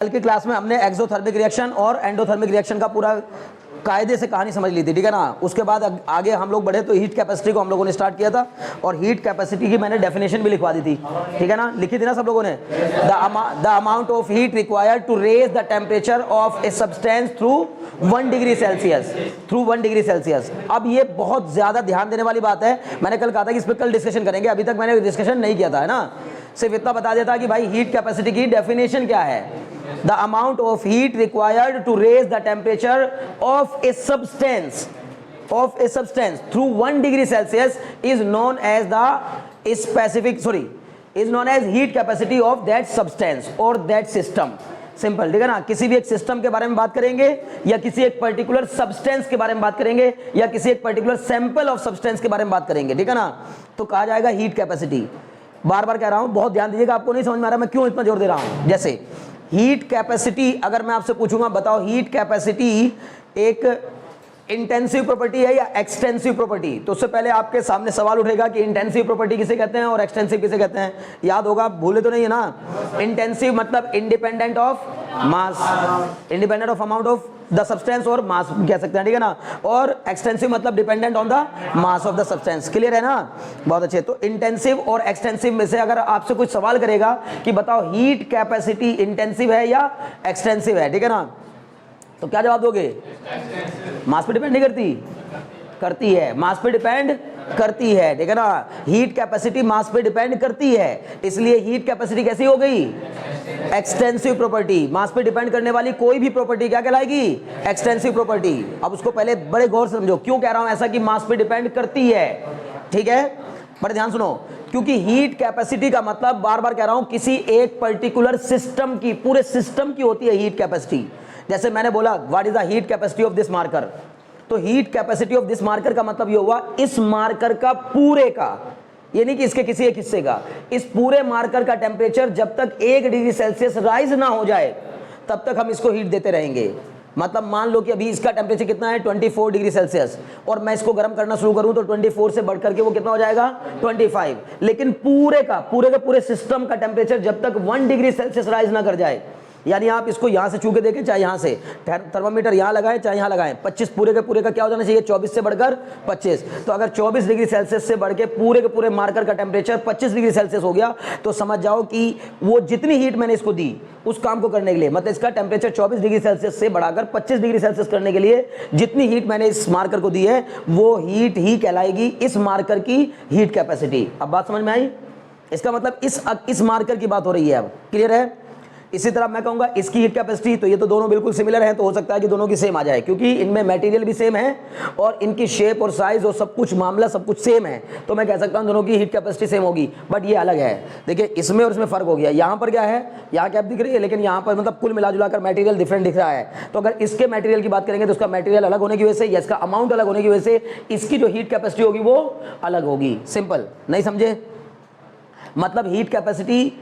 कल की क्लास में हमने एक्सोथर्मिक रिएक्शन और एंडोथर्मिक रिएक्शन का पूरा कायदे से कहानी समझ ली थी, ठीक है ना। उसके बाद आगे हम लोग बढ़े तो हीट कैपेसिटी को हम लोगों ने स्टार्ट किया था और हीट कैपेसिटी की मैंने डेफिनेशन भी लिखवा दी थी, ठीक है ना, लिखी थी ना सब लोगों ने। The amount of heat required to raise the temperature of a substance through 1 degree Celsius, through 1 degree Celsius. अब ये बहुत ज्यादा ध्यान देने वाली बात है। मैंने कल कहा था कि इस पर कल डिस्कशन करेंगे, अभी तक मैंने डिस्कशन नहीं किया था, है ना। सिर्फ इतना बता देता कि भाई हीट कैपेसिटी की डेफिनेशन क्या है। The amount of heat required to raise the temperature of a substance through 1 degree Celsius is known as heat capacity of that substance or that system. Simple, ठीक है ना। किसी भी एक सिस्टम के बारे में बात करेंगे या किसी एक पर्टिकुलर सब्सटेंस के बारे में बात करेंगे या किसी एक पर्टिकुलर सैंपल ऑफ सब्सटेंस के बारे में बात करेंगे, ठीक है ना, तो कहा जाएगा हीट कैपेसिटी। बार बार कह रहा हूं, बहुत ध्यान दीजिएगा, आपको नहीं समझ में आ रहा मैं क्यों इतना जोर दे रहा हूं। जैसे हीट कैपेसिटी, अगर मैं आपसे पूछूंगा बताओ हीट कैपेसिटी एक इंटेंसिव प्रॉपर्टी है या एक्सटेंसिव प्रॉपर्टी, तो उससे पहले आपके सामने सवाल उठेगा कि इंटेंसिव प्रॉपर्टी किसे कहते हैं और एक्सटेंसिव किसे कहते हैं। याद होगा, भूले तो नहीं है ना। इंटेंसिव मतलब independent of mass, independent of amount of the substance और मास कह सकते हैं, ठीक है ना। और एक्सटेंसिव मतलब dependent on the mass of the substance. Clear है ना, बहुत अच्छे। तो इंटेंसिव और एक्सटेंसिव में से अगर आपसे कुछ सवाल करेगा कि बताओ हीट कैपेसिटी इंटेंसिव है या एक्सटेंसिव है, ठीक है ना, तो क्या जवाब दोगे? मास पे डिपेंड नहीं करती, करती है, मास पे डिपेंड करती है, ठीक है ना। हीट कैपेसिटी मास पे डिपेंड करती है, इसलिए हीट कैपेसिटी कैसी हो गई? Extensive property. मास पे डिपेंड करने वाली कोई भी प्रॉपर्टी क्या कहलाएगी? Extensive property. अब उसको पहले बड़े गौर से समझो, क्यों कह रहा हूं ऐसा कि मास पे डिपेंड करती है, ठीक है। बड़े ध्यान सुनो, क्योंकि हीट कैपेसिटी का मतलब, बार बार कह रहा हूं, किसी एक पर्टिकुलर सिस्टम की, पूरे सिस्टम की होती है हीट कैपेसिटी। जैसे मैंने बोला what is the heat capacity of this marker, तो heat capacity of this marker का मतलब ये हुआ इस मार्कर का पूरे का, ये नहीं कि इसके किसी एक हिस्से का, इस पूरे मार्कर का टेम्परेचर जब तक 1 डिग्री सेल्सियस राइज ना हो जाए तब तक हम इसको हीट देते रहेंगे। मतलब मान लो कि अभी इसका टेम्परेचर कितना है 24 डिग्री सेल्सियस और मैं इसको गर्म करना शुरू करूं तो 24 से बढ़कर के वो कितना हो जाएगा 25, लेकिन पूरे का पूरे सिस्टम का टेम्परेचर जब तक 1 डिग्री सेल्सियस राइज ना कर जाए, यानी आप इसको यहां से छू के देखें, चाहे यहां से थर्मामीटर यहां लगाएं चाहे यहां लगाएं, 25 पूरे का क्या हो जाना चाहिए? 24 से बढ़कर 25। तो अगर 24 डिग्री सेल्सियस से बढ़ के पूरे मार्कर का टेम्परेचर 25 डिग्री सेल्सियस हो गया तो समझ जाओ कि वो जितनी हीट मैंने इसको दी उस काम को करने के लिए, मतलब इसका टेम्परेचर 24 डिग्री सेल्सियस से बढ़ाकर 25 डिग्री सेल्सियस करने के लिए जितनी हीट मैंने इस मार्कर को दी है वो हीट ही कहलाएगी इस मार्कर की हीट कैपेसिटी। अब बात समझ में आई? इसका मतलब इस मार्कर की बात हो रही है। अब क्लियर है? इसी तरह मैं कहूंगा इसकी हीट कैपेसिटी, तो ये तो दोनों बिल्कुल सिमिलर हैं, तो हो सकता है कि दोनों की सेम आ जाए क्योंकि इनमें मटेरियल भी सेम है और इनकी शेप और साइज और सब कुछ मामला सब कुछ सेम है, तो मैं कह सकता हूं दोनों की हीट कैपेसिटी सेम होगी। बट ये अलग है, देखिए इसमें और इसमें फर्क हो गया। यहाँ पर क्या है, यहाँ कैप दिख रही है लेकिन यहाँ पर मतलब कुल मिला जुला कर मटेरियल डिफरेंट दिख रहा है। तो अगर इसके मटेरियल की बात करेंगे तो उसका मटेरियल अलग होने की वजह से या इसका अमाउंट अलग होने की वजह से इसकी जो हीट कैपेसिटी होगी वो अलग होगी। सिंपल, नहीं समझे? मतलब हीट कैपेसिटी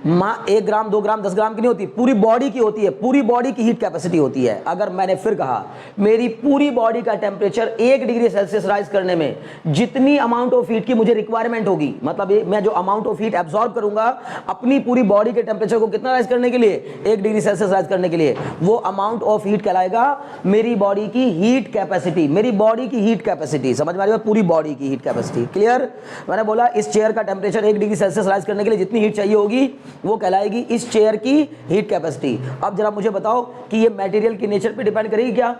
1 ग्राम 2 ग्राम 10 ग्राम की नहीं होती, पूरी बॉडी की होती है, पूरी बॉडी की हीट कैपेसिटी होती है। अगर मैंने फिर कहा मेरी पूरी बॉडी का टेम्परेचर 1 डिग्री सेल्सियस राइज करने में जितनी अमाउंट ऑफ हीट की मुझे रिक्वायरमेंट होगी, मतलब मैं जो अमाउंट ऑफ हीट एब्जॉर्ब करूंगा अपनी पूरी बॉडी के टेम्परेचर को कितना राइज करने के लिए, 1 डिग्री सेल्सियस राइज करने के लिए, वो अमाउंट ऑफ हीट कहलाएगा मेरी बॉडी की हीट कैपेसिटी। मेरी बॉडी की हीट कैपेसिटी समझ में आ रही है? पूरी बॉडी की हीट कैपेसिटी। क्लियर? मैंने बोला इस चेयर का टेम्परेचर 1 डिग्री सेल्सियस राइज करने के लिए जितनी हीट चाहिए होगी वो कहलाएगी इस चेयर की हीट कैपेसिटी। अब जरा मुझे बताओ कि ये मटेरियल की नेचर पे डिपेंड करेगी क्या?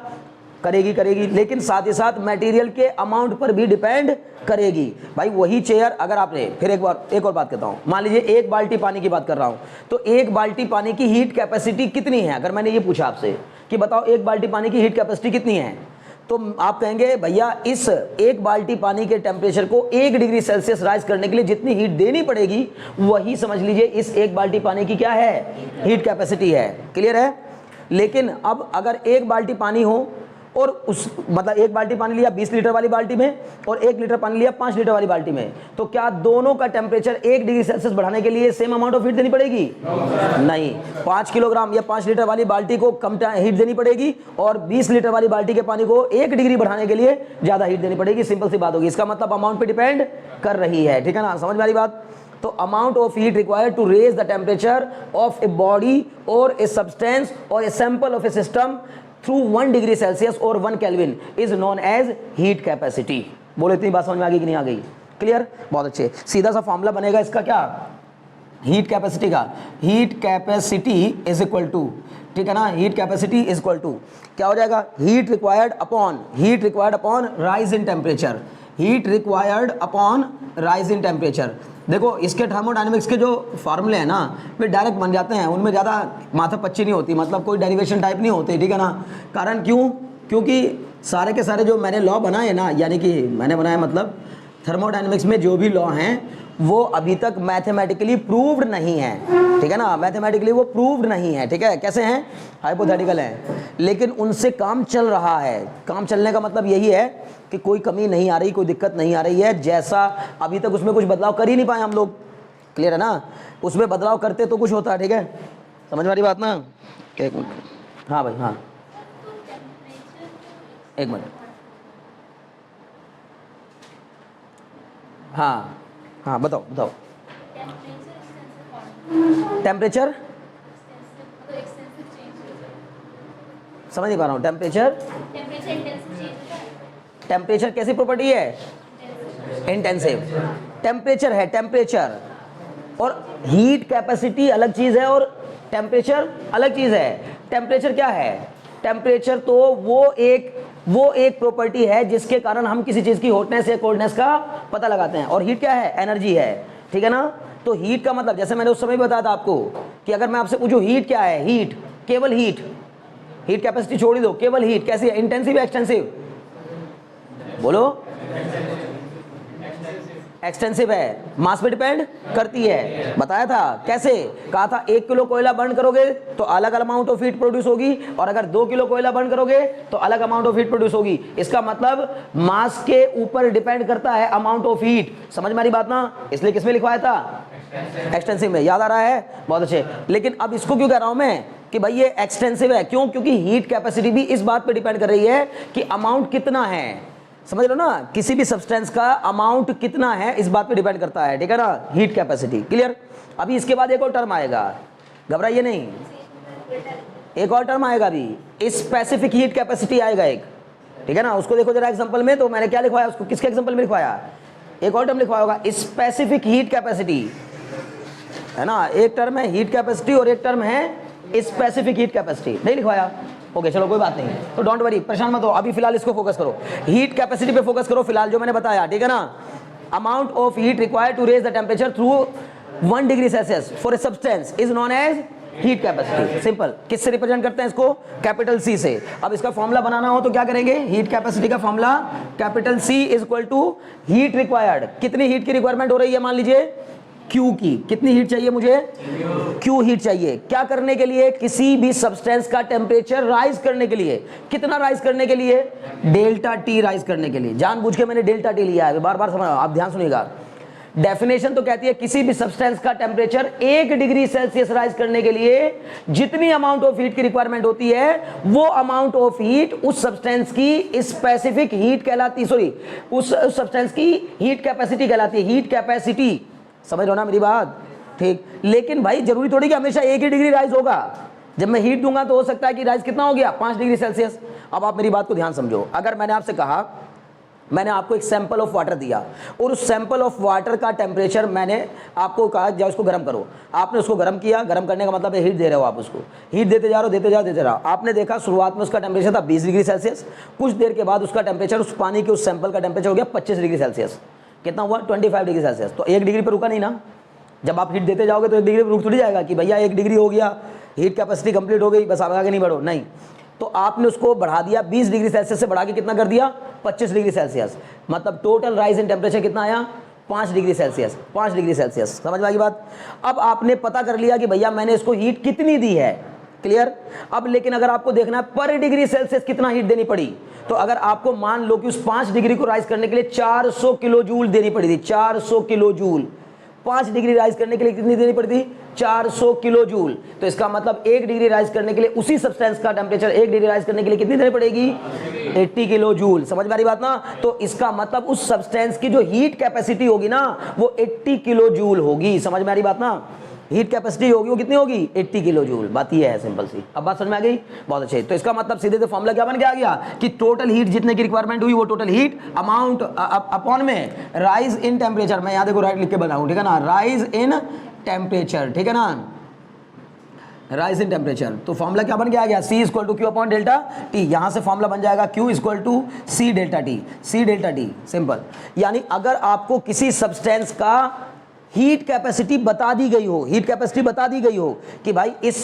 करेगी, लेकिन साथ ही साथ मटेरियल के अमाउंट पर भी डिपेंड करेगी। भाई वही चेयर अगर आपने, फिर एक और बात कहता हूं, मान लीजिए 1 बाल्टी पानी की बात कर रहा हूं, तो 1 बाल्टी पानी की हीट कैपेसिटी कितनी है? अगर मैंने ये पूछा आपसे कि बताओ 1 बाल्टी पानी की हीट कैपेसिटी कितनी है, तो आप कहेंगे भैया इस 1 बाल्टी पानी के टेम्परेचर को 1 डिग्री सेल्सियस राइज करने के लिए जितनी हीट देनी पड़ेगी वही समझ लीजिए इस 1 बाल्टी पानी की क्या है? हीट कैपेसिटी है। क्लियर है? लेकिन अब अगर 1 बाल्टी पानी हो और उस मतलब 1 बाल्टी पानी लिया 20 लीटर वाली बाल्टी में और 1 लीटर पानी लिया 5 लीटर वाली बाल्टी में, तो क्या दोनों का टेम्परेचर 1 डिग्री सेल्सियस बढ़ाने के लिए सेम अमाउंट ऑफ हीट देनी पड़ेगी? नहीं, 5 किलोग्राम या 5 लीटर वाली बाल्टी को कम हीट देनी पड़ेगी और 20 लीटर वाली बाल्टी के पानी को 1 डिग्री बढ़ाने के लिए ज्यादा हीट देनी पड़ेगी। सिंपल सी बात होगी। इसका मतलब अमाउंट पे डिपेंड कर रही है, ठीक है ना? समझ में आ रही बात? तो amount of heat required to raise the temperature of a body और ए सब्सटेंस और a sample of a system through 1 degree Celsius और 1 kelvin is known as heat capacity. बोलो इतनी बात समझ में आ गई कि नहीं आ गई? क्लियर, बहुत अच्छे। सीधा सा फॉर्मूला बनेगा इसका क्या, हीट कैपेसिटी का, heat capacity is equal to, ठीक है ना, heat capacity is equal to क्या हो जाएगा, heat required upon rise in temperature, heat required upon rise in temperature. देखो इसके थर्मोडायनेमिक्स के जो फार्मूले हैं ना वे डायरेक्ट बन जाते हैं, उनमें ज़्यादा माथा पच्ची नहीं होती, मतलब कोई डेरिवेशन टाइप नहीं होते, ठीक है ना। कारण क्यों, क्योंकि सारे के सारे जो मैंने लॉ बनाए ना, यानी कि मैंने बनाया मतलब थर्मोडायनेमिक्स में जो भी लॉ हैं वो अभी तक मैथमेटिकली प्रूव्ड नहीं है, ठीक है ना, मैथमेटिकली वो प्रूव्ड नहीं है, ठीक है, कैसे हैं, हाइपोथेटिकल हैं, लेकिन उनसे काम चल रहा है। काम चलने का मतलब यही है कि कोई कमी नहीं आ रही, कोई दिक्कत नहीं आ रही है, जैसा अभी तक उसमें कुछ बदलाव कर ही नहीं पाए हम लोग, क्लियर है ना, उसमें बदलाव करते तो कुछ होता है, ठीक है, समझ में आ रही बात ना। एक मिनट, हाँ भाई, हाँ एक मिनट, हाँ हाँ बताओ बताओ। टेम्परेचर समझ नहीं पा रहा हूँ, टेम्परेचर कैसी प्रॉपर्टी है, इंटेंसिव टेम्परेचर है, टेम्परेचर और हीट कैपेसिटी अलग चीज है और टेम्परेचर अलग चीज है। टेम्परेचर क्या है, टेम्परेचर तो वो एक प्रॉपर्टी है जिसके कारण हम किसी चीज की हॉटनेस या कोल्डनेस का पता लगाते हैं, और हीट क्या है, एनर्जी है, ठीक है ना। तो हीट का मतलब जैसे मैंने उस समय बताया था आपको कि अगर मैं आपसे पूछूं हीट क्या है, हीट केवल हीट कैपेसिटी छोड़ ही दो, केवल हीट कैसी है, इंटेंसिव या एक्सटेंसिव, बोलो, एक्सटेंसिव है, मास पे डिपेंड करती है, बताया था कैसे, कहा था 1 किलो कोयला बर्न करोगे तो अलग अमाउंट ऑफ हीट प्रोड्यूस होगी, और अगर 2 किलो कोयला बर्न करोगे तो अलग अमाउंट ऑफ हीट प्रोड्यूस होगी। इसका मतलब मास के ऊपर डिपेंड करता है अमाउंट ऑफ हीट, समझ में आ रही बात ना, इसलिए किसमें लिखवाया था, एक्सटेंसिव में, याद आ रहा है, बहुत अच्छे। लेकिन अब इसको क्यों कह रहा हूं मैं कि भाई ये एक्सटेंसिव है, क्यों, क्योंकि हीट कैपेसिटी भी इस बात पे डिपेंड कर रही है कि अमाउंट कितना है, समझ लो ना, किसी भी सब्सटेंस का अमाउंट कितना है इस बात पे डिपेंड करता है, ठीक है ना, हीट कैपेसिटी, क्लियर। अभी इसके बाद एक और टर्म आएगा, घबराइए नहीं, एक और टर्म आएगा अभी, स्पेसिफिक हीट कैपेसिटी आएगा एक, ठीक है ना, उसको देखो जरा एग्जांपल में, तो मैंने क्या लिखवाया उसको, किसके एग्जांपल में लिखवाया, एक और टर्म लिखवाया होगा, स्पेसिफिक हीट कैपेसिटी, है ना, एक टर्म है हीट कैपेसिटी और एक टर्म है स्पेसिफिक हीट कैपेसिटी, नहीं लिखवाया, ओके चलो कोई बात नहीं, तो डोंट वरी, परेशान मत हो, अभी फिलहाल इसको फोकस करो, हीट कैपेसिटी पे फोकस करो फिलहाल, जो मैंने बताया, ठीक है ना। Amount of heat required to raise the temperature through 1 degree Celsius for a substance is known as heat capacity. Simple, किससे रिप्रेजेंट करते हैं इसको, कैपिटल सी से। अब इसका फॉर्मूला बनाना हो तो क्या करेंगे, हीट कैपेसिटी का formula capital C is equal to heat required, कितनी हीट की रिक्वायरमेंट हो रही है, मान लीजिए Q की, कितनी हीट चाहिए मुझे, Q हीट चाहिए, क्या करने के लिए, किसी भी सब्सटेंस का टेम्परेचर राइज करने के लिए, कितना राइज करने के लिए, डेल्टा टी राइज करने के लिए, जानबूझ के मैंने डेल्टा टी लिया है, बार बार समझ, आप ध्यान सुनिएगा, डेफिनेशन तो कहती है किसी भी सब्सटेंस का टेम्परेचर 1 डिग्री सेल्सियस राइज करने के लिए जितनी अमाउंट ऑफ हीट की रिक्वायरमेंट होती है वो अमाउंट ऑफ हीट उस सब्सटेंस की स्पेसिफिक हीट कहलाती, सॉरी उस सब्सटेंस की हीट कैपेसिटी कहलाती है, हीट कैपेसिटी, समझ लो ना मेरी बात, ठीक। लेकिन भाई जरूरी थोड़ी कि हमेशा 1 ही डिग्री राइज होगा, जब मैं हीट दूंगा तो हो सकता है कि राइज कितना हो गया, 5 डिग्री सेल्सियस। अब आप मेरी बात को ध्यान समझो, अगर मैंने आपसे कहा, मैंने आपको एक सैंपल ऑफ वाटर दिया और उस सैंपल ऑफ वाटर का टेम्परेचर मैंने आपको कहा जाओ उसको गर्म करो, आपने उसको गर्म किया, गर्म करने का मतलब है हीट दे रहे हो, आप उसको हीट देते जा रहे हो, आपने देखा शुरुआत में उसका टेम्परेचर था 20 डिग्री सेल्सियस, कुछ देर के बाद उसका टेम्परेचर, उस पानी के उस सैंपल का टेम्परेचर हो गया 25 डिग्री सेल्सियस, कितना हुआ 25 डिग्री सेल्सियस, तो 1 डिग्री पर रुका नहीं ना, जब आप हीट देते जाओगे तो 1 डिग्री पर रुक थोड़ी जाएगा कि भैया 1 डिग्री हो गया, हीट कैपेसिटी कंप्लीट हो गई, बस आप आगे नहीं बढ़ो, नहीं, तो आपने उसको बढ़ा दिया 20 डिग्री सेल्सियस से बढ़ा के कितना कर दिया 25 डिग्री सेल्सियस, मतलब टोटल राइज इन टेम्परेचर कितना आया 5 डिग्री सेल्सियस, 5 डिग्री सेल्सियस, समझ में आ गई बात। अब आपने पता कर लिया कि भैया मैंने इसको हीट कितनी दी है, क्लियर। अब लेकिन अगर आपको देखना है पर डिग्री सेल्सियस कितना हीट देनी पड़ी, तो अगर आपको मान लो कि उस 5 डिग्री को राइज करने के लिए 400 किलो जूल देनी पड़ी थी, 400 किलो जूल, 5 डिग्री राइज करने के लिए कितनी देनी पड़ी थी, 400 किलो जूल। तो इसका मतलब 1 डिग्री राइज करने के लिए उसी सब्सटेंस का टेम्परेचर 1 डिग्री राइज करने के लिए कितनी देनी पड़ेगी? 80 किलो जूल। समझ में आ रही बात ना? तो इसका मतलब उस सब्सटेंस की जो हीट कैपेसिटी होगी ना वो 80 किलो जूल होगी। समझ में आ रही बात ना? हीट कैपेसिटी होगी वो कितनी होगी? 80 किलो जूल। बात ये है सिंपल सी। अब बात समझ में आ गई? बहुत अच्छे। तो इसका मतलब सीधे से फॉर्मूला क्या बन गया? आ गया कि टोटल हीट जितने की रिक्वायरमेंट हुई वो टोटल हीट अमाउंट अपॉन में राइज इन टेम्परेचर। मैं यहाँ देखो राइट लिख के बनाऊं, ठीक है ना? राइज इन टेम्परेचर, ठीक है ना? Rise in temperature. तो फॉर्मूला क्या बन गया? C equal to Q upon delta T. यहां से फॉर्मूला बन जाएगा Q equal to C delta T. C delta T simple. यानी अगर आपको किसी सब्सटेंस का हीट कैपेसिटी बता दी गई हो, हीट कैपेसिटी बता दी गई हो कि भाई इस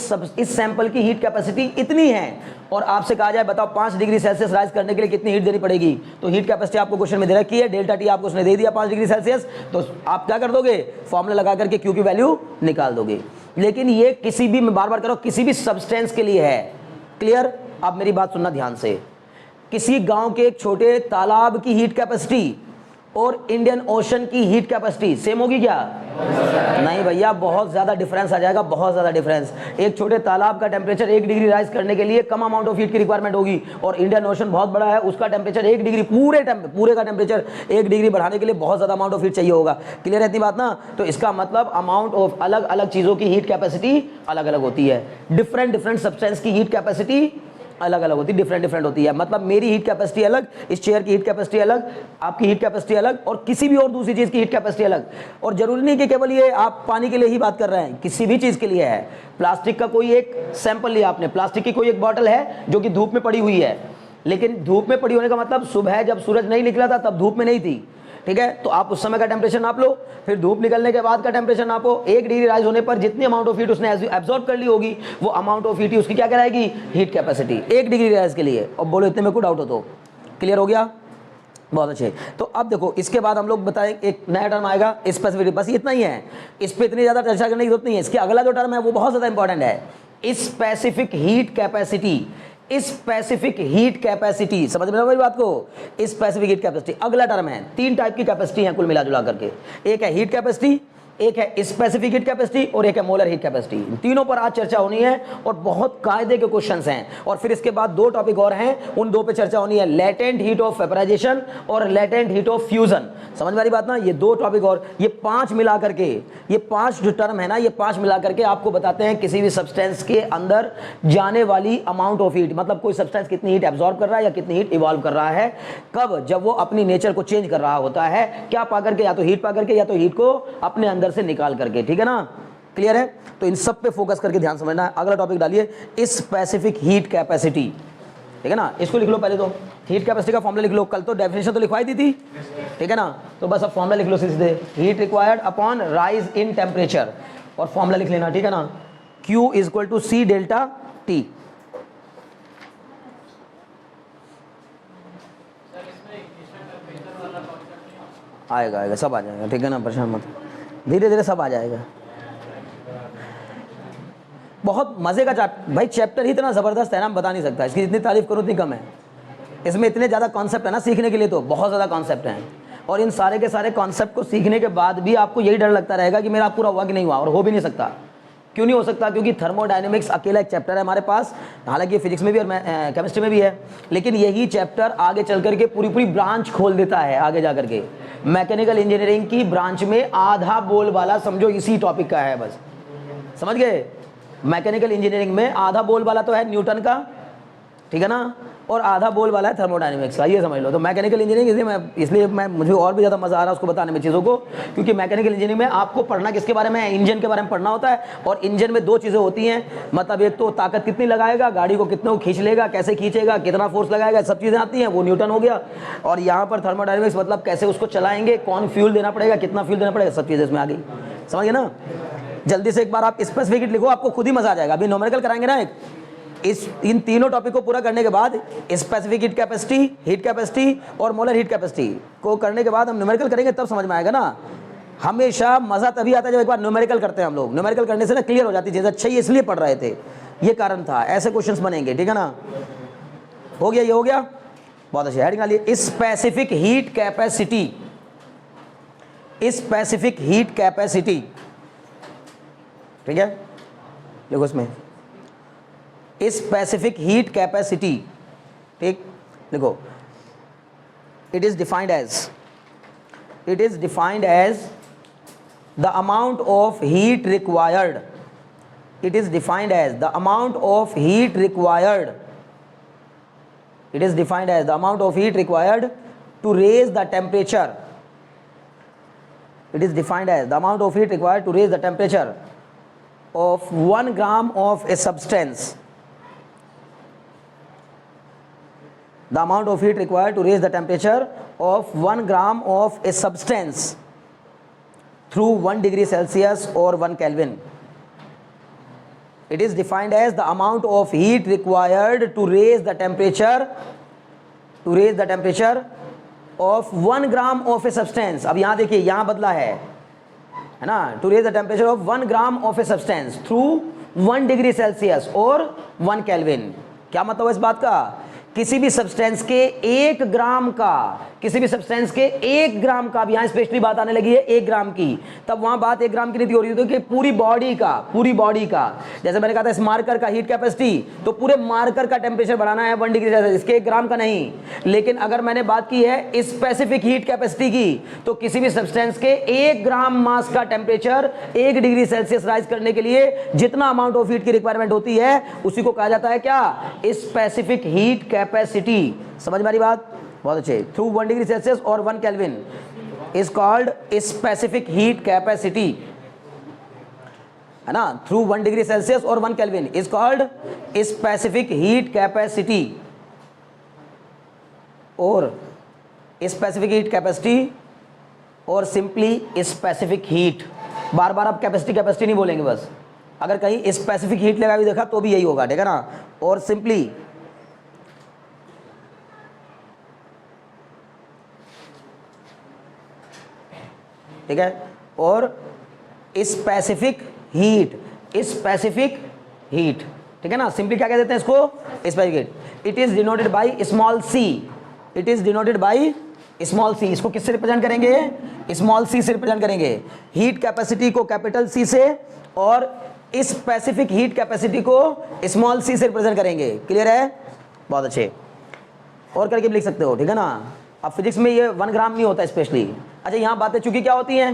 सैंपल की हीट कैपेसिटी इतनी है और आपसे कहा जाए बताओ 5 डिग्री सेल्सियस राइज करने के लिए कितनी हीट देनी पड़ेगी, तो हीट कैपेसिटी आपको क्वेश्चन में दे रखी है, डेल्टा टी आपको उसने दे दिया 5 डिग्री सेल्सियस, तो आप क्या कर दोगे? फॉर्मूला लगा करके Q की वैल्यू निकाल दोगे। लेकिन ये किसी भी, मैं बार बार करो, किसी भी सब्सटेंस के लिए है। क्लियर? आप मेरी बात सुनना ध्यान से। किसी गांव के एक छोटे तालाब की हीट कैपेसिटी और इंडियन ओशन की हीट कैपेसिटी सेम होगी क्या? नहीं भैया, बहुत ज्यादा डिफरेंस आ जाएगा, बहुत ज्यादा डिफरेंस। एक छोटे तालाब का टेम्परेचर 1 डिग्री राइज करने के लिए कम अमाउंट ऑफ हीट की रिक्वायरमेंट होगी और इंडियन ओशन बहुत बड़ा है, उसका टेम्परेचर 1 डिग्री पूरे का टेम्परेचर 1 डिग्री बढ़ाने के लिए बहुत ज्यादा अमाउंट ऑफ हीट चाहिए होगा। क्लियर है इतनी बात ना? तो इसका मतलब अमाउंट ऑफ अलग अलग चीजों की हीट कैपेसिटी अलग अलग होती है। डिफरेंट सब्सटेंस की हीट कैपेसिटी अलग अलग होती है, डिफरेंट होती है। मतलब मेरी हीट कैपेसिटी अलग, इस चेयर की हीट कैपेसिटी अलग, आपकी हीट कैपेसिटी अलग और किसी भी और दूसरी चीज की हीट कैपेसिटी अलग। और जरूरी नहीं कि केवल ये आप पानी के लिए ही बात कर रहे हैं, किसी भी चीज के लिए है। प्लास्टिक का कोई एक सैंपल लिया आपने, प्लास्टिक की कोई एक बॉटल है जो कि धूप में पड़ी हुई है, लेकिन धूप में पड़ी होने का मतलब सुबह जब सूरज नहीं निकला था तब धूप में नहीं थी, ठीक है? तो आप उस समय का टेम्परेचर नाप लो, फिर धूप निकलने के बाद का टेम्परेचर नापो। 1 डिग्री राइज होने पर जितनी अमाउंट ऑफ हीट उसने एब्जॉर्ब कर ली होगी वो अमाउंट ऑफ हीट उसकी क्या कहलाएगी? हीट कैपेसिटी 1 डिग्री राइज के लिए। और बोलो इतने में कोई डाउट हो तो? क्लियर हो गया? बहुत अच्छे। तो अब देखो इसके बाद हम लोग बताएं, एक नया टर्म आएगा स्पेसिफिक। बस इतना ही है, इस पर इतनी ज्यादा चर्चा करने की जरूरत नहीं है। इसके अगला जो टर्म है वो बहुत ज्यादा इंपॉर्टेंट है, specific heat capacity. Specific heat capacity, समझ में मेरी बात को? स्पेसिफिक हीट कैपेसिटी अगला टर्म है। 3 टाइप की कैपेसिटी है कुल मिला जुला करके, एक है हीट कैपेसिटी, एक है स्पेसिफिक हीट कैपेसिटी और एक है मोलर हीट कैपेसिटी। इन तीनों पर आज चर्चा होनी है और बहुत कायदे के क्वेश्चंस हैं। और फिर इसके बाद 2 टॉपिक और हैं, उन 2 पे चर्चा होनी है, लेटेंट हीट ऑफ वेपराइजेशन और लेटेंट हीट ऑफ फ्यूजन। समझ में आ रही बात ना? ये 2 टॉपिक और ये 5 मिला करके, ये 5 जो टर्म है ना, ये 5 मिला करके आपको बताते हैं किसी भी सब्सटेंस के अंदर जाने वाली अमाउंट ऑफ हीट, मतलब कोई सब्सटेंस कितनी हीट एब्जॉर्ब कर रहा है या कितनी हीट इवॉल्व कर रहा है, कब, जब वो अपनी नेचर को चेंज कर रहा होता है, क्या पा करके, या तो हीट पा करके या तो हीट को अपने अंदर से निकाल करके। ठीक है ना? क्लियर है? तो इन सब पे फोकस करके ध्यान समझना है। अगला टॉपिक डालिए, स्पेसिफिक हीट कैपेसिटी। ठीक है ना? इसको लिख लो पहले तो, हीट कैपेसिटी का फॉर्मूला लिख लो। कल तो डेफिनेशन तो लिखवाई दी थी, ठीक है ना? तो बस अब फॉर्मूला लिख लो सीधे, heat required upon rise in temperature, और फॉर्मूला लिख लेना, ठीक है ना? Q equal to C delta T। आएगा आएगा, सब आ जाएगा, ठीक है ना? परेशान मत, धीरे धीरे सब आ जाएगा। बहुत मजे का भाई चैप्टर ही इतना जबरदस्त है ना, बता नहीं सकता, इसकी जितनी तारीफ करो उतनी कम है। इसमें इतने ज्यादा कॉन्सेप्ट है ना सीखने के लिए, तो बहुत ज्यादा कॉन्सेप्ट हैं, और इन सारे के सारे कॉन्सेप्ट को सीखने के बाद भी आपको यही डर लगता रहेगा कि मेरा पूरा हुआ कि नहीं हुआ, और हो भी नहीं सकता। क्यों नहीं हो सकता? क्योंकि थर्मोडायनेमिक्स अकेला एक चैप्टर है हमारे पास, हालांकि फिजिक्स में भी और केमिस्ट्री में भी है, लेकिन यही चैप्टर आगे चल करके पूरी पूरी ब्रांच खोल देता है। आगे जा करके मैकेनिकल इंजीनियरिंग की ब्रांच में आधा बोल वाला समझो इसी टॉपिक का है, बस समझ गए? मैकेनिकल इंजीनियरिंग में आधा बोल वाला तो है न्यूटन का, ठीक है ना, और आधा बोल वाला है थर्मोडायनेमिक्स का, ये समझ लो। तो मैकेनिकल इंजीनियरिंग इसलिए मैं मुझे और भी ज़्यादा मज़ा आ रहा है उसको बताने में चीज़ों को, क्योंकि मैकेनिकल इंजीनियरिंग में आपको पढ़ना किसके बारे में है? इंजन के बारे में पढ़ना होता है। और इंजन में 2 चीज़ें होती हैं, मतलब एक तो ताकत कितनी लगाएगा, गाड़ी को कितने खींच लेगा, कैसे खींचेगा, कितना फोर्स लगाएगा, सब चीज़ें आती हैं, वो न्यूटन हो गया। और यहाँ पर थर्मोडायनेमिक्स मतलब कैसे उसको चलाएंगे, कौन फ्यूल देना पड़ेगा, कितना फ्यूल देना पड़ेगा, सब चीज़ें इसमें आ गई। समझ गए ना? जल्दी से एक बार आप स्पेसिफिक लिखो, आपको खुद ही मजा आ जाएगा। अभी न्यूमेरिकल कराएंगे ना इन तीनों टॉपिक को पूरा करने के बाद स्पेसिफिक हीट कैपेसिटी और मोलर हीट कैपेसिटी को करने के बाद हम न्यूमेरिकल करेंगे, तब समझ में आएगा ना। हमेशा मजा तभी आता है जब एक बार न्यूमेरिकल करते हैं हम लोग। न्यूमेरिकल करने से ना क्लियर हो जाती है चीज़, अच्छा ये इसलिए पढ़ रहे थे, ये कारण था, ऐसे क्वेश्चंस बनेंगे, ठीक है ना? हो गया, ये हो गया, बहुत अच्छा। हेडिंग डालिए, specific heat capacity. Specific heat capacity ठीक है, देखो इसमें स्पेसिफिक हीट कैपेसिटी, ठीक, देखो it is defined as the amount of heat required, it is defined as the amount of heat required, it is defined as the amount of heat required to raise the temperature, it is defined as the amount of heat required to raise the temperature of 1 gram of a substance, the amount of heat required to raise the temperature of 1 gram of a substance through 1 degree Celsius or 1 Kelvin. It is defined as the amount of heat required to raise the temperature of 1 gram of a substance. अब यहाँ देखिए, यहाँ बदला है ना, to raise the temperature of 1 gram of a substance through 1 degree Celsius or 1 Kelvin. क्या मतलब है इस बात का? किसी भी सब्सटेंस के 1 ग्राम का, किसी भी सब्सटेंस के 1 ग्राम का, अब यहाँ स्पेशली बात आने लगी है 1 ग्राम की, तब वहाँ बात 1 ग्राम की नहीं थी हो रही थी कि पूरी बॉडी का, जैसे मैंने कहा था इस मार्कर का हीट कैपेसिटी, तो पूरे मार्कर का टेम्परेचर बढ़ाना है 1 डिग्री सेल्सियस, इसके 1 ग्राम का नहीं। लेकिन अगर मैंने बात की है स्पेसिफिक हीट कैपेसिटी की, तो किसी भी सब्सटेंस के 1 ग्राम मास का टेम्परेचर 1 डिग्री सेल्सियस राइज करने के लिए जितना अमाउंट ऑफ हीट की रिक्वायरमेंट होती है उसी को कहा जाता है क्या? Specific heat capacity. समझ में आ रही बात? बहुत अच्छे। थ्रू 1 डिग्री सेल्सियस और 1 kelvin is called specific heat capacity, है ना। थ्रू 1 डिग्री सेल्सियस और 1 kelvin is called specific heat capacity, और स्पेसिफिक हीट कैपेसिटी और सिंपली स्पेसिफिक हीट। बार बार आप कैपेसिटी नहीं बोलेंगे, बस अगर कहीं स्पेसिफिक हीट लगा भी देखा तो भी यही होगा, ठीक है ना। और सिंपली ठीक है, और स्पेसिफिक हीट, ठीक है ना। सिंपली क्या कह देते हैं इसको? Specific heat. It is denoted by small C, it is denoted by small C. इसको किससे रिप्रेजेंट करेंगे? स्मॉल सी से रिप्रेजेंट करेंगे। हीट कैपेसिटी को कैपिटल सी से और स्पेसिफिक हीट कैपेसिटी को स्मॉल सी से रिप्रेजेंट करेंगे। क्लियर है? बहुत अच्छे। और करके भी लिख सकते हो, ठीक है ना। अब फिजिक्स में ये 1 ग्राम नहीं होता स्पेशली। अच्छा, यहाँ बातें चूंकि क्या होती हैं,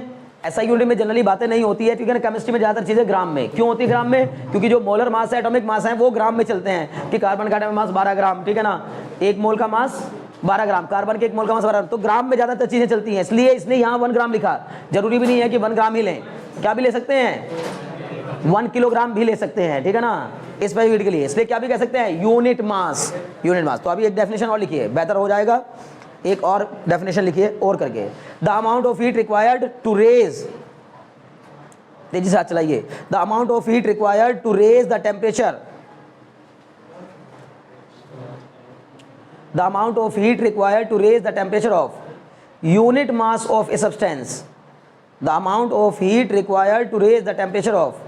एसआई यूनिट में जनरली बातें नहीं होती है, क्योंकि केमिस्ट्री में ज़्यादातर चीज़ें ग्राम में। क्यों होती है ग्राम में? क्योंकि जो मोलर मास है, एटॉमिक मास है, वो ग्राम में चलते हैं कि कार्बन का एटॉमिक मास 12 ग्राम, ठीक है ना। 1 मोल का मास 12 ग्राम, कार्बन के 1 मोल का मास 12 ग्राम, तो ग्राम में ज़्यादातर चीज़ें चलती हैं, इसलिए इसने यहाँ 1 ग्राम लिखा। जरूरी भी नहीं है कि 1 ग्राम ही लें, क्या भी ले सकते हैं, 1 किलोग्राम भी ले सकते हैं, ठीक है ना, इस हीट के लिए। इसलिए क्या भी कह सकते हैं, यूनिट मास। तो अभी एक डेफिनेशन और लिखिए, बेहतर हो जाएगा। एक और डेफिनेशन लिखिए और करके। The amount of heat required to raise, तेजी से हाथ चलाइए। The amount of heat required to raise the temperature, the amount of heat required to raise the temperature of unit mass of a substance, the amount of heat required to raise the temperature of,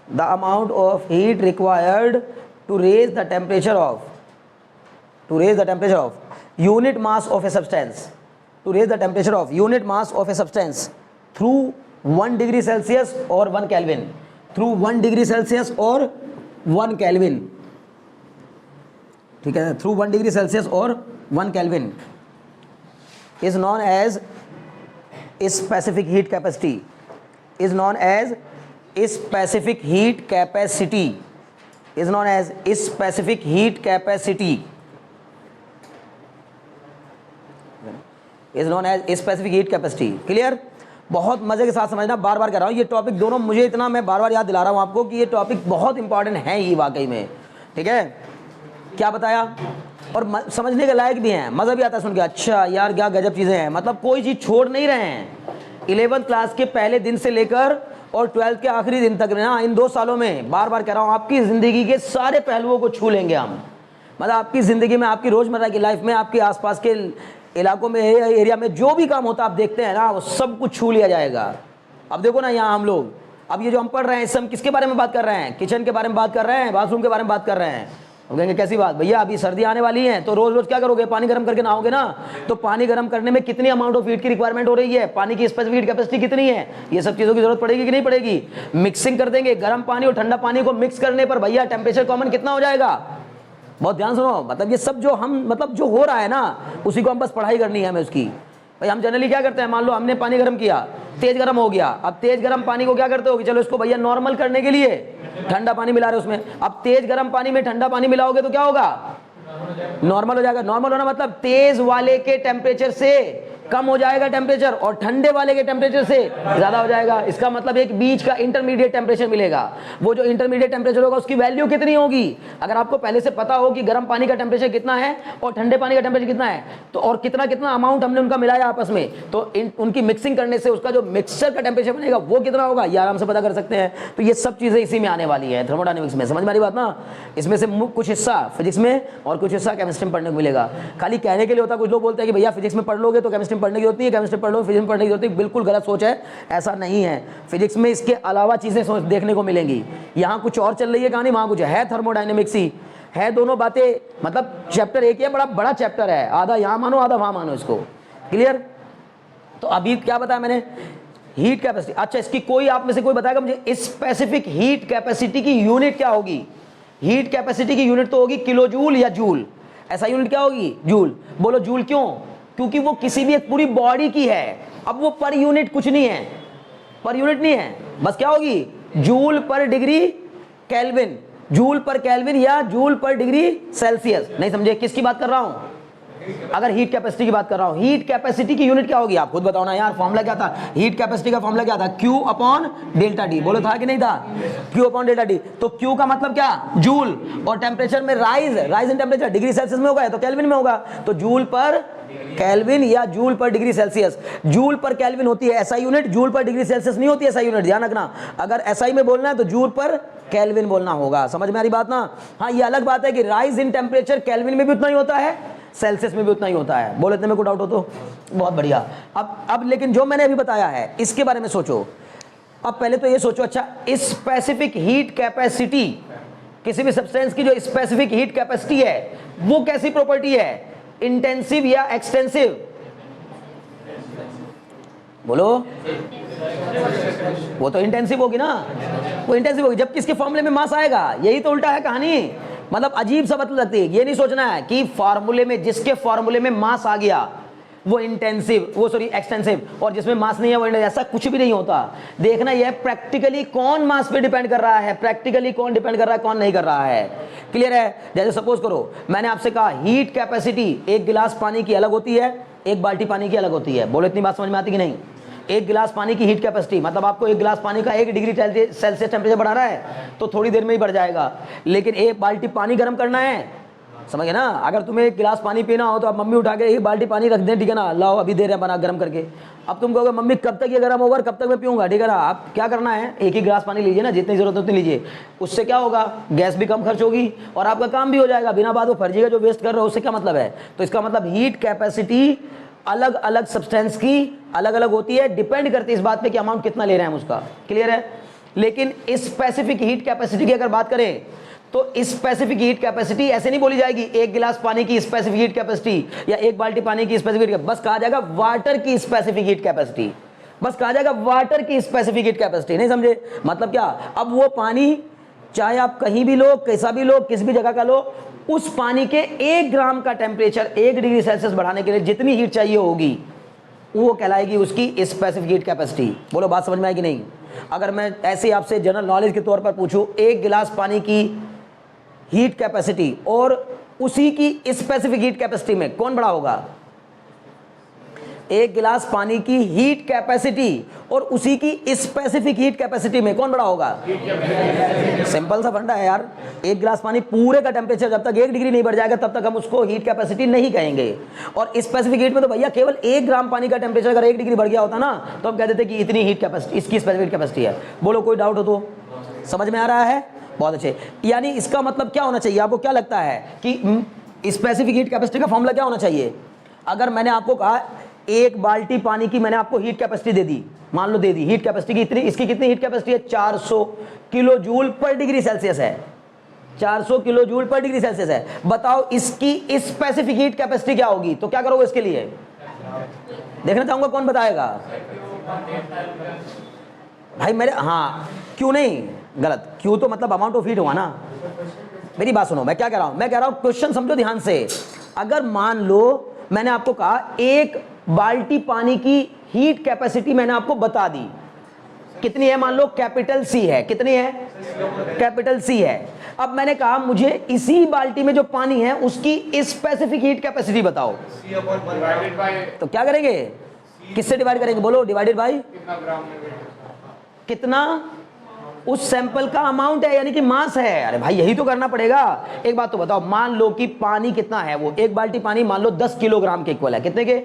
the amount of heat required to raise the temperature of, to raise the temperature of unit mass of a substance, to raise the temperature of unit mass of a substance through 1 degree Celsius or 1 Kelvin, through 1 degree Celsius or 1 Kelvin, ठीक है, through 1 degree Celsius or 1 Kelvin is known as specific heat capacity, is known as specific heat capacity, is known as specific heat capacity, is known as specific heat capacity. Clear? बहुत मजे के साथ समझना, बार बार कह रहा हूँ ये टॉपिक दोनों, मुझे इतना मैं बार बार याद दिला रहा हूँ आपको कि ये टॉपिक बहुत इंपॉर्टेंट है ही वाकई में, ठीक है। क्या बताया? और समझने के लायक भी हैं, मज़ा भी आता है सुन के, अच्छा यार क्या गजब चीज़ें हैं, मतलब कोई चीज़ छोड़ नहीं रहे हैं। 11th क्लास के पहले दिन से लेकर और 12th के आखिरी दिन तक ना, इन 2 सालों में बार बार कह रहा हूँ आपकी ज़िंदगी के सारे पहलुओं को छू लेंगे हम। मतलब आपकी ज़िंदगी में, आपकी रोज़मर्रा की लाइफ में, आपके आसपास के इलाकों में, एरिया में जो भी काम होता है आप देखते हैं ना, वो सब कुछ छू लिया जाएगा। अब देखो ना यहाँ हम लोग, अब ये जो हम पढ़ रहे हैं, इससे हम किसके बारे में बात कर रहे हैं? किचन के बारे में बात कर रहे हैं, बाथरूम के बारे में बात कर रहे हैं, वो कहेंगे कैसी बात भैया, अभी सर्दी आने वाली है तो रोज रोज क्या करोगे, पानी गर्म करके नहाओगे ना, तो पानी गर्म करने में कितनी अमाउंट ऑफ हीट की रिक्वायरमेंट हो रही है, पानी की स्पेसिफिक हीट कैपेसिटी कितनी है, ये सब चीजों की जरूरत पड़ेगी कि नहीं पड़ेगी। मिक्सिंग कर देंगे, गर्म पानी और ठंडा पानी को मिक्स करने पर भैया टेम्परेचर कॉमन कितना हो जाएगा। बहुत ध्यान सुनो, मतलब ये सब जो हम मतलब जो हो रहा है ना, उसी को हम बस पढ़ाई करनी है हमें उसकी। भाई हम जनरली क्या करते हैं, मान लो हमने पानी गर्म किया, तेज गर्म हो गया, अब तेज गर्म पानी को क्या करते हो कि चलो इसको भैया नॉर्मल करने के लिए ठंडा पानी मिला रहे हो उसमें। अब तेज गर्म पानी में ठंडा पानी मिलाओगे तो क्या होगा, नॉर्मल हो जाएगा। नॉर्मल होना मतलब तेज वाले के टेम्परेचर से कम हो जाएगा टेम्परेचर और ठंडे वाले के टेम्परेचर से ज्यादा हो जाएगा। इसका मतलब एक बीच का इंटरमीडिएट टेम्परेचर मिलेगा। वो जो इंटरमीडिएट टेम्परेचर होगा उसकी वैल्यू कितनी होगी, अगर आपको पहले से पता हो कि गर्म पानी का टेम्परेचर कितना है और ठंडे पानी का टेम्परेचर कितना है, तो और कितना कितना अमाउंट हमने उनका मिलाया आपस में, तो उनकी मिक्सिंग करने से उसका जो मिक्सचर का टेम्परेचर बनेगा वो कितना होगा, ये आराम से पता कर सकते हैं। तो ये सब चीजें इसी में आने वाली है थर्मोडायनेमिक्स में। समझ में आ रही बात ना। इसमें से कुछ हिस्सा फिजिक्स में और कुछ हिस्सा केमिस्ट्री में पढ़ने को मिलेगा। खाली कहने के लिए होता, कुछ लोग बोलते हैं कि भैया फिजिक्स में पढ़ लोगे तो केमिस्ट्री में पढ़ने की जरूरत नहीं है, केमिस्ट्री पढ़ लो फिजिक्स में पढ़ने की जरूरत नहीं। बिल्कुल गलत सोच है, ऐसा नहीं है। फिजिक्स में इसके अलावा चीजें देखने को मिलेंगी। यहाँ कुछ और चल रही है कहानी, वहां कुछ है, थर्मोडायनेमिक्स ही है। दोनों बातें मतलब चैप्टर एक ही है, बड़ा बड़ा चैप्टर है, आधा यहाँ मानो आधा वहां मानो इसको। क्लियर। तो अभी क्या बताया मैंने, हीट कैपेसिटी। अच्छा, इसकी कोई आप में से कोई बताएगा मुझे स्पेसिफिक हीट कैपेसिटी की यूनिट क्या होगी। हीट कैपेसिटी की यूनिट तो होगी किलो जूल या जूल, ऐसा यूनिट क्या होगी, जूल। बोलो जूल क्यों, क्योंकि वो किसी भी एक पूरी बॉडी की है। अब वो पर यूनिट कुछ नहीं है, पर यूनिट नहीं है, बस क्या होगी, जूल पर डिग्री केल्विन, जूल पर केल्विन या जूल पर डिग्री सेल्सियस। नहीं समझे किसकी बात कर रहा हूं, अगर हीट कैपेसिटी की बात कर रहा हूं। हीट कैपेसिटी की यूनिट क्या होगी, आप खुद बताओ ना यार। फॉर्मूला क्या था हीट कैपेसिटी का, फॉर्मूला क्या था, Q अपॉन डेल्टा डी। बोलो था कि नहीं था, Q अपॉन डेल्टा डी। तो Q का मतलब क्या, जूल, और टेम्परेचर में rise in temperature degree Celsius में होगा तो केल्विन में होगा, तो जूल पर केल्विन या जूल पर डिग्री सेल्सियस। जूल पर केल्विन होती है ऐसा यूनिट, जूल पर डिग्री सेल्सियस नहीं होती ऐसा यूनिट, ध्यान रखना। अगर एसआई में बोलना है तो जूल पर केल्विन बोलना होगा। समझ में आ रही बात ना। हाँ, ये अलग बात है कि राइज इन टेम्परेचर केल्विन में भी उतना ही होता है, सेल्सियस में भी उतना ही होता है। बोले इतने में कोई डाउट हो तो बहुत बढ़िया। अब लेकिन जो मैंने अभी बताया है इसके बारे में सोचो। अब पहले तो ये सोचो, अच्छा स्पेसिफिक हीट कैपेसिटी, किसी भी सब्सटेंस की जो स्पेसिफिक हीट कैपेसिटी है वो कैसी प्रॉपर्टी है, इंटेंसिव या एक्सटेंसिव। बोलो, वो तो इंटेंसिव होगी ना, वो इंटेंसिव होगी जबकि इसके फॉर्मूले में मास आएगा। यही तो उल्टा है कहानी, मतलब अजीब सा मतलब लगती है। ये नहीं सोचना है कि फॉर्मूले में, जिसके फॉर्मूले में मास आ गया वो इंटेंसिव, वो सॉरी एक्सटेंसिव, और जिसमें मास नहीं है वो इंटेंसिव, ऐसा कुछ भी नहीं होता। देखना यह प्रैक्टिकली कौन मास पे डिपेंड कर रहा है, प्रैक्टिकली कौन डिपेंड कर रहा है, कौन नहीं कर रहा है। क्लियर है। जैसे सपोज करो मैंने आपसे कहा हीट कैपेसिटी एक गिलास पानी की अलग होती है, एक बाल्टी पानी की अलग होती है। बोलो इतनी बात समझ में आती कि नहीं। एक गिलास पानी की हीट कैपेसिटी मतलब आपको एक गिलास पानी का 1 डिग्री सेल्सियस टेम्परेचर बढ़ाना है तो थोड़ी देर में ही बढ़ जाएगा, लेकिन एक बाल्टी पानी गर्म करना है, समझ गए ना। अगर तुम्हें एक गिलास पानी पीना हो तो आप मम्मी उठा के एक बाल्टी पानी रख दें, ठीक है ना, लाओ अभी दे रहे हैं बना गर्म करके। अब तुम कहोगे मम्मी कब तक ये गर्म होगा और कब तक मैं पीऊंगा, ठीक है ना। आप क्या करना है, एक ही गिलास पानी लीजिए ना, जितनी जरूरत है उतनी लीजिए। उससे क्या होगा, गैस भी कम खर्च होगी और आपका काम भी हो जाएगा, बिना बात वो फर्जी का जो वेस्ट कर रहे हो उससे क्या मतलब है। तो इसका मतलब हीट कैपेसिटी अलग अलग सब्सटेंस की अलग अलग होती है, डिपेंड करती है इस बात पे कि अमाउंट कितना ले रहे हैं हम उसका। क्लियर है। लेकिन स्पेसिफिक हीट कैपेसिटी की अगर बात करें तो स्पेसिफिक हीट कैपेसिटी ऐसे नहीं बोली जाएगी एक गिलास पानी की स्पेसिफिक हीट कैपेसिटी या एक बाल्टी पानी की स्पेसिफिक हीट, बस कहा जाएगा वाटर की स्पेसिफिक हीट कैपेसिटी, बस कहा जाएगा वाटर की स्पेसिफिक हीट कैपेसिटी। नहीं समझे मतलब क्या, अब वो पानी चाहे आप कहीं भी लो, कैसा भी लो, किस भी जगह का लो, उस पानी के 1 ग्राम का टेम्परेचर 1 डिग्री सेल्सियस बढ़ाने के लिए जितनी हीट चाहिए होगी वो कहलाएगी उसकी स्पेसिफिक हीट कैपेसिटी। बोलो बात समझ में आएगी नहीं। अगर मैं ऐसे आपसे जनरल नॉलेज के तौर पर पूछूं एक गिलास पानी की हीट कैपेसिटी और उसी की स्पेसिफिक हीट कैपेसिटी में कौन बड़ा होगा, एक गिलास पानी की हीट कैपेसिटी और उसी की स्पेसिफिक हीट कैपेसिटी में कौन बड़ा होगा, सिंपल सा फंडा है यार। एक गिलास पानी पूरे का टेम्परेचर जब तक 1 डिग्री नहीं बढ़ जाएगा तब तक हम उसको हीट कैपेसिटी नहीं कहेंगे, और स्पेसिफिक हीट में तो भैया केवल 1 ग्राम पानी का टेम्परेचर अगर 1 डिग्री बढ़ गया होता ना तो हम कह देते कि इतनी हीट कैपेसिटी, इसकी स्पेसिफिक कैपेसिटी है। बोलो कोई डाउट हो तो, समझ में आ रहा है, बहुत अच्छे। यानी इसका मतलब क्या होना चाहिए, आपको क्या लगता है कि स्पेसिफिक हीट कैपेसिटी का फॉर्मूला क्या होना चाहिए। अगर मैंने आपको कहा एक बाल्टी पानी की मैंने आपको हीट कैपेसिटी दे दी, मान लो दे दी, हीट कैपेसिटी की इतनी, इसकी कितनी हीट कैपेसिटी है 400 किलो जूल पर डिग्री सेल्सियस है, 400 किलो जूल पर डिग्री सेल्सियस है। बताओ इसकी स्पेसिफिक हीट कैपेसिटी क्या होगी? तो क्या करोगे इसके लिए? देखना चाहूंगा कौन बताएगा भाई मेरे। हाँ, क्यों नहीं, गलत। क्यों तो मतलब अमाउंट ऑफ हीट हुआ ना। मेरी बात सुनो, मैं क्या कह रहा हूं, मैं कह रहा हूं क्वेश्चन समझो ध्यान से। अगर मान लो मैंने आपको कहा 1 बाल्टी पानी की हीट कैपेसिटी मैंने आपको बता दी, कितनी है? मान लो कैपिटल सी है। कितनी है? कैपिटल सी है। अब मैंने कहा मुझे इसी बाल्टी में जो पानी है उसकी स्पेसिफिक हीट कैपेसिटी बताओ। तो क्या करेंगे? किससे डिवाइड करेंगे? बोलो, डिवाइडेड बाय कितना? उस सैंपल का अमाउंट है, यानी कि मास है। अरे भाई यही तो करना पड़ेगा। एक बात तो बताओ, मान लो कि पानी कितना है, वो 1 बाल्टी पानी मान लो 10 किलोग्राम के इक्वल है। कितने के?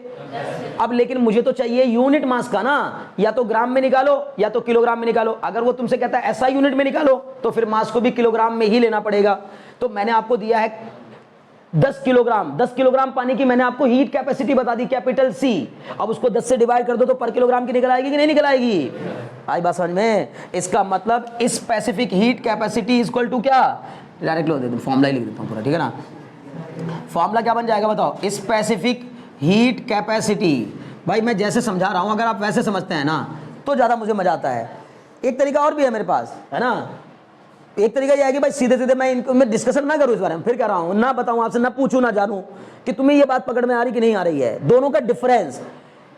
अब लेकिन मुझे तो चाहिए यूनिट मास का ना, या तो ग्राम में निकालो या तो किलोग्राम में निकालो। अगर वो तुमसे कहता है ऐसा यूनिट में निकालो तो फिर मास को भी किलोग्राम में ही लेना पड़ेगा। तो मैंने आपको दिया है 10 किलोग्राम। 10 किलोग्राम पानी की मैंने आपको हीट कैपेसिटी बता दी, कैपिटल सी। अब उसको 10 से डिवाइड कर दो तो पर किलोग्राम की निकल आएगी कि नहीं निकल आएगी? आई बात समझ में? इसका मतलब specific heat capacity equal to क्या? डायरेक्ट लो दे दो, फॉर्मूला ही लिख देता हूं पूरा, ठीक है ना। फॉर्मूला क्या बन जाएगा बताओ? Specific heat capacity. भाई मैं जैसे समझा रहा हूं, अगर आप वैसे समझते हैं ना तो ज्यादा मुझे मजा आता है। एक तरीका और भी है मेरे पास, है ना। एक तरीका यह है कि भाई सीधे सीधे मैं डिस्कशन ना करूं इस बारे में, फिर कह रहा हूं ना बताऊं आपसे, ना पूछूं ना जानूं कि तुम्हें ये बात पकड़ में आ रही कि नहीं आ रही है। दोनों का डिफरेंस,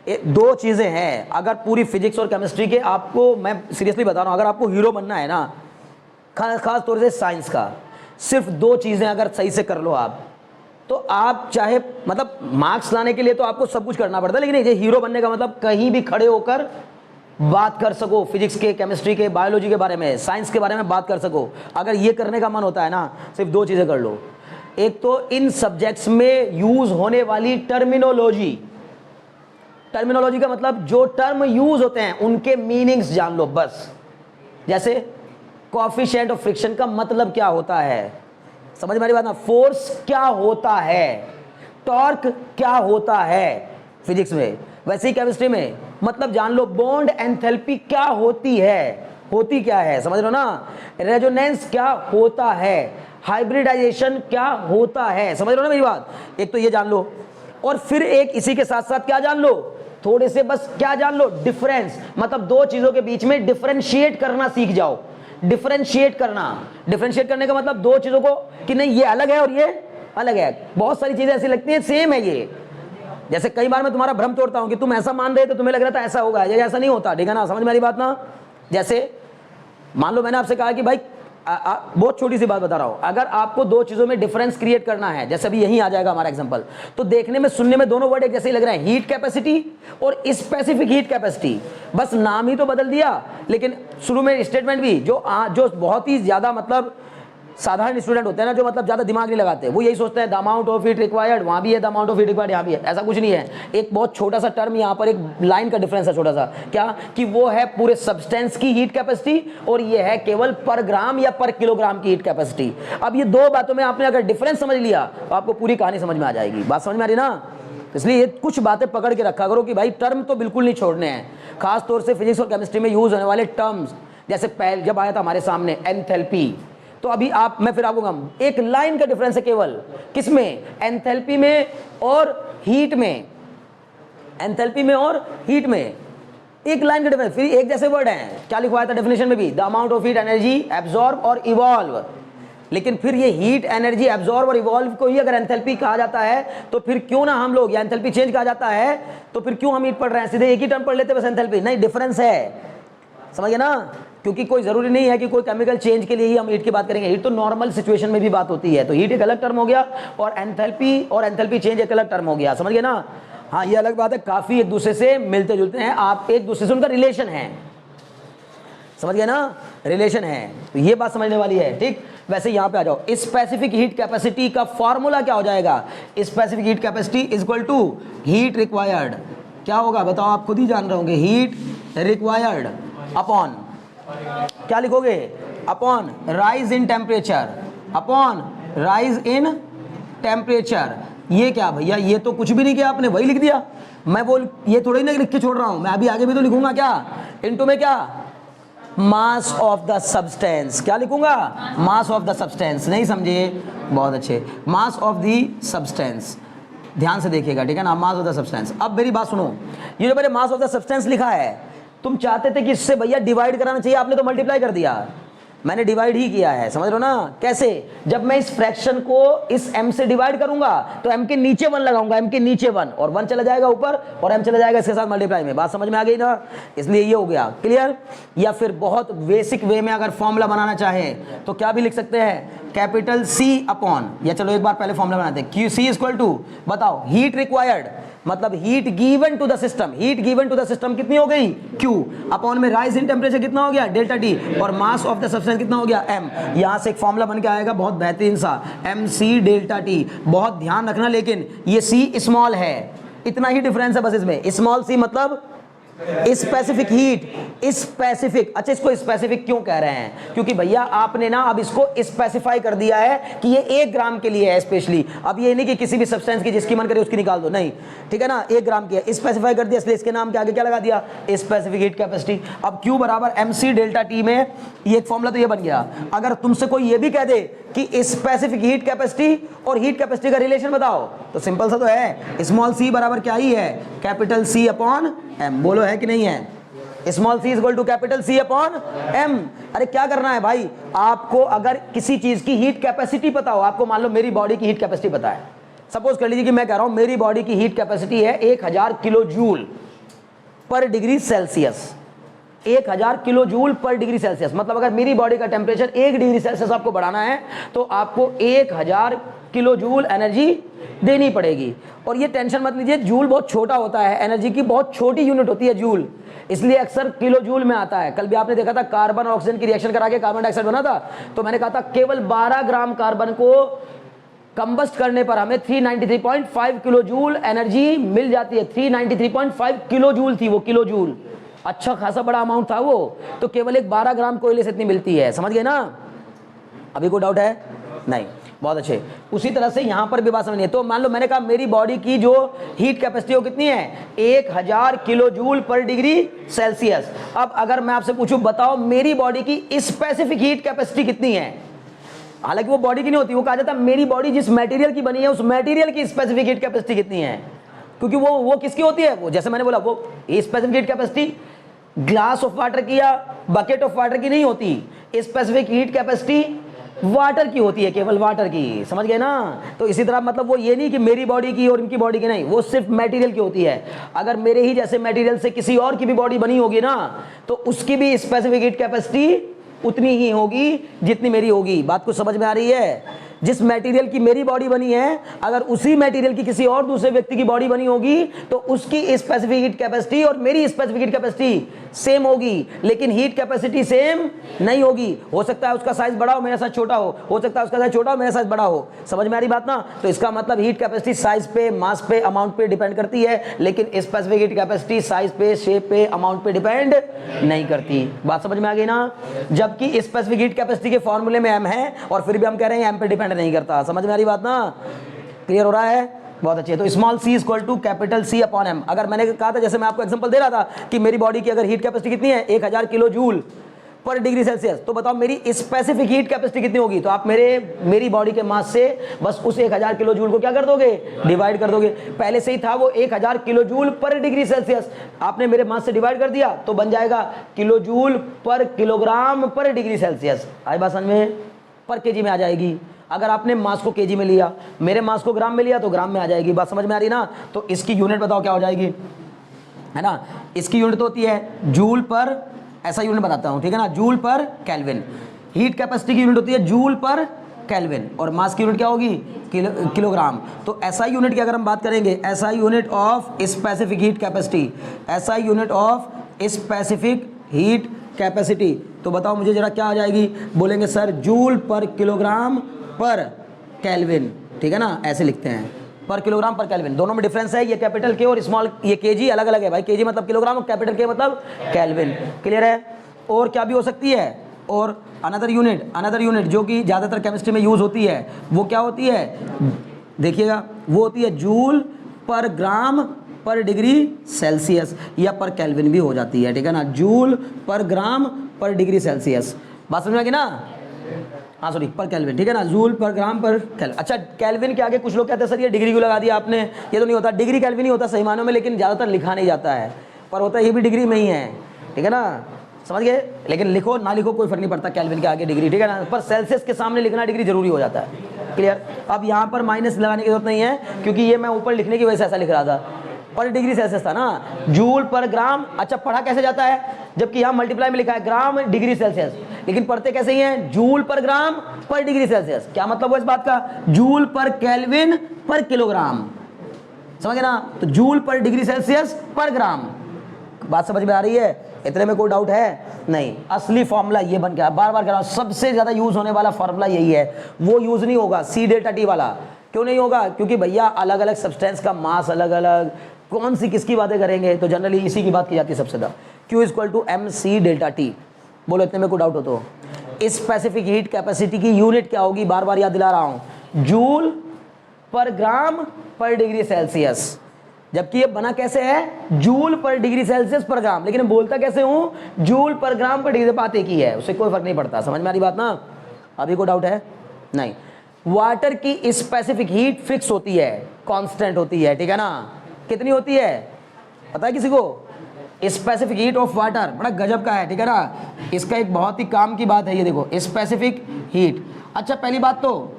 दो चीजें हैं। अगर पूरी फिजिक्स और केमिस्ट्री के, आपको मैं सीरियसली बता रहा हूं, अगर आपको हीरो बनना है ना, खास तौर से साइंस का, सिर्फ 2 चीजें अगर सही से कर लो आप, तो आप चाहे मतलब मार्क्स लाने के लिए तो आपको सब कुछ करना पड़ता है, लेकिन ये हीरो बनने का मतलब कहीं भी खड़े होकर बात कर सको, फिजिक्स के, केमिस्ट्री के, बायोलॉजी के बारे में, साइंस के बारे में बात कर सको। अगर ये करने का मन होता है ना, सिर्फ 2 चीजें कर लो। एक तो इन सब्जेक्ट्स में यूज होने वाली टर्मिनोलॉजी, टर्मिनोलॉजी का मतलब जो टर्म यूज होते हैं उनके मीनिंग्स जान लो बस। जैसे कोएफिशिएंट ऑफ फ्रिक्शन का मतलब क्या होता है, समझ में आ रही बात ना। फोर्स क्या होता है, टॉर्क क्या होता है फिजिक्स में, वैसे ही केमिस्ट्री में मतलब जान लो। बॉन्ड एंथैल्पी क्या होती है, होती क्या है, समझ लो ना। रेजोनेंस क्या होता है, हाइब्रिडाइजेशन क्या होता है, समझ लो ना मेरी बात। एक तो ये जान लो, और फिर एक इसी के साथ साथ क्या जान लो, थोड़े से बस क्या जान लो, डिफरेंस। मतलब 2 चीजों के बीच में डिफरेंशिएट करना सीख जाओ। डिफरेंशिएट करना, डिफरेंशिएट करने का मतलब 2 चीजों को कि नहीं ये अलग है और ये अलग है। बहुत सारी चीजें ऐसी लगती हैं सेम है ये। जैसे कई बार मैं तुम्हारा भ्रम तोड़ता हूं कि तुम ऐसा मान रहे थे, तुम्हें लग रहा था ऐसा होगा, ये ऐसा नहीं होता, ठीक है ना। समझ में आ रही बात ना। जैसे मान लो मैंने आपसे कहा कि भाई बहुत छोटी सी बात बता रहा हूं, अगर आपको 2 चीजों में डिफरेंस क्रिएट करना है, जैसे अभी यही आ जाएगा हमारा एग्जांपल, तो देखने में सुनने में दोनों वर्ड एक जैसे ही लग रहे हैं, हीट कैपेसिटी और स्पेसिफिक हीट कैपेसिटी। बस नाम ही तो बदल दिया, लेकिन शुरू में स्टेटमेंट भी जो बहुत ही ज्यादा मतलब साधारण स्टूडेंट होते हैं ना, जो मतलब ज्यादा दिमाग नहीं लगाते, वो यही सोचते हैं the amount of heat required, वहां भी है the amount of heat required, यहाँ भी है। ऐसा कुछ नहीं है। एक बहुत छोटा सा टर्म, यहाँ पर एक लाइन का डिफरेंस है छोटा सा, क्या कि वो है पूरे सब्सटेंस की हीट कैपेसिटी और ये है केवल पर ग्राम या पर किलोग्राम की हीट कैपेसिटी। अब ये 2 बातों में आपने अगर डिफरेंस समझ लिया तो आपको पूरी कहानी समझ में आ जाएगी। बात समझ में आ रही ना। इसलिए ये कुछ बातें पकड़ के रखा करो कि भाई टर्म तो बिल्कुल नहीं छोड़ने हैं, खास तौर से फिजिक्स और केमिस्ट्री में यूज होने वाले टर्म्स। जैसे पहले जब आया था हमारे सामने एंथैल्पी, तो अभी मैं फिर आपको कहूं, एक लाइन का डिफरेंस है केवल, किसमें, एंथैल्पी में और हीट में। एंथैल्पी में और हीट में एक लाइन का डिफरेंस, फिर एक जैसे वर्ड हैं। क्या लिखवाया था डेफिनेशन में भी, the amount of heat energy absorb और इवॉल्व। लेकिन फिर ये हीट एनर्जी एब्जॉर्ब और इवॉल्व को ही अगर एंथैल्पी कहा जाता है तो फिर क्यों ना हम लोग, या एंथैल्पी चेंज कहा जाता है तो फिर क्यों हम हीट पढ़ रहे हैं, सीधे एक ही टर्म पढ़ लेते बस एंथैल्पी। नहीं, डिफरेंस है, समझ गए ना। क्योंकि कोई जरूरी नहीं है कि कोई केमिकल चेंज के लिए ही हम हीट की बात करेंगे। हीट तो नॉर्मल सिचुएशन में भी बात होती है, तो हीट एक अलग टर्म हो गया और एंथैल्पी चेंज एक अलग टर्म हो गया, समझ गए ना। हाँ, ये अलग बात है, काफी एक दूसरे से मिलते जुलते हैं, आप एक दूसरे से उनका रिलेशन है, समझ गए ना, रिलेशन है। तो ये बात समझने वाली है, ठीक। वैसे यहां पे आ जाओ, स्पेसिफिक हीट कैपेसिटी का फॉर्मूला क्या हो जाएगा, specific heat capacity is equal to heat required. क्या होगा बताओ, आप खुद ही जान रहे होंगे, हीट रिक्वायर्ड अपॉन क्या लिखोगे, upon rise in temperature, upon rise in temperature. ये क्या भैया, ये तो कुछ भी नहीं किया आपने, वही लिख दिया। मैं बोल ये थोड़ी ना लिख के छोड़ रहा हूं, मैं अभी आगे भी तो लिखूंगा। क्या इनटू में क्या, मास ऑफ द सब्सटेंस। क्या लिखूंगा? मास ऑफ द सब्सटेंस। नहीं समझे? बहुत अच्छे। मास ऑफ द सब्सटेंस, ध्यान से देखिएगा, ठीक है ना, मास ऑफ द सब्सटेंस। अब मेरी बात सुनो, ये जो मैंने मास ऑफ द सब्सटेंस लिखा है, तुम चाहते थे कि इससे भैया डिवाइड कराना चाहिए, आपने तो मल्टीप्लाई कर दिया। मैंने डिवाइड ही किया है, समझ रहे हो ना? कैसे? जब मैं इस फ्रैक्शन को इस m से डिवाइड करूंगा तो m के नीचे 1 लगाऊंगा, m के नीचे 1, और 1 चला जाएगा ऊपर और m चला जाएगा इसके साथ मल्टीप्लाई में। बात समझ में आ गई ना? इसलिए ये हो गया क्लियर। या फिर बहुत बेसिक वे में अगर फॉर्मूला बनाना चाहे तो क्या भी लिख सकते हैं, कैपिटल C अपॉन, या चलो एक बार पहले फॉर्मूला बनाते हैं, क्यू सी इक्वल टू, बताओ, हीट रिक्वायर्ड मतलब heat given to the system, heat given to the system कितनी हो गई? Q अपॉन में राइज इन टेम्परेचर कितना हो गया? डेल्टा T, और मास ऑफ द सब्सटेंस कितना हो गया? M। यहां से एक फॉर्मूला बन के आएगा बहुत बेहतरीन सा, MC डेल्टा T। बहुत ध्यान रखना, लेकिन ये C स्मॉल है, इतना ही डिफरेंस है बस इसमें। स्मॉल c मतलब स्पेसिफिक हीट, स्पेसिफिक। अच्छा, इसको स्पेसिफिक क्यों कह रहे हैं? क्योंकि भैया आपने ना अब इसको स्पेसिफाई कर दिया है कि ये 1 ग्राम के लिए है स्पेशली। अब ये नहीं कि किसी भी सब्सटेंस की जिसकी मन करे उसकी निकाल दो, नहीं, ठीक है ना, 1 ग्राम की है, स्पेसिफाई कर दिया, इसलिए इसके नाम के आगे क्या लगा दिया? Specific heat capacity. अब Q बराबर MC डेल्टा T में ये एक फॉर्मूला तो ये बन गया। अगर तुमसे कोई ये भी कह दे कि स्पेसिफिक हीट कैपेसिटी और हीट कैपेसिटी का रिलेशन बताओ, तो सिंपल सा तो है, स्मॉल c बराबर क्या ही है? Capital C upon m। बोलो है कि नहीं है? Small c equal to capital C upon m। अरे क्या करना है भाई, आपको अगर किसी चीज की हीट कैपेसिटी पता हो, आपको मान लो मेरी बॉडी की हीट कैपेसिटी पता है, सपोज कर लीजिए कि मैं कह रहा हूं मेरी बॉडी की हीट कैपेसिटी है 1000 किलो जूल पर डिग्री सेल्सियस। 1000 किलो जूल पर डिग्री सेल्सियस मतलब अगर मेरी बॉडी का टेम्परेचर 1 डिग्री सेल्सियस आपको बढ़ाना है तो आपको 1000 किलो जूल एनर्जी देनी पड़ेगी। और ये टेंशन मत लीजिए, जूल बहुत छोटा होता है, एनर्जी की बहुत छोटी यूनिट होती है जूल, इसलिए अक्सर किलो जूल में आता है। कल भी आपने देखा था कार्बन और ऑक्सीजन की रिएक्शन करा के कार्बन डाइऑक्साइड बना था, तो मैंने कहा था केवल 12 ग्राम कार्बन को कंबस्ट करने पर हमें 393.5 किलो जूल एनर्जी मिल जाती है। 393.5 किलो जूल थी वो, किलो जूल, अच्छा खासा बड़ा अमाउंट था वो। तो केवल एक 12 ग्राम कोयले से इतनी मिलती है, समझ गए ना? अभी कोई डाउट है? नहीं, बहुत अच्छे। उसी तरह से यहां पर भी बात समझनी है। तो मान लो मैंने कहा मेरी बॉडी की जो हीट कैपेसिटी वो कितनी है? 1000 किलो जूल पर डिग्री सेल्सियस। अब अगर मैं आपसे पूछूं बताओ मेरी बॉडी की स्पेसिफिक हीट कैपेसिटी कितनी है, हालांकि वो बॉडी की नहीं होती, वो कहा जाता है मेरी बॉडी जिस मटेरियल की बनी है उस मटेरियल की स्पेसिफिक हीट कैपेसिटी कितनी है, क्योंकि वो किसकी होती है? वो जैसे मैंने बोला वो specific heat capacity glass of water की या बकेट ऑफ वाटर की नहीं होती, स्पेसिफिक हीट कैपेसिटी वाटर की होती है, केवल वाटर की, समझ गए ना? तो इसी तरह मतलब वो ये नहीं कि मेरी बॉडी की और इनकी बॉडी की, नहीं, वो सिर्फ मटेरियल की होती है। अगर मेरे ही जैसे मटेरियल से किसी और की भी बॉडी बनी होगी ना तो उसकी भी स्पेसिफिक हीट कैपेसिटी उतनी ही होगी जितनी मेरी होगी। बात कुछ समझ में आ रही है? जिस मटेरियल की मेरी बॉडी बनी है अगर उसी मटेरियल की किसी और दूसरे व्यक्ति की बॉडी बनी होगी तो उसकी स्पेसिफिक हीट कैपेसिटी और मेरी स्पेसिफिक हीट कैपेसिटी सेम होगी, लेकिन हीट कैपेसिटी सेम नहीं होगी। हो सकता है उसका साइज बड़ा हो, मेरा साइज छोटा हो सकता है उसका साइज छोटा हो, मेरा साइज बड़ा हो। समझ में आ रही बात ना? तो इसका मतलब हीट कैपेसिटी साइज पे, मास पे, अमाउंट पे डिपेंड करती है, लेकिन स्पेसिफिक हीट कैपेसिटी साइज पे, शेप पे, अमाउंट पे डिपेंड नहीं करती। बात समझ में आ गई ना? जबकि स्पेसिफिक हीट कैपेसिटी के फॉर्मूले में m है और फिर भी हम कह रहे हैं m पे डिपेंड नहीं करता। समझ में आ रही बात ना? क्लियर हो रहा है? बहुत अच्छे। तो small c equal to capital C upon m। अगर मैंने कहा था, जैसे मैं आपको एग्जांपल दे रहा था कि मेरी बॉडी की अगर हीट कैपेसिटी कितनी है 1000 किलो जूल पर डिग्री सेल्सियस, तो बताओ मेरी स्पेसिफिक हीट कैपेसिटी कितनी होगी? तो आप मेरी बॉडी के मास से बस उस 1000 किलो जूल को क्या कर दोगे? डिवाइड कर दोगे। पहले से ही था वो 1000 किलो जूल पर डिग्री सेल्सियस, आपने मेरे मास से डिवाइड कर दिया तो बन जाएगा किलो जूल पर किलोग्राम पर डिग्री सेल्सियस। आई बात समझ में? पर केजी में आ जाएगी। अगर आपने मास को केजी में लिया, मेरे मास को ग्राम में लिया तो ग्राम में आ जाएगी। बात समझ में आ रही ना? तो इसकी यूनिट बताओ क्या हो जाएगी, है ना? इसकी यूनिट तो होती है जूल पर, ऐसा यूनिट बताता हूं, ठीक है ना, जूल पर केल्विन। हीट कैपेसिटी की यूनिट होती है जूल पर केल्विन और मास की यूनिट क्या होगी? किलोग्राम। तो ऐसा यूनिट की अगर हम बात करेंगे, ऐसा unit of specific heat capacity, ऐसा unit of specific heat capacity, तो बताओ मुझे जरा क्या आ जाएगी? बोलेंगे सर जूल पर किलोग्राम पर केल्विन, ठीक है ना, ऐसे लिखते हैं, पर किलोग्राम पर केल्विन। दोनों में डिफरेंस है, ये कैपिटल के और स्मॉल, ये केजी अलग अलग है भाई, केजी मतलब किलोग्राम और कैपिटल के मतलब केल्विन। क्लियर है? और क्या भी हो सकती है? और अनदर यूनिट जो कि ज़्यादातर केमिस्ट्री में यूज होती है वो क्या होती है? देखिएगा, वो होती है जूल पर ग्राम पर डिग्री सेल्सियस या पर केल्विन भी हो जाती है, ठीक है ना, जूल पर ग्राम पर डिग्री सेल्सियस। बात समझ में आ गई ना? हाँ सॉरी, पर केल्विन, ठीक है ना, जूल पर ग्राम पर केल्विन। अच्छा, केल्विन के आगे कुछ लोग कहते हैं सर ये डिग्री क्यों लगा दिया आपने, ये तो नहीं होता, डिग्री केल्विन ही होता सही मानों में, लेकिन ज़्यादातर लिखा नहीं जाता है, पर होता ये भी डिग्री में ही है, ठीक है ना, समझ गए। लेकिन लिखो ना लिखो कोई फर्क नहीं पड़ता, केल्विन के आगे डिग्री, ठीक है ना, पर सेल्सियस के सामने लिखना डिग्री जरूरी हो जाता है। क्लियर? अब यहाँ पर माइनस लगाने की जरूरत नहीं है, क्योंकि ये मैं ऊपर लिखने की वजह से ऐसा लिख रहा था, पर डिग्री सेल्सियस था ना, जूल पर ग्राम। अच्छा, पढ़ा कैसे जाता है, जबकि यहाँ मल्टीप्लाई में लिखा है ग्राम डिग्री सेल्सियस, लेकिन पढ़ते कैसे ही हैं, जूल पर ग्राम पर डिग्री सेल्सियस। क्या मतलब हुआ इस बात का, जूल पर केल्विन पर किलोग्राम, समझ गए ना, तो जूल पर डिग्री सेल्सियस पर ग्राम। बात समझ में आ रही है? इतने में कोई डाउट है नहीं? असली फॉर्मूला ये बन गया, बार बार कह रहा हूं, सबसे ज्यादा यूज होने वाला फॉर्मूला यही है, वो यूज नहीं होगा सी डेल्टा टी वाला। क्यों नहीं होगा? क्योंकि भैया अलग अलग सब्सटेंस का मास अलग अलग, कौन सी किसकी बातें करेंगे, तो जनरली इसी की बात की जाती है सबसे ज्यादा, Q equal to M C delta T. बोलो इतने में कोई डाउट हो तो? स्पेसिफिक हीट कैपेसिटी की यूनिट क्या होगी, बार बार याद दिला रहा हूं, जूल पर ग्राम पर डिग्री सेल्सियस, जबकि ये बना कैसे है, जूल पर डिग्री सेल्सियस पर ग्राम, लेकिन बोलता कैसे हूं, जूल पर ग्राम पर डिग्री, बात एक ही है, उससे कोई फर्क नहीं पड़ता। समझ में आ रही बात ना? अभी कोई डाउट है नहीं? वाटर की स्पेसिफिक हीट फिक्स होती है, कांस्टेंट होती है, ठीक है ना, कितनी होती है पता है किसी को? स्पेसिफिक हीट ऑफ वाटर बड़ा गजब का है, ठीक है ना, इसका एक बहुत ही काम की बात है, ये देखो स्पेसिफिक हीट। अच्छा, पहली बात तो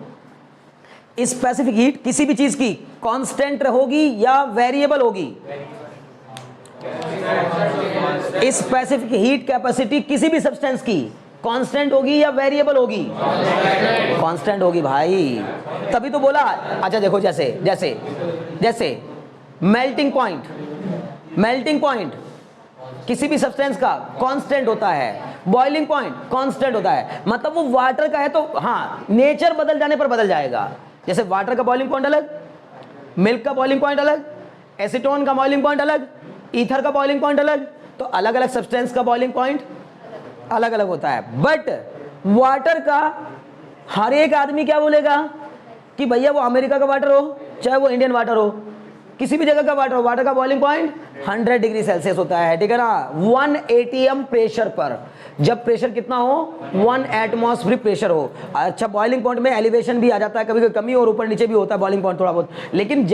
स्पेसिफिक हीट किसी भी चीज की कांस्टेंट होगी या वेरिएबल होगी? स्पेसिफिक हीट कैपेसिटी किसी भी सब्सटेंस की कांस्टेंट होगी या वेरिएबल होगी? कांस्टेंट होगी भाई, तभी तो बोला। अच्छा देखो, जैसे जैसे जैसे मेल्टिंग पॉइंट किसी भी सब्सटेंस का कांस्टेंट होता है, बॉइलिंग पॉइंट कांस्टेंट होता है, मतलब वो वाटर का है तो हाँ, नेचर बदल जाने पर बदल जाएगा। जैसे वाटर का बॉइलिंग पॉइंट अलग, मिल्क का बॉइलिंग पॉइंट अलग, एसीटोन का बॉइलिंग पॉइंट अलग, ईथर का बॉइलिंग पॉइंट अलग, तो अलग अलग सब्सटेंस का बॉइलिंग पॉइंट अलग अलग होता है। बट वाटर का हर एक आदमी क्या बोलेगा कि भैया वो अमेरिका का वाटर हो चाहे वो इंडियन वाटर हो, किसी भी जगह का वाटर हो, वाटर का बॉइलिंग पॉइंट 100 डिग्री सेल्सियस होता है, ठीक है ना, 1 atm प्रेशर पर, जब प्रेशर कितना हो, 1 एटमॉस्फेरिक प्रेशर हो। अच्छा, बॉइलिंग पॉइंट में एलिवेशन भी आ जाता है, कभी कभी कमी और ऊपर नीचे भी होता है बॉइलिंग पॉइंट थोड़ा बहुत, लेकिन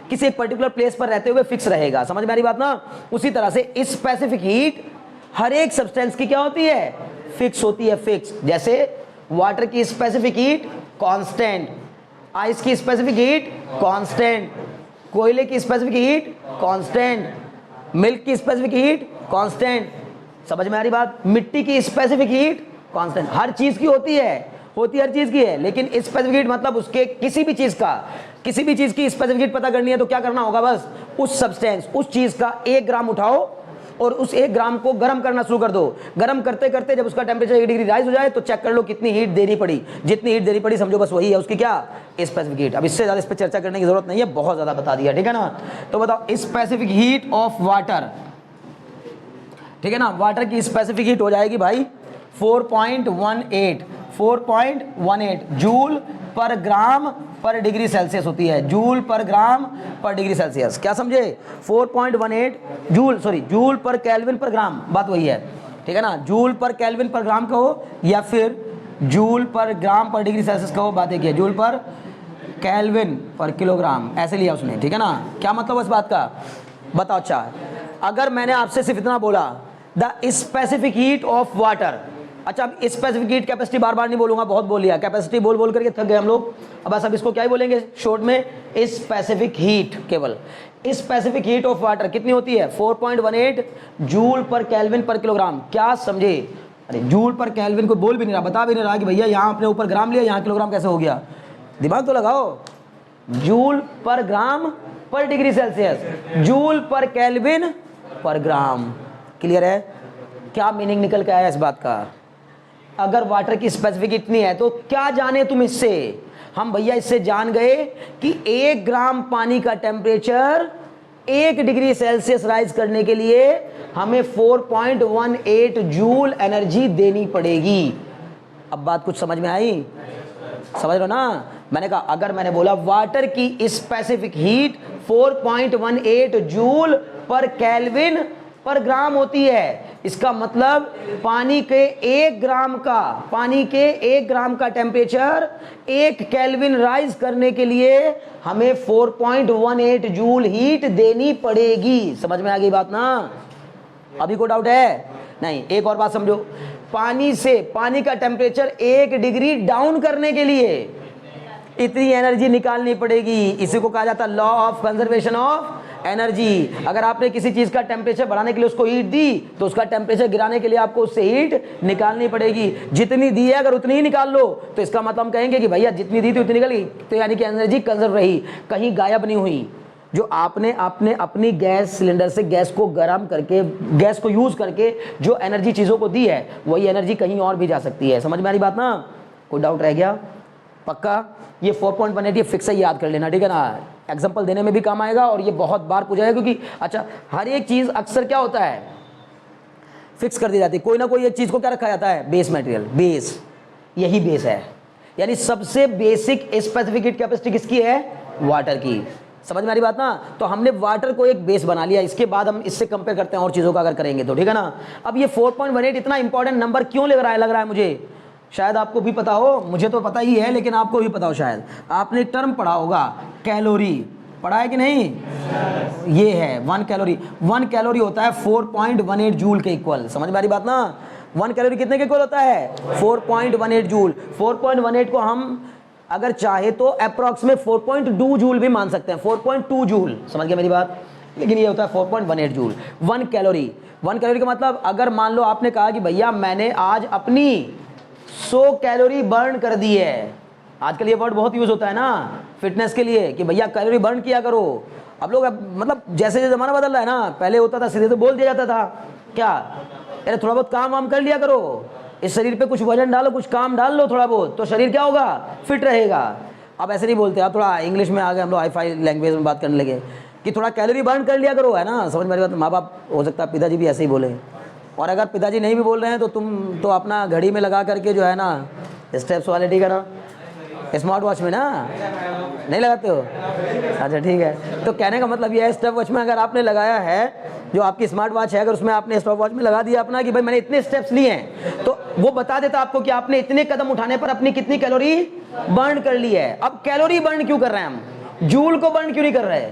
किसी एक पर्टिकुलर प्लेस पर रहते हुए फिक्स रहेगा। समझ में आ रही बात ना? उसी तरह से स्पेसिफिक हीट हर एक सब्सटेंस की क्या होती है, फिक्स होती है, फिक्स। जैसे वाटर की स्पेसिफिक हीट कांस्टेंट, आइस की स्पेसिफिक हीट कांस्टेंट, कोयले की स्पेसिफिक हीट कांस्टेंट, मिल्क की स्पेसिफिक हीट कांस्टेंट। समझ में आ रही बात? मिट्टी की स्पेसिफिक हीट कांस्टेंट, हर चीज की होती है हर चीज की है, लेकिन स्पेसिफिक हीट मतलब उसके किसी भी चीज की स्पेसिफिक हीट पता करनी है तो क्या करना होगा, बस उस सब्सटेंस उस चीज का 1 ग्राम उठाओ और उस 1 ग्राम को गर्म करना शुरू कर दो। गर्म करते करते जब उसका टेम्परेचर 1 डिग्री राइज हो जाए तो चेक कर लो कितनी हीट देनी पड़ी, जितनी हीट देनी पड़ी समझो बस वही है उसकी क्या, स्पेसिफिक हीट। अब इससे ज्यादा इस पर चर्चा करने की जरूरत नहीं है, बहुत ज्यादा बता दिया, ठीक है ना। तो बताओ स्पेसिफिक हीट ऑफ वाटर, ठीक है ना, वाटर की स्पेसिफिक हीट हो जाएगी भाई 4.18 जूल पर ग्राम पर डिग्री सेल्सियस होती है, जूल पर ग्राम पर डिग्री सेल्सियस। क्या समझे? 4.18 जूल पर केल्विन पर ग्राम, बात वही है, ठीक है ना, जूल पर केल्विन पर ग्राम कहो या फिर जूल पर ग्राम पर डिग्री सेल्सियस कहो, बात एक है, जूल पर केल्विन पर किलोग्राम ऐसे लिया उसने, ठीक है ना। क्या मतलब इस बात का बताओ। अच्छा, अगर मैंने आपसे सिर्फ इतना बोला the specific heat of water, अच्छा अब स्पेसिफिक हीट कैपेसिटी बार बार नहीं बोलूंगा, बहुत बोल लिया, कैपेसिटी बोल बोल करके थक गए हम लोग, अब बस अब इसको क्या ही बोलेंगे शॉर्ट में, स्पेसिफिक हीट, केवल स्पेसिफिक हीट ऑफ वाटर कितनी होती है 4.18 जूल पर केल्विन पर किलोग्राम। क्या समझे? अरे जूल पर केल्विन को बोल भी नहीं रहा, बता भी नहीं रहा कि भैया यहाँ अपने ऊपर ग्राम लिया यहाँ किलोग्राम कैसे हो गया, दिमाग तो लगाओ। जूल पर ग्राम पर डिग्री सेल्सियस, जूल पर केल्विन पर ग्राम, क्लियर है? क्या मीनिंग निकल के आया इस बात का? अगर वाटर की स्पेसिफिक इतनी है तो क्या जाने तुम इससे, हम भैया इससे जान गए कि 1 ग्राम पानी का टेम्परेचर 1 डिग्री सेल्सियस राइज करने के लिए हमें 4.18 जूल एनर्जी देनी पड़ेगी। अब बात कुछ समझ में आई? समझ लो ना, मैंने कहा अगर मैंने बोला वाटर की स्पेसिफिक हीट 4.18 जूल पर केल्विन पर ग्राम होती है। इसका मतलब पानी के 1 ग्राम का टेम्परेचर 1 केल्विन राइज करने के लिए हमें 4.18 जूल हीट देनी पड़ेगी। समझ में आ गई बात ना? अभी कोई डाउट है? नहीं। एक और बात समझो, पानी का टेम्परेचर 1 डिग्री डाउन करने के लिए इतनी एनर्जी निकालनी पड़ेगी। इसी को कहा जाता है law of conservation of energy. अगर आपने किसी चीज का टेम्परेचर बढ़ाने के लिए उसको हीट दी तो उसका टेम्परेचर गिराने के लिए आपको उससे हीट निकालनी पड़ेगी। जितनी दी है अगर उतनी ही निकाल लो तो इसका मतलब हम कहेंगे कि भैया जितनी दी थी उतनी निकली, तो यानी कि एनर्जी कंजर्व रही, कहीं गायब नहीं हुई। जो आपने अपनी गैस सिलेंडर से गैस को गर्म करके, गैस को यूज करके जो एनर्जी चीजों को दी है, वही एनर्जी कहीं और भी जा सकती है। समझ में आ रही बात ना? कोई डाउट रह गया? पक्का? ये 4.18 ये फिक्स है, याद कर लेना, ठीक है ना? एग्जांपल देने में भी काम आएगा और ये बहुत बार पूछा जाएगा, क्योंकि अच्छा हर एक चीज अक्सर क्या होता है, फिक्स कर दी जाती है। कोई ना कोई एक चीज को क्या रखा जाता है? Base material. बेस, यही बेस है। यानी सबसे बेसिक स्पेसिफिक हीट कैपेसिटी किसकी है? वाटर की। समझ में आ रही बात ना? तो हमने वाटर को एक बेस बना लिया, इसके बाद हम इससे कंपेयर करते हैं और चीजों का अगर करेंगे तो, ठीक है ना? अब ये 4.18 इतना इंपॉर्टेंट नंबर क्यों लग रहा है मुझे? शायद आपको भी पता हो, मुझे तो पता ही है, लेकिन आपको भी पता हो। शायद आपने टर्म पढ़ा होगा, कैलोरी। पढ़ा है कि नहीं? ये है 1 कैलोरी। 1 कैलोरी होता है 4.18 जूल के इक्वल। समझ में आ रही बात ना? 1 कैलोरी कितने के इक्वल होता है? 4.18 जूल। 4.18 को हम अगर चाहे तो अप्रॉक्स में 4.2 जूल भी मान सकते हैं। 4.2 जूल, समझ गए मेरी बात? लेकिन ये होता है 4.18 जूल। 1 कैलोरी। 1 कैलोरी का मतलब, अगर मान लो आपने कहा कि भैया मैंने आज अपनी 100 कैलोरी बर्न कर दी है। आजकल ये वर्ड बहुत यूज होता है ना फिटनेस के लिए कि भैया कैलोरी बर्न किया करो। अब लोग मतलब जैसे जमाना बदल रहा है ना, पहले होता था सीधे तो बोल दिया जाता था क्या, अरे थोड़ा बहुत काम वाम कर लिया करो, इस शरीर पे कुछ वजन डालो, कुछ काम डाल लो थोड़ा बहुत, तो शरीर क्या होगा? फिट रहेगा। अब ऐसे नहीं बोलते, अब थोड़ा इंग्लिश में आ गए हम लोग, हाई-फाई लैंग्वेज में बात करने लगे कि थोड़ा कैलोरी बर्न कर लिया करो, है ना? समझ में आ रही बात? माँ बाप हो सकता है पिताजी भी ऐसे ही बोले, और अगर पिताजी नहीं भी बोल रहे हैं तो तुम तो अपना घड़ी में लगा करके जो है ना स्टेप्स वाले, ठीक है ना, स्मार्ट वॉच में ना नहीं लगाते हो? अच्छा ठीक है। तो कहने का मतलब ये है, स्टेप वॉच में अगर आपने लगाया है, जो आपकी स्मार्ट वॉच है, अगर उसमें आपने स्टॉप वॉच में लगा दिया अपना कि भाई मैंने इतने स्टेप्स लिए हैं, तो वो बता देता आपको कि आपने इतने कदम उठाने पर अपनी कितनी कैलोरी बर्न कर ली है। अब कैलोरी बर्न क्यों कर रहे हैं हम? जूल को बर्न क्यों नहीं कर रहे?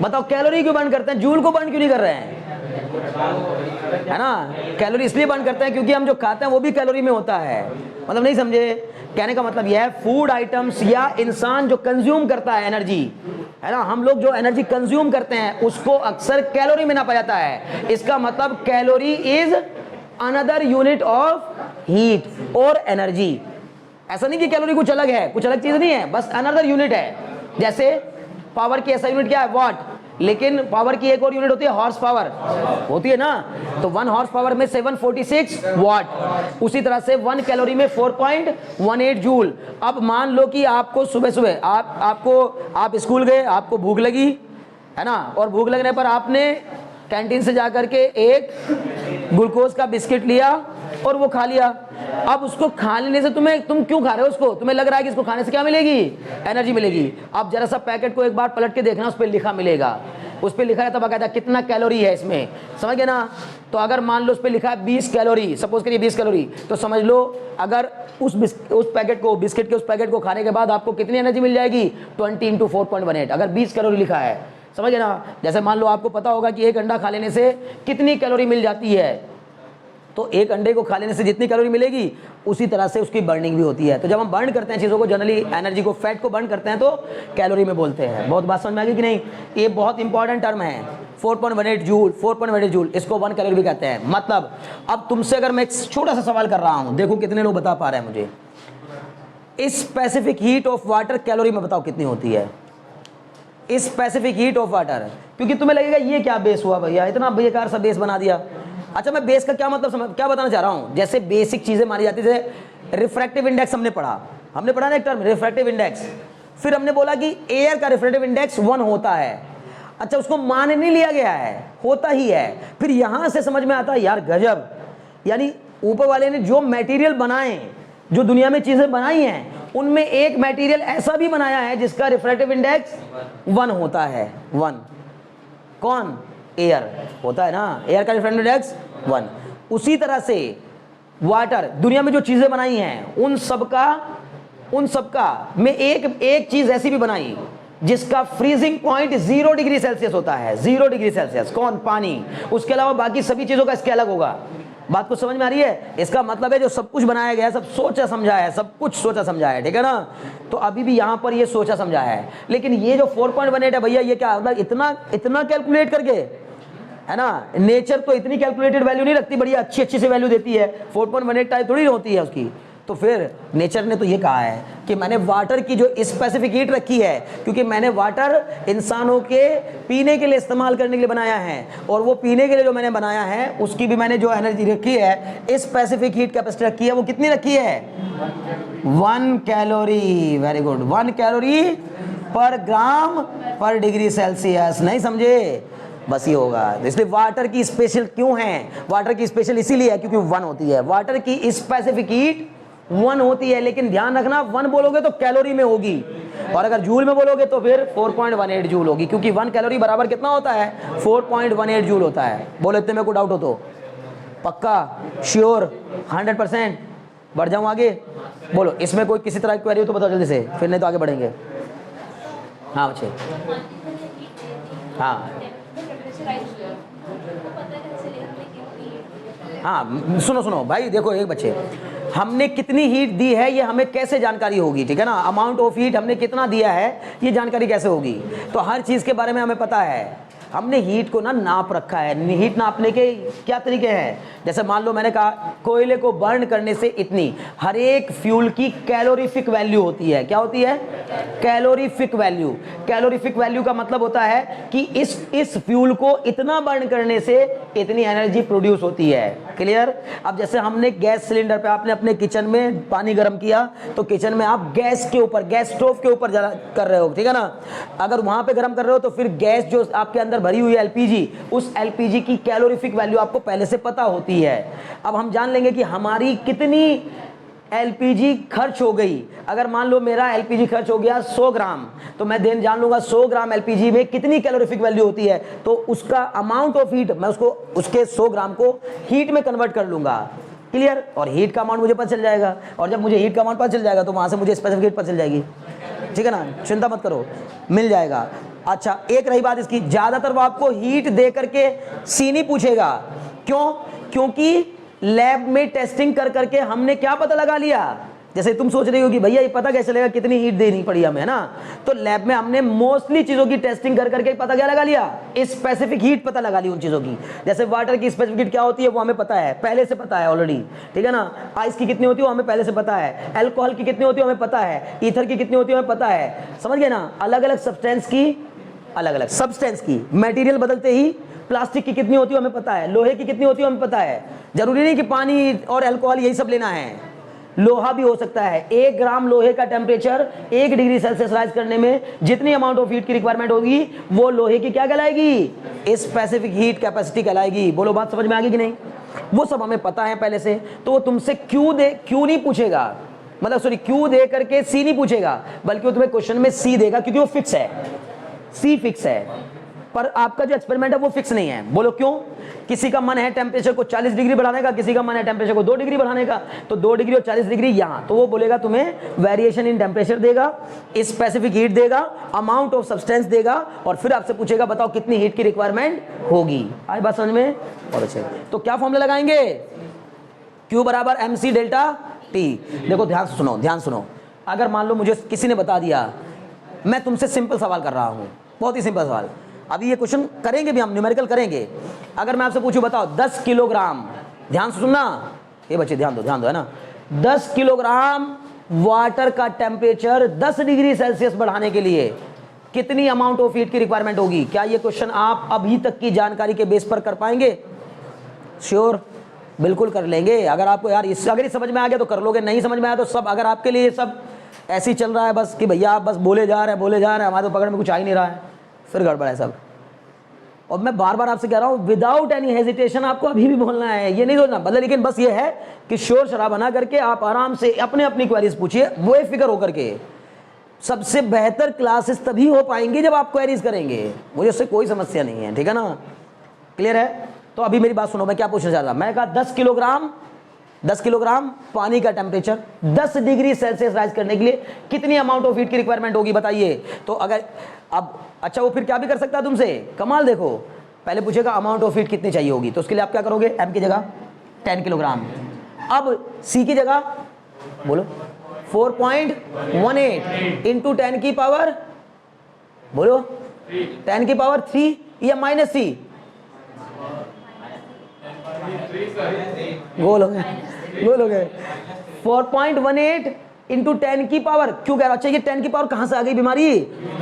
बताओ, कैलोरी क्यों बर्न करते हैं, जूल को बर्न क्यों नहीं कर रहे हैं? है ना? कैलोरी इसलिए बर्न करते हैं क्योंकि हम जो खाते हैं वो भी कैलोरी में होता है। मतलब नहीं समझे? कहने का मतलब यह है, फूड आइटम्स या इंसान जो कंज्यूम करता है एनर्जी, है ना, हम लोग जो एनर्जी कंज्यूम करते हैं उसको अक्सर कैलोरी में नापा जाता है। इसका मतलब calorie is another unit of heat और एनर्जी। ऐसा नहीं कि कैलोरी कुछ अलग है, कुछ अलग चीज नहीं है, बस अनदर यूनिट है। जैसे पावर की ऐसा यूनिट क्या है? वॉट। लेकिन पावर की एक और यूनिट होती है हॉर्स पावर, होती है ना? तो 1 हॉर्स पावर में 746 वॉट। उसी तरह से 1 कैलोरी में 4.18 जूल। अब मान लो कि आपको सुबह सुबह आप स्कूल गए, आपको भूख लगी, है ना, और भूख लगने पर आपने कैंटीन से जाकर के एक ग्लूकोज का बिस्किट लिया और वो खा लिया। अब उसको खा लेने से तुम क्यों खा रहे हो उसको? तुम्हें लग रहा है कि इसको खाने से क्या मिलेगी? एनर्जी मिलेगी। अब जरा सा पैकेट को एक बार पलट के देखना, उस पर लिखा मिलेगा, उस पर लिखा है तब कहता है कितना कैलोरी है इसमें, समझ गए ना? तो अगर मान लो उस पर लिखा है 20 कैलोरी, सपोज करिए 20 कैलोरी, तो समझ लो अगर उस पैकेट को, बिस्किट के उस पैकेट को खाने के बाद आपको कितनी एनर्जी मिल जाएगी? 20 × 4.18, अगर 20 कैलोरी लिखा है, समझ गए ना? जैसे मान लो आपको पता होगा कि एक अंडा खा लेने से कितनी कैलोरी मिल जाती है, तो एक अंडे को खा लेने से जितनी कैलोरी मिलेगी उसी तरह से उसकी बर्निंग भी होती है। तो जब हम बर्न करते हैं चीज़ों को, जनरली एनर्जी को, फैट को बर्न करते हैं तो कैलोरी में बोलते हैं। बहुत बात समझ में आ गई कि नहीं? ये बहुत इंपॉर्टेंट टर्म है 4.18 जूल। 4.18 जूल, इसको 1 कैलोरी भी कहते हैं। मतलब अब तुमसे अगर मैं एक छोटा सा सवाल कर रहा हूँ, देखो कितने लोग बता पा रहे हैं मुझे। Specific heat of water calorie में बताओ कितनी होती है? Specific heat of water. क्योंकि तुम्हें लगेगा ये क्या बेस हुआ भैया, इतना बेकार सा बेस बना दिया। अच्छा, मैं बेस का क्या मतलब क्या बताना चाह रहा हूं। जैसे बेसिक चीजें मानी जाती है, जैसे रिफ्रैक्टिव इंडेक्स हमने पढ़ा ना एक टर्म, रिफ्रैक्टिव इंडेक्स। फिर हमने बोला कि एयर का रिफ्रैक्टिव इंडेक्स 1 होता है। अच्छा, उसको मान नहीं लिया गया है, होता ही है। फिर यहां से समझ में आता है यार गजब, यानी ऊपर वाले ने जो मटेरियल बनाए, जो दुनिया में चीजें बनाई हैं, उनमें एक मटेरियल ऐसा भी बनाया है जिसका रिफ्रैक्टिव इंडेक्स 1 होता है। 1 कौन? एयर होता है ना, एयर का रिफ्रैक्टिव इंडेक्स 1। उसी तरह से वाटर, दुनिया में जो चीजें बनाई हैं उन सबका में एक चीज ऐसी भी बनाई जिसका फ्रीजिंग पॉइंट 0 डिग्री सेल्सियस होता है। 0 डिग्री सेल्सियस। कौन? पानी। उसके अलावा बाकी सभी चीजों का इसके अलग होगा। बात को समझ में आ रही है? इसका मतलब है जो सब कुछ बनाया गया है सब सोचा समझा है, सब कुछ सोचा समझा है, ठीक है ना। तो अभी भी यहां पर ये सोचा समझा है, लेकिन ये जो 4.18 है भैया, ये क्या मतलब इतना कैलकुलेट करके, है ना। नेचर तो इतनी कैलकुलेटेड वैल्यू नहीं रखती, बढ़िया अच्छी सी वैल्यू देती है। 4.18 टाइप थोड़ी होती है उसकी। तो फिर नेचर ने तो ये कहा है कि मैंने वाटर की जो स्पेसिफिक हीट रखी है, क्योंकि मैंने वाटर इंसानों के पीने के लिए इस्तेमाल करने के लिए बनाया है, और वो पीने के लिए जो मैंने बनाया है उसकी भी मैंने जो एनर्जी रखी है, स्पेसिफिक हीट कैपेसिटी रखी है, वो कितनी रखी है? 1 calorie. Very good. 1 calorie per gram पर डिग्री सेल्सियस। नहीं समझे? बस ये होगा। इसलिए वाटर की स्पेशल क्यों है? वाटर की स्पेशल इसीलिए है क्योंकि 1 होती है। वाटर की स्पेसिफिक हीट 1 होती है, लेकिन ध्यान रखना 1 बोलोगे तो कैलोरी में होगी, और अगर जूल में बोलोगे तो फिर 4.18 जूल होगी, क्योंकि 1 कैलोरी बराबर कितना होता है? 4.18 जूल होता है। बोलो इतने में कोई डाउट हो तो? पक्का? श्योर? 100%? बढ़ जाऊं आगे? बोलो इसमें कोई किसी तरह की क्वेरी हो तो बताओ जल्दी से, फिर नहीं तो आगे बढ़ेंगे। हाँ बच्चे। हाँ सुनो भाई, देखो एक बच्चे, हमने कितनी हीट दी है ये हमें कैसे जानकारी होगी, ठीक है ना। अमाउंट ऑफ हीट हमने कितना दिया है ये जानकारी कैसे होगी? तो हर चीज के बारे में हमें पता है। हमने हीट को ना नाप रखा है। हीट नापने के क्या तरीके हैं? जैसे मान लो मैंने कहा कोयले को बर्न करने से इतनी, हर एक फ्यूल की कैलोरीफिक वैल्यू होती है। क्या होती है? Calorific value. कैलोरीफिक वैल्यू का मतलब होता है कि इस फ्यूल को इतना बर्न करने से इतनी एनर्जी प्रोड्यूस होती है। क्लियर? अब जैसे हमने गैस सिलेंडर पे, आपने अपने किचन में पानी गर्म किया तो किचन में आप गैस के ऊपर, गैस स्टोव के ऊपर कर रहे हो, ठीक है ना। अगर वहां पे गर्म कर रहे हो तो फिर गैस जो आपके अंदर भरी हुई है एलपीजी, उस एलपीजी की कैलोरीफिक वैल्यू आपको पहले से पता होती है। अब हम जान लेंगे कि हमारी कितनी एलपीजी खर्च हो गई। अगर मान लो मेरा एलपीजी खर्च हो गया 100 ग्राम, तो मैं दिन जान लूंगा 100 ग्राम एलपीजी में कितनी कैलोरीफिक वैल्यू होती है, तो उसका अमाउंट ऑफ हीट मैं उसके 100 ग्राम को हीट में कन्वर्ट कर लूंगा। क्लियर? और हीट का अमाउंट मुझे पता चल जाएगा, और जब मुझे हीट का अमाउंट पता चल जाएगा तो वहां से मुझे स्पेसिफिक हीट पता चल जाएगी, ठीक है ना। चिंता मत करो, मिल जाएगा। अच्छा, एक रही बात इसकी, ज्यादातर वो आपको हीट दे करके सी नहीं पूछेगा। क्यों? क्योंकि लैब में टेस्टिंग कर करके हमने क्या पता लगा लिया। जैसे तुम सोच रही हो कि भैया ये पता कैसे चलेगा कितनी हीट देनी पड़ी हमें, है ना। तो लैब में हमने मोस्टली चीजों की टेस्टिंग कर करके पता क्या लगा लिया? स्पेसिफिक हीट पता लगा ली उन चीजों की। जैसे वाटर की स्पेसिफिक हीट क्या होती है वो हमें पता है, पहले से पता है ऑलरेडी, ठीक है ना। आइस की कितनी होती है वो हमें पहले से पता है, एल्कोहल की कितनी होती है हमें पता है, ईथर की कितनी होती है हमें पता है। समझ गए ना? अलग अलग सब्सटेंस की मटेरियल बदलते ही प्लास्टिक की कितनी होती है हमें पता है, लोहे की कितनी होती है हमें पता है। जरूरी नहीं कि पानी और अल्कोहल यही सब लेना है, लोहा भी हो सकता है। 1 ग्राम लोहे का टेम्परेचर 1 डिग्री सेल्सियस राइज करने में जितनी अमाउंट ऑफ हीट की रिक्वायरमेंट होगी वो लोहे की क्या कहलाएगी? स्पेसिफिक हीट कैपेसिटी कहलाएगी। बोलो बात समझ में आ गई कि नहीं? वो सब हमें पता है पहले से, तो वो तुमसे क्यों नहीं पूछेगा, मतलब सॉरी क्यों दे करके सी नहीं पूछेगा, बल्कि वो तुम्हें क्वेश्चन में सी देगा, क्योंकि वो फिक्स है, सी फिक्स है। पर आपका जो एक्सपेरिमेंट है वो फिक्स नहीं है। बोलो क्यों? किसी का मन है टेम्परेचर को 40 डिग्री बढ़ाने का, किसी का मन है टेम्परेचर को 2 डिग्री बढ़ाने का, तो 2 डिग्री और 40 डिग्री यहां, तो वो बोलेगा तुम्हें वेरिएशन इन टेम्परेचर देगा, स्पेसिफिक हीट देगा, अमाउंट ऑफ सब्सटेंस देगा, और फिर आपसे पूछेगा बताओ कितनी हीट की रिक्वायरमेंट होगी। आई बात समझ में? और अच्छे, तो क्या फॉर्मूला लगाएंगे? Q बराबर mc डेल्टा T। देखो ध्यान सुनो, अगर मान लो मुझे किसी ने बता दिया, मैं तुमसे सिंपल सवाल कर रहा हूं, बहुत ही सिंपल सवाल, अभी ये क्वेश्चन करेंगे भी हम, न्यूमेरिकल करेंगे। अगर मैं आपसे पूछूं बताओ 10 किलोग्राम, ध्यान से सुनना ये बच्चे, ध्यान दो है ना, 10 किलोग्राम वाटर का टेम्परेचर 10 डिग्री सेल्सियस बढ़ाने के लिए कितनी अमाउंट ऑफ हीट की रिक्वायरमेंट होगी? क्या ये क्वेश्चन आप अभी तक की जानकारी के बेस पर कर पाएंगे? श्योर? बिल्कुल कर लेंगे। अगर आपको यार अगर ये समझ में आ गया तो कर लोगे, नहीं समझ में आया तो सब, अगर आपके लिए सब ऐसे ही चल रहा है बस कि भैया आप बस बोले जा रहे हैं, हमारे तो पकड़ में कुछ आ ही नहीं रहा है, फिर गड़बड़ है सब। और मैं बार बार आपसे कह रहा हूं विदाउट एनी हेजिटेशन आपको अभी भी बोलना है, ये नहीं सोचना मतलब, लेकिन बस ये है कि शोर शराबा ना करके आप आराम से अपने अपनी क्वेरीज पूछिए, बेफिक्र होकर के। सबसे बेहतर क्लासेस तभी हो पाएंगे जब आप क्वेरीज करेंगे, मुझे उससे कोई समस्या नहीं है, ठीक है ना, क्लियर है। तो अभी मेरी बात सुनो, मैं क्या पूछना चाहता, मैं कहा 10 किलोग्राम पानी का टेम्परेचर 10 डिग्री सेल्सियस राइज करने के लिए कितनी अमाउंट ऑफ हीट की रिक्वायरमेंट होगी बताइए। तो अगर अब अच्छा वो फिर क्या भी कर सकता है तुमसे, कमाल देखो, पहले पूछेगा अमाउंट ऑफ हीट कितनी चाहिए होगी, तो उसके लिए आप क्या करोगे, m की जगह 10 किलोग्राम, अब c की जगह बोलो 4.18 इंटू 10 की पावर बोलो 10 की पावर 3 या माइनस c, गोल हो गए 4.18 इंटू 10 की पावर, क्यों कह रहा अच्छा ये 10 की पावर कहां से आ गई बीमारी,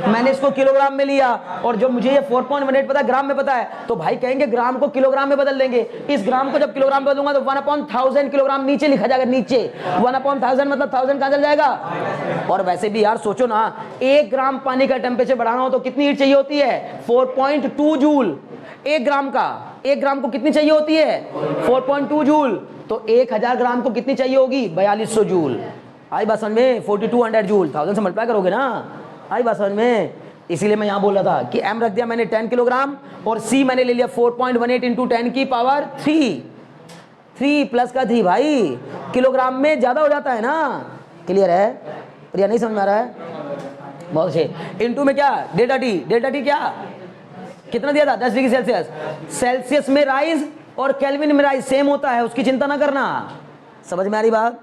मैंने इसको किलोग्राम में लिया और जो मुझे ये 4.18 पता है ग्राम में पता है, तो भाई कहेंगे ग्राम को किलोग्राम में बदल देंगे, इस ग्राम को जब किलोग्राम में बदलूंगा तो 1/1000 किलोग्राम नीचे लिखा जाएगा, नीचे 1/1000 मतलब 1000 कहां चल जाएगा। और वैसे भी यार सोचो ना, 1 ग्राम पानी का टेम्परेचर बढ़ाना हो तो कितनी हीट चाहिए होती है, 4.2 जूल, 1 ग्राम को कितनी चाहिए होती है 4.2 जूल, तो 1000 ग्राम को कितनी चाहिए होगी 4200 जूल। आई बात समझ में, 4200 जूल 1000 से मल्टीप्लाई करोगे ना, आई बात समझ में। इसीलिए मैं यहां बोल रहा था कि m रख दिया मैंने 10 किलोग्राम और c मैंने ले लिया 4.18 इंटू 10 की पावर 3 प्लस का 3 भाई, किलोग्राम में ज्यादा हो जाता है ना, क्लियर है, या नहीं समझ में आ रहा है, बहुत अच्छे। इंटू में क्या डेल्टा टी क्या कितना दिया था 10 डिग्री सेल्सियस में राइज और केल्विन में राइज सेम होता है, उसकी चिंता ना करना, समझ में आ रही बात,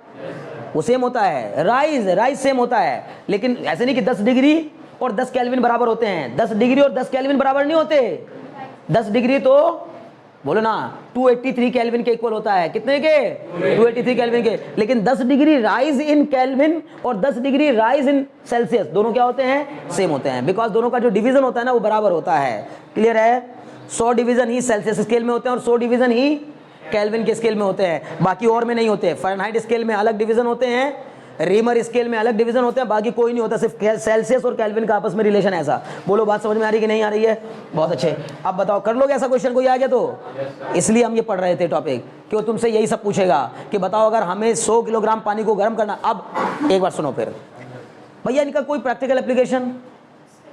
वो सेम होता है, राइज सेम होता है, लेकिन ऐसे नहीं कि 10 डिग्री और 10 केल्विन बराबर होते हैं, 10 डिग्री और 10 केल्विन बराबर नहीं होते, 10 डिग्री तो बोलो ना 283 केल्विन के इक्वल होता है, कितने के 283 केल्विन के, लेकिन 10 डिग्री राइज इन केल्विन और 10 डिग्री राइज इन सेल्सियस दोनों क्या होते हैं, सेम होते हैं, बिकॉज दोनों का जो डिवीजन होता है ना वो बराबर होता है, क्लियर है। 100 डिवीजन ही सेल्सियस स्केल में होते हैं और 100 डिवीजन ही केल्विन के स्केल में होते हैं, बाकी और में नहीं होते। फ़ारेनहाइट स्केल में अलग डिवीजन होते हैं, रीमर स्केल में अलग डिवीजन होते हैं, बाकी कोई नहीं होता, सिर्फ सेल्सियस और केल्विन का आपस में रिलेशन ऐसा। बोलो बात समझ में आ रही कि नहीं आ रही है, बहुत अच्छे। अब बताओ कर लोगे ऐसा क्वेश्चन कोई आ गया तो, इसलिए हम ये पढ़ रहे थे टॉपिक, क्यों तुमसे यही सब पूछेगा कि बताओ अगर हमें 100 किलोग्राम पानी को गर्म करना, अब एक बार सुनो फिर भैया इनका कोई प्रैक्टिकल एप्लीकेशन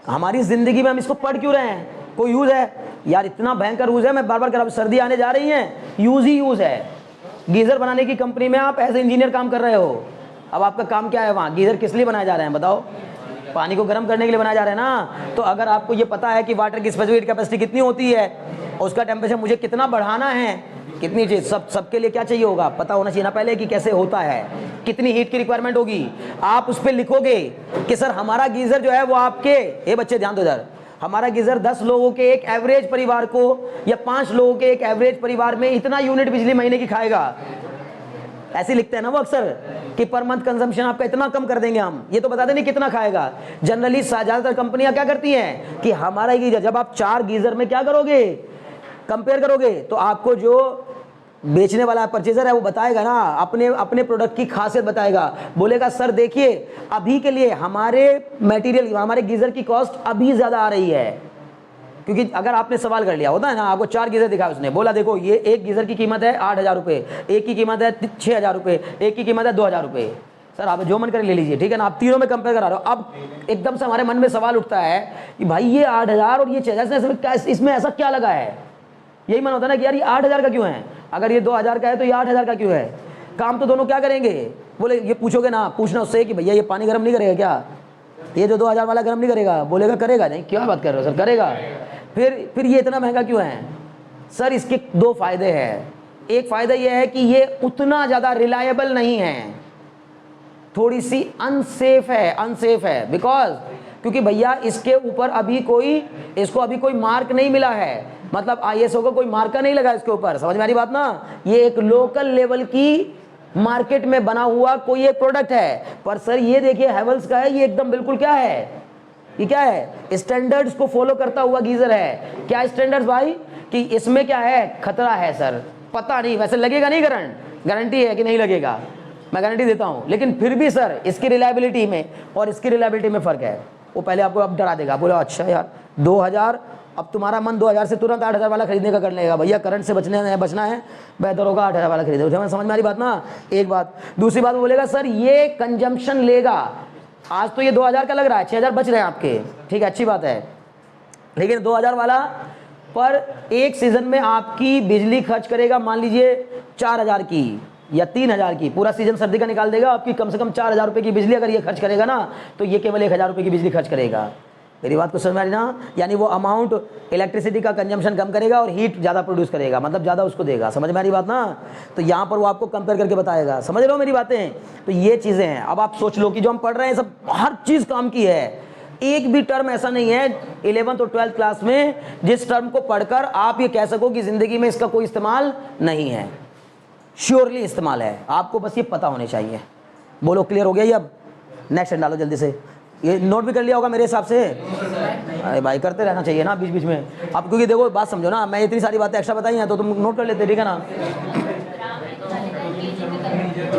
हमारी जिंदगी में हम इसको पढ़ क्यों रहे हैं, कोई यूज है यार, इतना भयंकर यूज है, मैं बार बार कह रहा हूं, सर्दी आने जा रही है, यूज ही यूज है। गीजर बनाने की कंपनी में आप एज ए इंजीनियर काम कर रहे हो, अब आपका काम क्या है वहाँ, गीजर किस लिए बनाए जा रहे हैं बताओ, पानी को गर्म करने के लिए बनाए जा रहे हैं ना। तो अगर आपको ये पता है कि वाटर की स्पेसिफिक कैपेसिटी कितनी होती है और उसका टेम्परेचर मुझे कितना बढ़ाना है, कितनी चीज सबके लिए क्या चाहिए होगा पता होना चाहिए ना पहले कि कैसे होता है, कितनी हीट की रिक्वायरमेंट होगी, आप उस पर लिखोगे कि सर हमारा गीजर जो है वो आपके, ये बच्चे ध्यान दो इधर, हमारा गीजर 10 लोगों के एक एवरेज परिवार को या 5 लोगों के एक एवरेज परिवार में इतना यूनिट बिजली महीने की खाएगा, ऐसे लिखते हैं ना वो अक्सर कि पर मंथ कंजम्पशन आपका इतना कम कर देंगे हम, ये तो बताते नहीं कितना खाएगा। जनरली ज्यादातर कंपनियां क्या करती हैं कि हमारा गीजर, जब आप 4 गीजर में क्या करोगे कंपेयर करोगे तो आपको जो बेचने वाला परचेजर है वो बताएगा ना, अपने प्रोडक्ट की खासियत बताएगा, बोलेगा सर देखिए अभी के लिए हमारे मटेरियल हमारे गीजर की कॉस्ट अभी ज्यादा आ रही है, क्योंकि अगर आपने सवाल कर लिया होता है ना, आपको 4 गीजर दिखाया उसने, बोला देखो ये एक गीजर की कीमत है 8000 रुपये, एक की कीमत है 6000 रुपये, एक की कीमत है 2000 रुपये, सर आप जो मन कर ले लीजिए, ठीक है ना, आप तीनों में कंपेयर करा रहे हो। अब एकदम से हमारे मन में सवाल उठता है कि भाई ये 8000 और ये 6000 इसमें ऐसा क्या लगा है, यही मन होता है ना कि यार ये 8000 का क्यों है, अगर ये 2000 का है तो ये 8000 का क्यों है, काम तो दोनों क्या करेंगे, बोले ये पूछोगे ना, पूछना उससे कि भैया ये पानी गर्म नहीं करेगा क्या, ये जो 2000 वाला गर्म नहीं करेगा, बोलेगा करेगा, नहीं क्या बात कर रहे हो सर करेगा, फिर ये इतना महंगा क्यों है, सर इसके 2 फायदे हैं, एक फायदा ये है कि ये उतना ज्यादा रिलायबल नहीं है, थोड़ी सी अनसेफ है बिकॉज क्योंकि भैया इसके ऊपर इसको अभी कोई मार्क नहीं मिला है, मतलब ISO का कोई मार्का नहीं लगा इसके ऊपर, समझ में आ रही बात ना, ये एक लोकल लेवल की मार्केट में बना हुआ कोई एक प्रोडक्ट है। पर सर ये देखिए हैवेल्स का है, ये एकदम बिल्कुल क्या है, ये क्या है, स्टैंडर्ड्स को फॉलो करता हुआ गीजर है। क्या स्टैंडर्ड्स भाई, कि इसमें क्या है, खतरा है सर, पता नहीं वैसे लगेगा नहीं करंट, गारंटी है कि नहीं लगेगा, मैं गारंटी देता हूं, लेकिन फिर भी सर इसकी रिलायबिलिटी में और इसकी रिलायबिलिटी में फर्क है। वो पहले आपको अब डरा देगा, बोलो अच्छा यार 2000 अब तुम्हारा मन 2000 से तुरंत 8000 वाला खरीदने का कर लेगा, भैया करंट से बचना है, बेहतर होगा 8000 वाला खरीदो। समझ में आ रही बात ना, एक बात। दूसरी बात बोलेगा सर ये कंजम्पशन लेगा, आज तो ये 2000 का लग रहा है, 6000 बच रहे हैं आपके, ठीक है अच्छी बात है, लेकिन 2000 वाला पर एक सीजन में आपकी बिजली खर्च करेगा मान लीजिए 4000 की या 3000 की, पूरा सीजन सर्दी का निकाल देगा, आपकी कम से कम 4000 रुपये की बिजली अगर ये खर्च करेगा ना, तो ये केवल 1000 रुपये की बिजली खर्च करेगा। मेरी बात को समझ में आ रही ना, यानी वो अमाउंट इलेक्ट्रिसिटी का कंजम्पशन कम करेगा और हीट ज़्यादा प्रोड्यूस करेगा, मतलब ज़्यादा उसको देगा। समझ में आ रही बात ना, तो यहाँ पर वो आपको कंपेयर करके बताएगा। समझ रहे हो मेरी बातें? तो ये चीज़ें हैं। अब आप सोच लो कि जो हम पढ़ रहे हैं सब हर चीज़ काम की है, एक भी टर्म ऐसा नहीं है 11th और 12th क्लास में जिस टर्म को पढ़कर आप ये कह सको कि जिंदगी में इसका कोई इस्तेमाल नहीं है। श्योरली इस्तेमाल है, आपको बस ये पता होने चाहिए। बोलो क्लियर हो गया ये? अब नेक्स्ट डालो जल्दी से, ये नोट भी कर लिया होगा मेरे हिसाब से। अरे भाई करते रहना चाहिए ना बीच बीच में, अब क्योंकि देखो बात समझो ना, मैं इतनी सारी बातें एक्स्ट्रा बताई हैं तो तुम नोट कर लेते, ठीक है ना?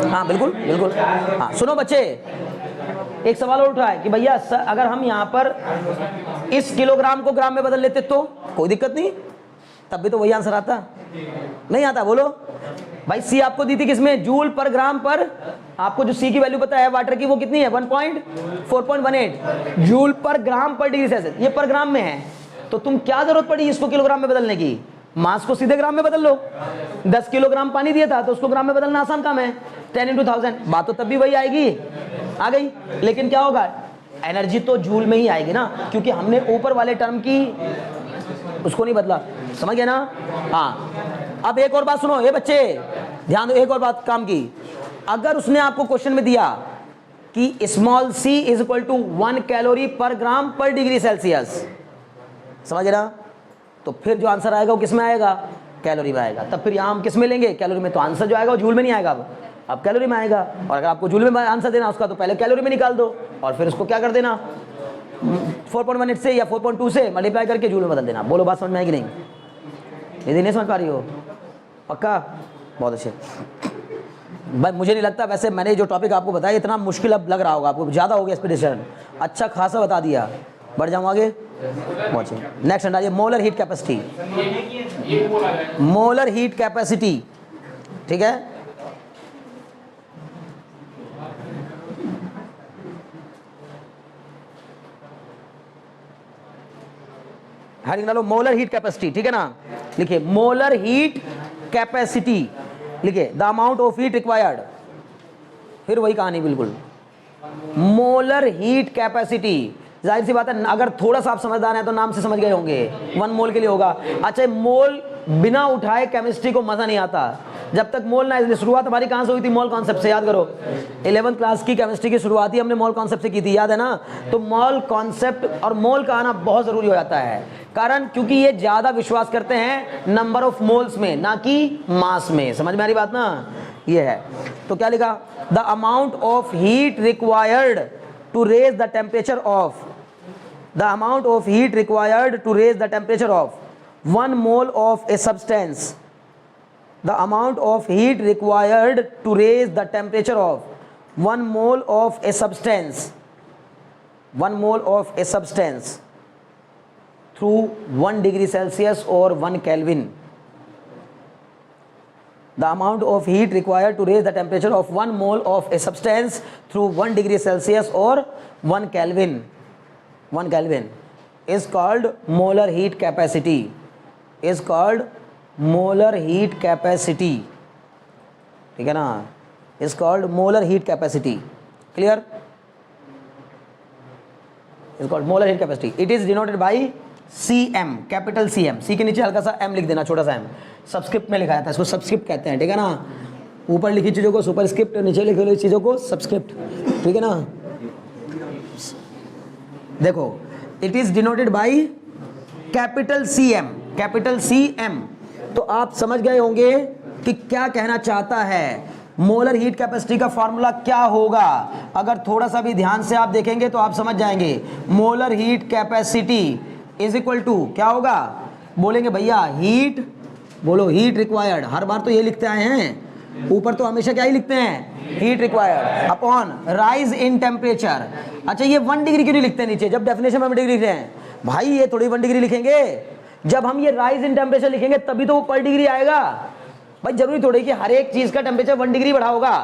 हाँ बिल्कुल बिल्कुल। हाँ सुनो बच्चे, एक सवाल और उठा है कि भैया अगर हम यहाँ पर इस किलोग्राम को ग्राम में बदल लेते तो कोई दिक्कत नहीं, तब भी तो वही आंसर आता नहीं आता? बोलो भाई, सी आपको दी थी किसमें? जूल पर ग्राम पर। आपको जो सी की वैल्यू पता है वाटर की, वो कितनी है? 4.18 जूल पर ग्राम पर डिग्री सेल्सियस, ये पर ग्राम में है। तो तुम क्या जरूरत पड़ी इसको किलोग्राम में बदलने की? मास को सीधे ग्राम में बदल लो। 10 किलोग्राम पानी दिया था तो उसको ग्राम में बदलना आसान काम है, 10 × 1000, बात तो तब भी वही आएगी, आ गई। लेकिन क्या होगा, एनर्जी तो जूल में ही आएगी ना, क्योंकि हमने ऊपर वाले टर्म की उसको नहीं बदला। समझ गए ना? हाँ अब एक और बात सुनो, ये बच्चे ध्यान दो, एक और बात काम की। अगर उसने आपको क्वेश्चन में दिया कि small C is equal to 1 calorie per gram पर डिग्री सेल्सियस, समझ रहा? तो फिर जो आंसर आएगा वो किस में आएगा? कैलोरी में आएगा। तब फिर यहाँ हम किस में लेंगे? कैलोरी में। तो आंसर जो आएगा वो जूल में नहीं आएगा, अब कैलोरी में आएगा। और अगर आपको जूल में आंसर देना उसका तो पहले कैलोरी में निकाल दो और फिर उसको क्या कर देना, 4.18 से या 4.2 से मल्टीप्लाई करके जूल में बदल देना। बोलो बात समझ में आएगी नहीं? यदि नहीं समझ पा रही हो पक्का? बहुत अच्छे भाई, मुझे नहीं लगता, वैसे मैंने जो टॉपिक आपको बताया इतना मुश्किल अब लग रहा होगा आपको, ज़्यादा हो गया एक्सपेक्टेशन, अच्छा खासा बता दिया। बढ़ जाऊँ आगे, पहुँचे नेक्स्ट अंडा, ये molar heat capacity, molar heat capacity, ठीक है। हेडिंग डालो मोलर हीट कैपेसिटी, ठीक है ना? लिखिए मोलर हीट कैपेसिटी, लिखिए the amount of heat required, फिर वही कहानी बिल्कुल, मोलर हीट कैपेसिटी। जाहिर सी बात है, अगर थोड़ा सा आप समझदार हैं तो नाम से समझ गए होंगे 1 मोल के लिए होगा। अच्छा, मोल बिना उठाए केमिस्ट्री को मजा नहीं आता जब तक मोल ना, इसलिए शुरुआत हमारी कहां से हुई थी? मोल कॉन्सेप्ट से, याद करो 11th क्लास की केमिस्ट्री की शुरुआत ही हमने मोल कॉन्सेप्ट से की थी, याद है ना? तो मोल कॉन्सेप्ट और मोल का आना बहुत जरूरी हो जाता है, कारण क्योंकि ये ज्यादा विश्वास करते हैं नंबर ऑफ मोल्स में, ना कि मास में। समझ में आ रही बात ना? ये है। तो क्या लिखा? The amount of heat required to raise the temperature of, the amount of heat required to raise the temperature of 1 mole of a substance, the amount of heat required to raise the temperature of 1 mole of a substance, 1 mole of a substance through 1 degree Celsius or 1 Kelvin, the amount of heat required to raise the temperature of 1 mole of a substance through 1 degree Celsius or 1 Kelvin, 1 Kelvin is called molar heat capacity, is called molar heat capacity, ठीक है ना? is called molar heat capacity, clear? is called molar heat capacity. It is denoted by cm, capital cm, c के नीचे हल्का सा m लिख देना, छोटा सा m, सबस्क्रिप्ट में लिखा जाता है, इसको सबस्क्रिप्ट कहते हैं, ठीक है ना? ऊपर लिखी चीजों को सुपरस्क्रिप्ट, नीचे लिखी हुई चीजों को सबस्क्रिप्ट, ठीक है ना? देखो, it is denoted by capital C M, capital C M. तो आप समझ गए होंगे कि क्या कहना चाहता है। मोलर हीट कैपेसिटी का फॉर्मूला क्या होगा, अगर थोड़ा सा भी ध्यान से आप देखेंगे तो आप समझ जाएंगे। Molar heat capacity is equal to क्या होगा? बोलेंगे भैया हीट, बोलो हीट रिक्वायर्ड, हर बार तो ये लिखते आए हैं, ऊपर तो हमेशा क्या ही लिखते हैं? Heat required upon rise in temperature. अच्छा, ये 1 डिग्री क्यों नहीं लिखते नीचे जब डेफिनेशन में 1 डिग्री लिख रहे हैं? भाई ये थोड़ी 1 डिग्री लिखेंगे, जब हम ये राइज इन टेम्परेचर लिखेंगे तभी तो वो पर डिग्री आएगा। भाई जरूरी थोड़ी कि हर एक चीज का टेम्परेचर 1 डिग्री बढ़ा होगा।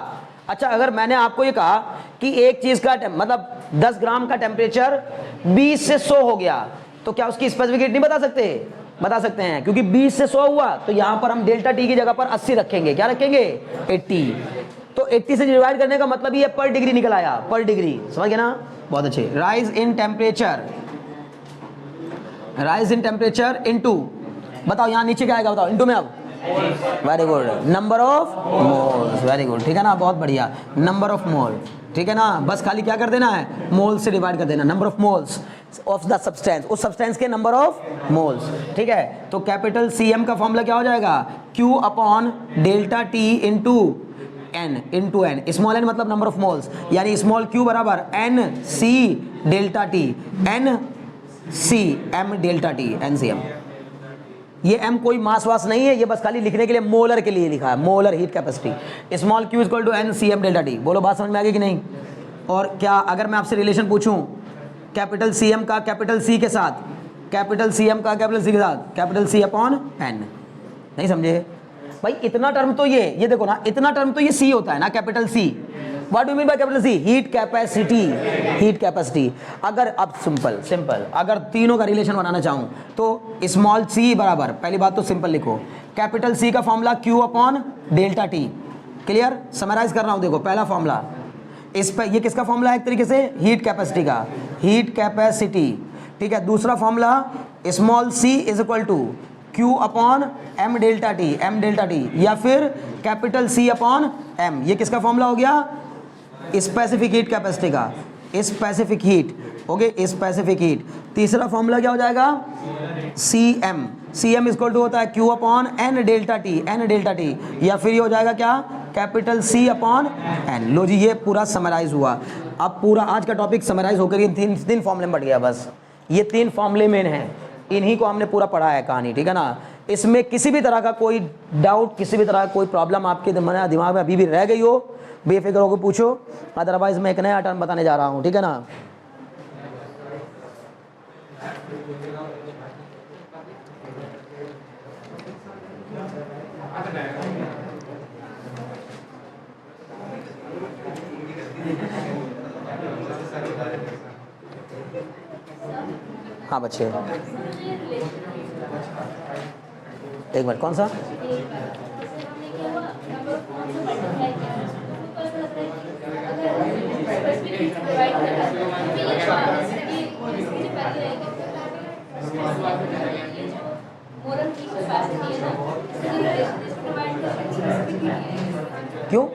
अच्छा अगर मैंने आपको ये कहा कि एक चीज का मतलब 10 ग्राम का टेम्परेचर 20 से 100 हो गया, तो क्या उसकी स्पेसिफिक हीट नहीं बता सकते? बता सकते हैं, क्योंकि 20 से 100 हुआ तो यहां पर हम डेल्टा टी की जगह पर 80 रखेंगे। क्या रखेंगे? 80। तो 80 से डिवाइड करने का मतलब ये पर डिग्री निकल आया, पर डिग्री। समझ गए ना? बहुत अच्छे। Rise in temperature, rise in temperature into, बताओ यहां नीचे क्या आएगा, बताओ इनटू में। अब very good, number of moles. Very good, ठीक है ना, बहुत बढ़िया, नंबर ऑफ मोल। ठीक है ना, बस खाली क्या कर देना है, मोल से डिवाइड कर देना, number of moles of the substance, उस सब्सटेंस के नंबर ऑफ मोल्स। ठीक है, तो कैपिटल CM का फॉर्मूला क्या हो जाएगा, Q upon delta T into N, into N। Small n मतलब नंबर ऑफ मोल्स, यानी स्मॉल q बराबर NC delta T, NC M delta T, NCM। ये m कोई मास वास नहीं है, ये बस खाली लिखने के लिए मोलर के लिए लिखा है, molar heat capacity. Small q equal to NCM delta T। बोलो बात समझ में आ गई कि नहीं? और क्या अगर मैं आपसे रिलेशन पूछूं कैपिटल CM का कैपिटल C के साथ, कैपिटल CM का कैपिटल C के साथ, कैपिटल C अपॉन N, नहीं समझे भाई? इतना टर्म तो ये देखो ना, इतना टर्म तो ये C होता है ना, capital C। What do mean by capital C? Heat capacity, heat capacity. अगर अब सिंपल अगर तीनों का रिलेशन बनाना चाहूं तो स्मॉल c बराबर, पहली बात तो सिंपल लिखो, कैपिटल C का formula Q upon delta T। Clear? Summarise कर रहा हूं, देखो पहला फॉर्मूला इस पे, ये किसका फॉर्मूला है? एक तरीके से हीट कैपेसिटी का, हीट कैपेसिटी। ठीक है, दूसरा formula small c is equal to Q upon M delta T, M delta T, या फिर कैपिटल C अपॉन M। ये किसका फॉर्मूला हो गया? स्पेसिफिक हीट कैपेसिटी का, specific heat. Okay, specific heat. तीसरा फॉर्मूला क्या हो जाएगा? CM, CM इक्वल टू होता है Q upon N delta T, N delta T, या फिर ये हो जाएगा क्या, कैपिटल C अपॉन N। लो जी, ये पूरा समराइज हुआ। अब पूरा आज का टॉपिक समराइज होकर ये तीन फॉर्मूले में बढ़ गया। बस ये 3 फॉर्मूले मेन हैं, इन्हीं को हमने पूरा पढ़ा है कहानी। ठीक है ना, इसमें किसी भी तरह का कोई डाउट, किसी भी तरह का कोई प्रॉब्लम आपके दिमाग में अभी भी रह गई हो, बेफिक्र होकर पूछो, अदरवाइज मैं एक नया टर्म बताने जा रहा हूं। ठीक है ना, हाँ बच्चे एक मिनट, कौन सा? क्यों?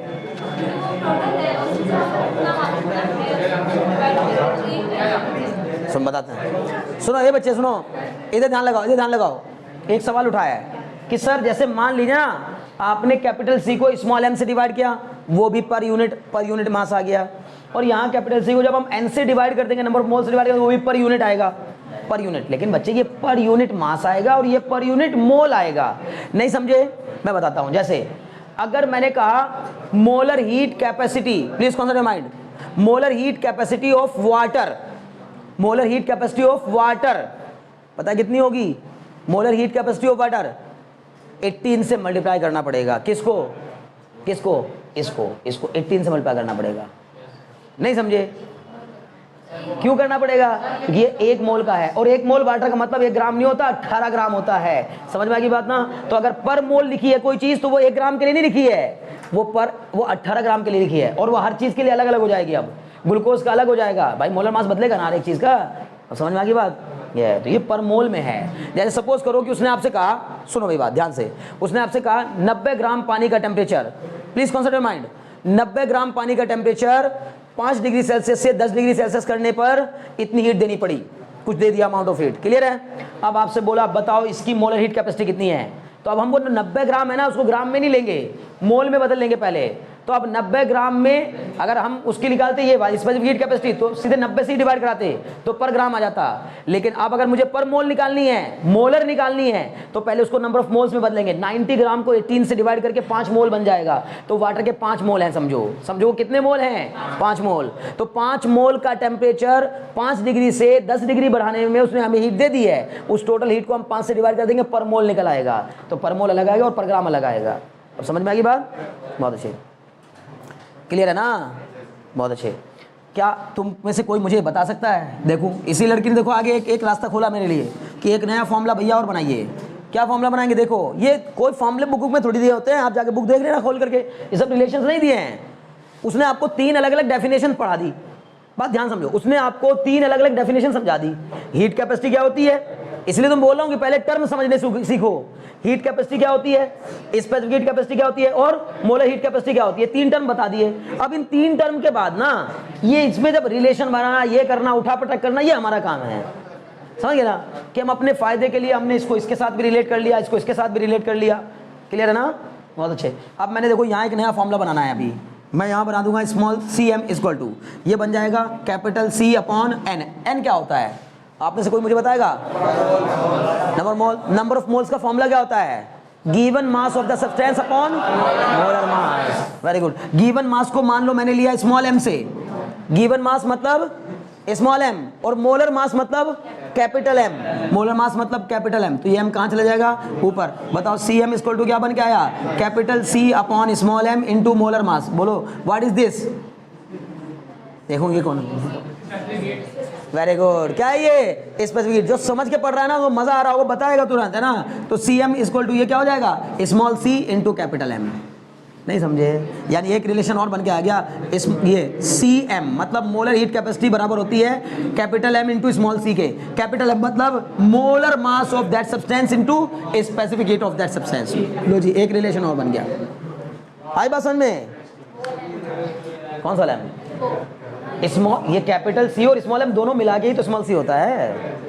सुन बताते हैं, सुनो ये बच्चे सुनो, इधर ध्यान लगाओ, इधर ध्यान लगाओ। एक सवाल उठाया है कि सर जैसे मान लीजिए ना आपने कैपिटल C को स्मॉल m से डिवाइड किया, वो भी पर यूनिट मास आ गया, और यहाँ कैपिटल C को जब हम n से डिवाइड कर देंगे, नंबर ऑफ मोल से डिवाइड करेंगे, वो भी पर यूनिट आएगा, पर यूनिट। लेकिन बच्चे ये पर यूनिट मास आएगा और ये पर यूनिट मोल आएगा, नहीं समझे? मैं बताता हूँ। जैसे अगर मैंने कहा molar heat capacity, please concentrate mind, molar heat capacity of water, molar heat capacity of water पता है कितनी होगी? Molar heat capacity of water 18 से मल्टीप्लाई करना पड़ेगा। किसको? इसको 18 से मल्टीप्लाई करना पड़ेगा, नहीं समझे? क्यों करना पड़ेगा? क्योंकि ये 1 मोल का है, और 1 मोल वाटर का मतलब 1 ग्राम नहीं होता, 18 ग्राम होता है। समझ में आ गई बात ना? तो अगर पर मोल लिखी है कोई चीज तो वो 1 ग्राम के लिए नहीं लिखी है, वो 18 ग्राम के लिए लिखी है, और वो हर चीज के लिए अलग अलग हो जाएगी। अब ग्लूकोज का अलग हो जाएगा, भाई मोलर मास बदलेगा ना हर एक चीज का। अब समझ में आ गई बात? ये तो ये पर मोल में है। जैसे सपोज करो कि उसने आपसे कहा, सुनो भाई बात ध्यान से, उसने आपसे कहा 90 ग्राम पानी का टेम्परेचर, प्लीज कॉन्सेंट्रेट माइंड, 90 ग्राम पानी का टेम्परेचर 5 डिग्री सेल्सियस से 10 डिग्री सेल्सियस करने पर इतनी हीट देनी पड़ी, कुछ दे दिया अमाउंट ऑफ हीट। क्लियर है? अब आपसे बोला बताओ इसकी मोलर हीट कैपेसिटी कितनी है, तो अब हम वो 90 ग्राम है ना, उसको ग्राम में नहीं लेंगे, मोल में बदल लेंगे पहले। तो अब 90 ग्राम में अगर हम उसकी निकालते ये स्पेसिफिक हीट कैपेसिटी तो सीधे 90 से डिवाइड कराते तो पर ग्राम आ जाता, लेकिन अब अगर मुझे पर मोल निकालनी है, मोलर निकालनी है, तो पहले उसको नंबर ऑफ मोल्स में बदलेंगे। 90 ग्राम को 18 से डिवाइड करके 5 मोल बन जाएगा, तो वाटर के 5 मोल हैं, समझो कितने मोल हैं, 5 मोल। तो 5 मोल का टेम्परेचर 5 डिग्री से 10 डिग्री बढ़ाने में उसने हमें हीट दे दी है, उस टोटल हीट को हम 5 से डिवाइड कर देंगे, पर मोल निकल आएगा, तो पर मोल अलग आएगा और पर ग्राम अलग आएगा। अब समझ में आ गई बात? बहुत अच्छे, क्लियर है ना? बहुत अच्छे। क्या तुम में से कोई मुझे बता सकता है? देखो इसी लड़की ने देखो आगे एक रास्ता खोला मेरे लिए कि एक नया फॉर्मूला भैया और बनाइए। क्या फॉर्मूला बनाएंगे? देखो ये कोई फॉर्मूले बुक में थोड़ी दिए होते हैं, आप जाके बुक देख लेना खोल करके, ये सब रिलेशंस नहीं दिए हैं। उसने आपको 3 अलग अलग डेफिनेशन पढ़ा दी, बात ध्यान समझो, उसने आपको 3 अलग अलग डेफिनेशन समझा दी। हीट कैपेसिटी क्या होती है, इसलिए तुम बोल रहा हूं कि पहले टर्म समझने सीखो। हीट कैपेसिटी क्या होती है, स्पेसिफिक हीट कैपेसिटी क्या होती है, और मोलर हीट कैपेसिटी क्या होती है। 3 टर्म बता दिए। अब इन 3 टर्म के बाद ना ये इसमें जब रिलेशन बनाना, ये करना, उठा पटक करना, ये हमारा काम है। समझ गए ना कि हम अपने फायदे के लिए हमने इसको इसके साथ भी रिलेट कर लिया, इसको इसके साथ भी रिलेट कर लिया। क्लियर है ना? बहुत अच्छे। अब मैंने देखो यहाँ एक नया फॉर्मूला बनाना है, अभी मैं यहाँ बना दूंगा small C M equal to, ये बन जाएगा capital C upon N. N क्या होता है आप में से कोई मुझे बताएगा? नंबर ऑफ मोल्स का फॉर्मूला क्या होता है? Given mass of the substance upon molar mass. Very good. Given mass को मान लो मैंने लिया स्मॉल एम से, गिवन मास मतलब स्मॉल एम और मोलर मास मतलब कैपिटल एम। मोलर मास मतलब कैपिटल एम, तो ये एम कहाँ चला जाएगा? ऊपर। बताओ सी एम इक्वल टू क्या बन के आया? Capital C upon small M into molar mass. बोलो व्हाट इज दिस? देखो ये कौन है? Very good. क्या है ये? स्पेसिफिक। जो समझ के पढ़ रहा है ना वो मजा आ रहा होगा, बताएगा तुरंत, है ना? तो सी एम इक्वल टू ये क्या हो जाएगा? Small C into capital M. नहीं समझे? यानी एक रिलेशन और बन के आ गया। इस ये सी एम मतलब मोलर हीट कैपेसिटी बराबर होती है capital M into small C के। कैपिटल एम मतलब molar mass of that substance into specific heat of that substance. लो जी एक रिलेशन और बन गया। आई बात समझ में? कौन सा एम? स्मॉल, ये कैपिटल सी और स्मॉल एम दोनों मिला के ही तो स्मॉल सी होता है।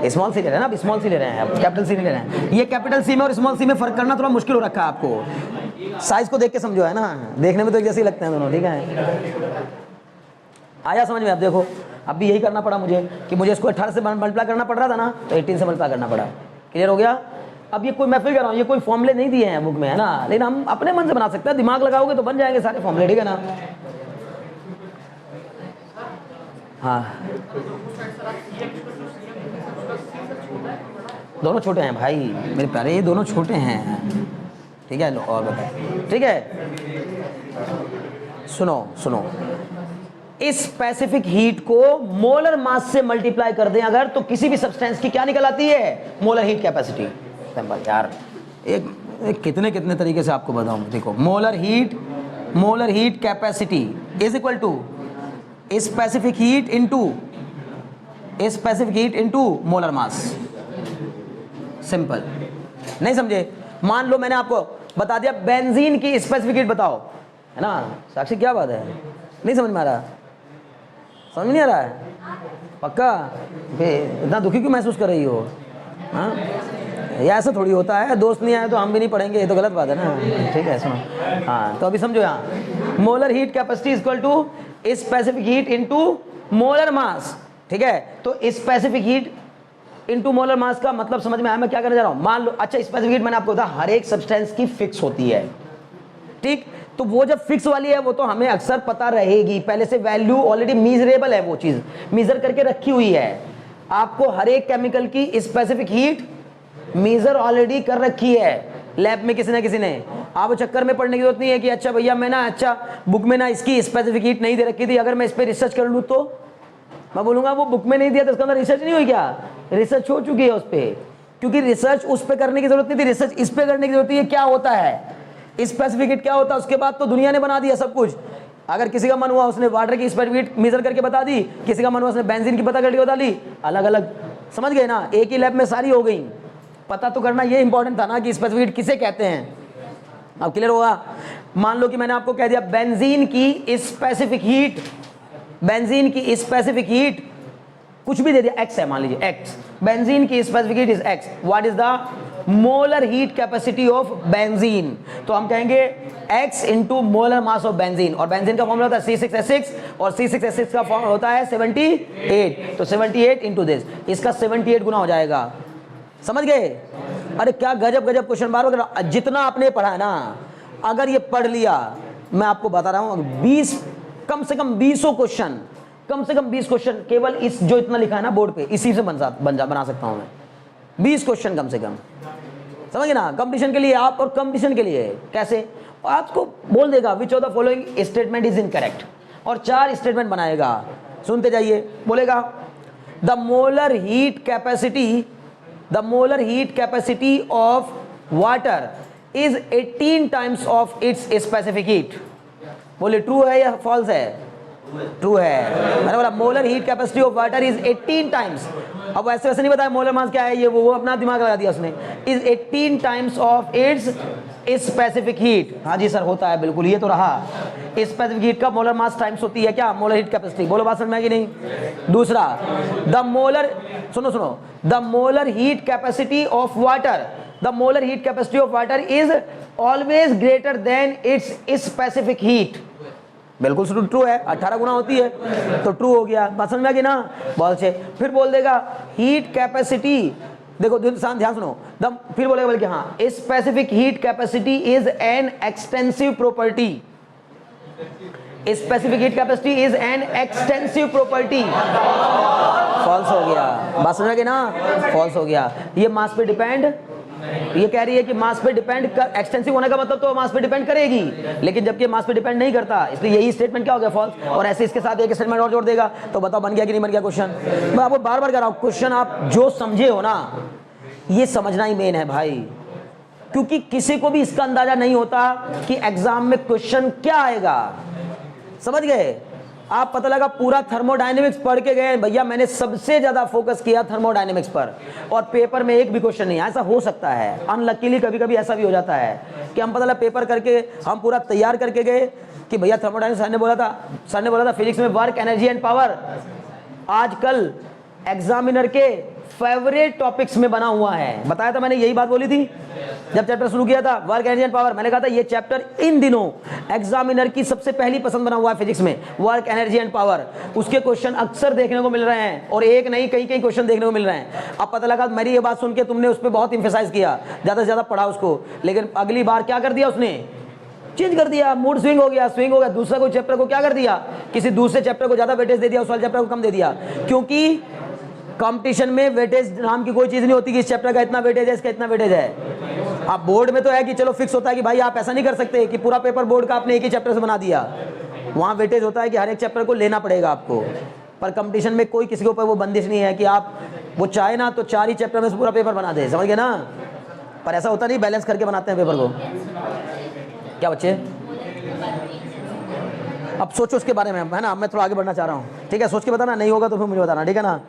स्मॉल सी ले रहे हैं ना, अब स्मॉल सी ले रहे हैं, अब कैपिटल सी नहीं ले रहे हैं। ये कैपिटल सी में और स्मॉल सी में फर्क करना थोड़ा मुश्किल हो रखा है आपको, साइज को देख के समझो, है ना? देखने में तो एक जैसे ही लगते हैं दोनों, ठीक है? आया समझ में? अब देखो अब भी यही करना पड़ा मुझे कि मुझे इसको 18 से मल्टीप्लाई करना पड़ रहा था ना, तो 18 से मल्टीप्लाई करना पड़ा। क्लियर हो गया? अब ये कोई मैं फिर कर रहा हूँ, ये कोई फॉर्मूले नहीं दिए हैं बुक में, है ना? लेकिन हम अपने मन से बना सकते हैं, दिमाग लगाओगे तो बन जाएंगे सारे फॉर्मूले, ठीक है ना? हाँ दोनों छोटे हैं भाई मेरे प्यारे, ये दोनों छोटे हैं, ठीक है? लो और बताओ, ठीक है? सुनो सुनो, इस स्पेसिफिक हीट को मोलर मास से मल्टीप्लाई कर दें अगर, तो किसी भी सब्सटेंस की क्या निकल आती है? Molar heat capacity. सिंपल यार, एक कितने कितने तरीके से आपको बताऊं। देखो molar heat capacity is equal to specific heat into molar mass. Simple. नहीं समझे? मान लो मैंने आपको बता दिया बेंजीन की स्पेसिफिक हीट बताओ, है ना? साक्षी क्या बात है? नहीं समझ में आ रहा? समझ नहीं आ रहा है? पक्का? इतना दुखी क्यों महसूस कर रही हो? हाँ या ऐसा थोड़ी होता है, दोस्त नहीं आए तो हम भी नहीं पढ़ेंगे, ये तो गलत बात है ना? ठीक है सुनो, हाँ तो अभी समझो, यहाँ molar heat capacity equal to specific heat into molar mass, ठीक है? तो specific heat into molar mass का मतलब समझ में आया मैं क्या करने जा रहा हूँ? मान लो, अच्छा स्पेसिफिक हीट मैंने आपको बताया हर एक सब्सटेंस की फिक्स होती है, ठीक? तो वो जब फिक्स वाली है वो तो हमें अक्सर पता रहेगी, पहले से वैल्यू ऑलरेडी मीजरेबल है, वो चीज मेजर करके रखी हुई है। आपको हर एक केमिकल की स्पेसिफिक हीट मेजर ऑलरेडी कर रखी है लैब में किसी ने। आप चक्कर में पढ़ने की जरूरत नहीं है कि अच्छा भैया मैं ना, अच्छा बुक में ना इसकी स्पेसिफिक हीट नहीं दे रखी थी, अगर मैं इस पर रिसर्च कर लूँ तो मैं बोलूंगा वो बुक में नहीं दिया तो इसके अंदर रिसर्च नहीं हुई क्या? रिसर्च हो चुकी है उस पर, क्योंकि रिसर्च उस पर करने की जरूरत नहीं थी, रिसर्च इस पर करने की जरूरत है। क्या होता है स्पेसिफिक हीट, क्या होता है? उसके बाद तो दुनिया ने बना दिया सब कुछ। अगर किसी का मन हुआ उसने वाटर की स्पेसिफिक हीट मेजर करके बता दी, किसी का मन हुआ उसने बेंजीन की पता करके बता दी, अलग अलग, समझ गए ना? एक ही लैब में सारी हो गई। पता तो करना ये इंपॉर्टेंट था ना कि स्पेसिफिक हीट किसे कहते हैं। अब क्लियर होगा? मान लो कि मैंने आपको कह दिया बेंजीन की स्पेसिफिक हीट कुछ भी दे दिया, एक्स है मान लीजिए, एक्स, बेंजीन की specific heat is x, what is the molar heat capacity of benzene, तो हम कहेंगे x into molar mass of benzene, और बेंजीन का फॉर्मूला होता है C6H6 और C6H6 का फॉर्म होता है 78, तो 78 इंटू दिस, इसका 78 गुना हो जाएगा, समझ गए। अरे क्या गजब गजब क्वेश्चन, बार जितना आपने पढ़ा है ना, अगर ये पढ़ लिया, मैं आपको बता रहा हूं 20 कम से कम 20 क्वेश्चन, कम से कम 20 क्वेश्चन केवल इस जो इतना लिखा है ना बोर्ड पे, इसी से बना सकता हूं मैं 20 क्वेश्चन कम से कम, समझ गए ना। कंपटीशन के लिए आप, और कंपटीशन के लिए कैसे, आपको बोल देगा which of the following statement is incorrect, और 4 स्टेटमेंट बनाएगा, सुनते जाइए। बोलेगा the molar heat capacity of water is 18 times of its specific heat, बोले ट्रू है या फॉल्स है, ट्रू है। मैंने बोला molar heat capacity of water is 18 times, अब वैसे वैसे नहीं बताया मोलर मास क्या है, ये वो अपना दिमाग लगा दिया उसने, is 18 times of its specific heat, हाँ जी सर होता है बिल्कुल, ये तो रहा, स्पेसिफिक हीट का मोलर मास टाइम्स होती है क्या, मोलर हीट कैपेसिटी, बोलो बात समझ में आई कि नहीं। दूसरा, द मोलर, सुनो, the molar heat capacity of water, the molar heat capacity of water is always greater than it's specific heat, बिल्कुल ट्रू है, 18 गुना होती है, तो ट्रू हो गया, बात समझ में आ गई ना, बहुत अच्छे। फिर बोल देगा हीट कैपेसिटी, देखो ध्यान सुनो, फिर बोलेगा बल्कि हाँ, specific heat capacity is an extensive property, specific heat capacity is an extensive property, false हो गया, बात समझ में आ गई ना, फॉल्स हो गया। ये मास पे डिपेंड, ये कह रही है कि मास पे डिपेंड कर, एक्सटेंसिव होने का मतलब तो मास पे डिपेंड करेगी, लेकिन जबकि मास पे डिपेंड नहीं करता, इसलिए यही स्टेटमेंट क्या हो गया, फॉल्स। और ऐसे इसके साथ एक स्टेटमेंट और जोड़ देगा, तो बताओ बन गया कि नहीं बन गया क्वेश्चन। मैं आपको बार बार कह रहा हूं, क्वेश्चन आप जो समझे हो ना, ये समझना ही मेन है भाई, क्योंकि किसी को भी इसका अंदाजा नहीं होता कि एग्जाम में क्वेश्चन क्या आएगा, समझ गए। आप पता लगा पूरा थर्मोडायनेमिक्स पढ़ के गए भैया, मैंने सबसे ज्यादा फोकस किया थर्मोडायनेमिक्स पर, और पेपर में एक भी क्वेश्चन नहीं, ऐसा हो सकता है अनलकीली, कभी कभी ऐसा भी हो जाता है कि हम पता लगा पेपर करके हम पूरा तैयार करके गए कि भैया थर्मोडायनेमिक्स, सर ने बोला था फिजिक्स में वर्क, एनर्जी एंड पावर आजकल एग्जामिनर के फेवरेट टॉपिक्स में बना हुआ है, बताया था मैंने, यही बात बोली थी जब चैप्टर शुरू किया था, वर्क एनर्जी एंड पावर, मैंने कहा था ये चैप्टर इन दिनों एग्जामिनर की सबसे पहली पसंद बना हुआ है फिजिक्स में, वर्क एनर्जी एंड पावर, उसके क्वेश्चन अक्सर देखने को मिल रहे हैं, और एक नहीं कई क्वेश्चन देखने को मिल रहे हैं। अब पता लगा मेरी ये बात सुन के तुमने उस पर बहुत इंफेसाइज किया, ज्यादा से ज्यादा पढ़ा उसको, लेकिन अगली बार क्या कर दिया उसने, चेंज कर दिया, मूड स्विंग हो गया, दूसरा कोई चैप्टर को क्या कर दिया, किसी दूसरे चैप्टर को ज्यादा वेटेज दे दिया, उस वाले चैप्टर को कम दे दिया, क्योंकि कंपटीशन में वेटेज नाम की कोई चीज नहीं होती कि इस चैप्टर का इतना वेटेज है, इसका इतना वेटेज है। आप बोर्ड में तो है कि चलो फिक्स होता है कि भाई आप ऐसा नहीं कर सकते कि पूरा पेपर बोर्ड का आपने एक ही चैप्टर से बना दिया, वहां वेटेज होता है कि हर एक चैप्टर को लेना पड़ेगा आपको, पर कंपटीशन में कोई किसी के ऊपर वो बंदिश नहीं है कि आप वो चाहे ना तो 4 ही चैप्टर में से पूरा पेपर बना दे, समझ गए ना, पर ऐसा होता नहीं, बैलेंस करके बनाते हैं पेपर को। क्या बच्चे, अब सोचो उसके बारे में, है ना, मैं थोड़ा आगे बढ़ना चाह रहा हूँ, ठीक है, सोच के बताना, नहीं होगा तो फिर मुझे बताना, ठीक है ना।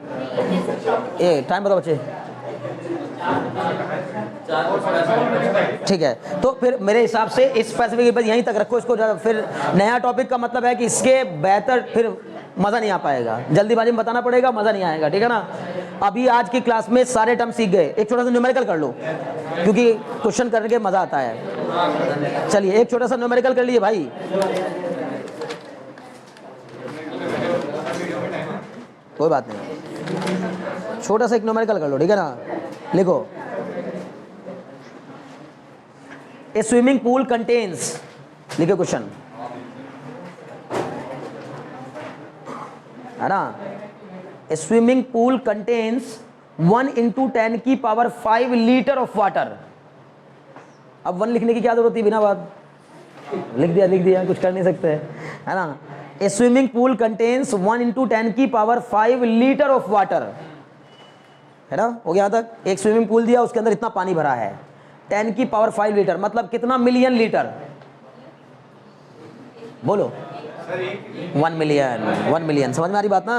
ए टाइम बताओ बच्चे, ठीक है, तो फिर मेरे हिसाब से इस स्पेसिफिक बस यहीं तक रखो इसको, फिर नया टॉपिक का मतलब है कि इसके बेहतर फिर मज़ा नहीं आ पाएगा, जल्दीबाजी में बताना पड़ेगा, मज़ा नहीं आएगा, ठीक है ना। अभी आज की क्लास में सारे टर्म सीख गए, एक छोटा सा न्यूमेरिकल कर लो, क्योंकि क्वेश्चन करने के मज़ा आता है। चलिए एक छोटा सा न्यूमेरिकल कर लिए भाई, कोई बात नहीं, छोटा सा एक न्यूमेरिकल कर लो, ठीक है ना। लिखो, ए स्विमिंग पूल कंटेन्स, लिखो क्वेश्चन, है ना, ए स्विमिंग पूल कंटेन्स 1 × 10 की पावर 5 लीटर ऑफ वाटर। अब 1 लिखने की क्या जरूरत थी, बिना बात लिख दिया, कुछ कर नहीं सकते, है ना। ए स्विमिंग पूल कंटेन्स 1 × 10 की पावर 5 लीटर ऑफ वाटर, है ना, हो गया यहाँ तक। एक स्विमिंग पूल दिया, उसके अंदर इतना पानी भरा है, 10 की पावर 5 लीटर, मतलब कितना मिलियन लीटर, बोलो 1 मिलियन, समझ में आ रही बात ना,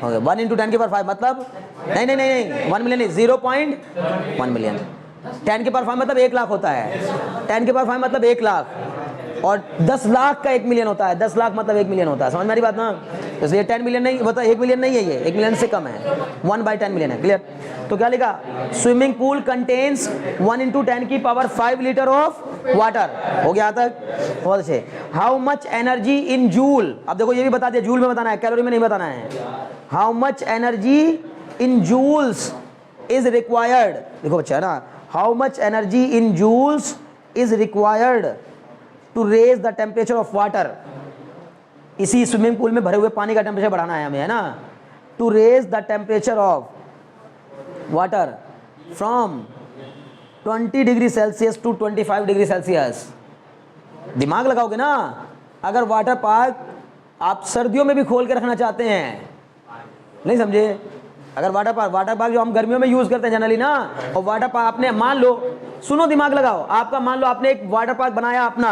हो गया। 1 × 10 की पावर 5 मतलब नहीं 1 मिलियन नहीं, 0.1 मिलियन, 10 की पावर 5 मतलब 1 लाख होता है, 10 की पावर 5 मतलब 1 लाख, और 10 लाख का 1 मिलियन होता है, 10 लाख मतलब 1 मिलियन होता है, समझ में आ रही बात ना। इसलिए 10 मिलियन नहीं होता, 1 मिलियन नहीं है, ये 1 मिलियन से कम है, 1/10 मिलियन है। क्लियर? तो क्या लिखा, स्विमिंग पूल कंटेन्स 1 × 10 की पावर 5 लीटर ऑफ वाटर। हो गया तक? बहुत अच्छे। How much energy in joule, अब देखो ये भी बता दिया, जूल में बताना है, कैलोरी में नहीं बताना है। How much energy in joules is required, देखो बच्चा है ना, how much energy in joules is required to raise the temperature of water. इसी स्विमिंग पूल में भरे हुए पानी का टेम्परेचर बढ़ाना है हमें, है ना। To raise the temperature of water from 20 degree Celsius to 25 degree Celsius. दिमाग लगाओगे ना, अगर वाटर पार्क आप सर्दियों में भी खोल के रखना चाहते हैं, नहीं समझे, अगर वाटर पार्क जो हम गर्मियों में यूज करते हैं जनरली ना, और वाटर पार्क आपने, मान लो, सुनो दिमाग लगाओ, आपका मान लो आपने एक वाटर पार्क बनाया अपना,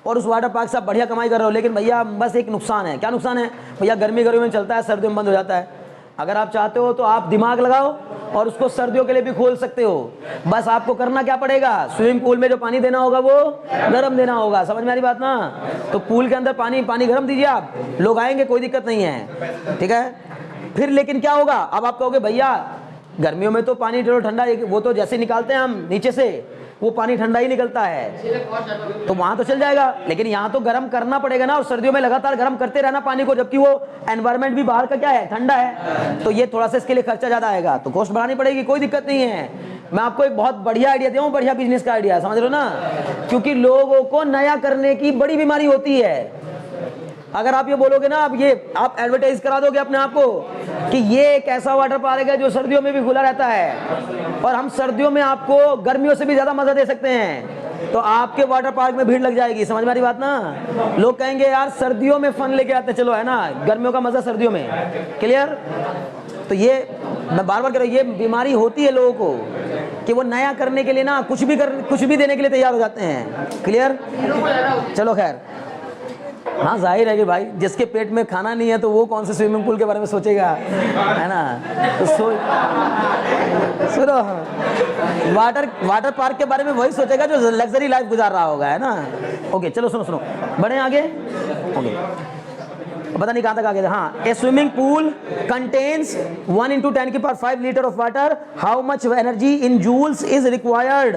और उस वाटर पार्क से आप बढ़िया कमाई कर रहे हो, लेकिन भैया बस एक नुकसान है। क्या नुकसान है भैया? गर्मियों में चलता है, सर्दियों में बंद हो जाता है। अगर आप चाहते हो तो आप दिमाग लगाओ और उसको सर्दियों के लिए भी खोल सकते हो। बस आपको करना क्या पड़ेगा, स्विमिंग पूल में जो पानी देना होगा वो गर्म देना होगा। समझ में आ रही बात ना? तो पूल के अंदर पानी गर्म दीजिए, आप लोग आएंगे, कोई दिक्कत नहीं है, ठीक है। फिर लेकिन क्या होगा, अब आप कहोगे भैया गर्मियों में तो पानी जो ठंडा, वो तो जैसे निकालते हैं हम नीचे से, वो पानी ठंडा ही निकलता है, तो वहां तो चल जाएगा, लेकिन यहाँ तो गर्म करना पड़ेगा ना, और सर्दियों में लगातार गर्म करते रहना पानी को, जबकि वो एनवायरनमेंट भी बाहर का क्या है, ठंडा है। तो ये थोड़ा सा इसके लिए खर्चा ज्यादा आएगा, तो कॉस्ट बढ़ानी पड़ेगी, कोई दिक्कत नहीं है। मैं आपको एक बहुत बढ़िया आइडिया दूं, बढ़िया बिजनेस का आइडिया, समझ लो ना, क्योंकि लोगों को नया करने की बड़ी बीमारी होती है। अगर आप ये बोलोगे ना, अब ये आप एडवर्टाइज करा दोगे अपने आप को कि ये एक ऐसा वाटर पार्क है जो सर्दियों में भी खुला रहता है, और हम सर्दियों में आपको गर्मियों से भी ज्यादा मजा दे सकते हैं, तो आपके वाटर पार्क में भीड़ लग जाएगी। समझ में आ रही बात ना? लोग कहेंगे यार सर्दियों में फन लेके आते, चलो, है ना, गर्मियों का मजा सर्दियों में। क्लियर? तो ये मैं बार बार कह रहा हूं, ये बीमारी होती है लोगों को कि वो नया करने के लिए ना कुछ भी देने के लिए तैयार हो जाते हैं। क्लियर? चलो खैर, हाँ जाहिर है कि भाई जिसके पेट में खाना नहीं है तो वो कौन से स्विमिंग पूल के बारे में सोचेगा, है ना। तो सुनो, वाटर पार्क के बारे में वही सोचेगा जो लग्जरी लाइफ गुजार रहा होगा, है ना। ओके चलो सुनो बढ़े आगे। ओके पता नहीं कहाँ तक आगे। हाँ, ए स्विमिंग पूल कंटेन्स 1 × 10 की power 5 litre of water. How much energy in joules is required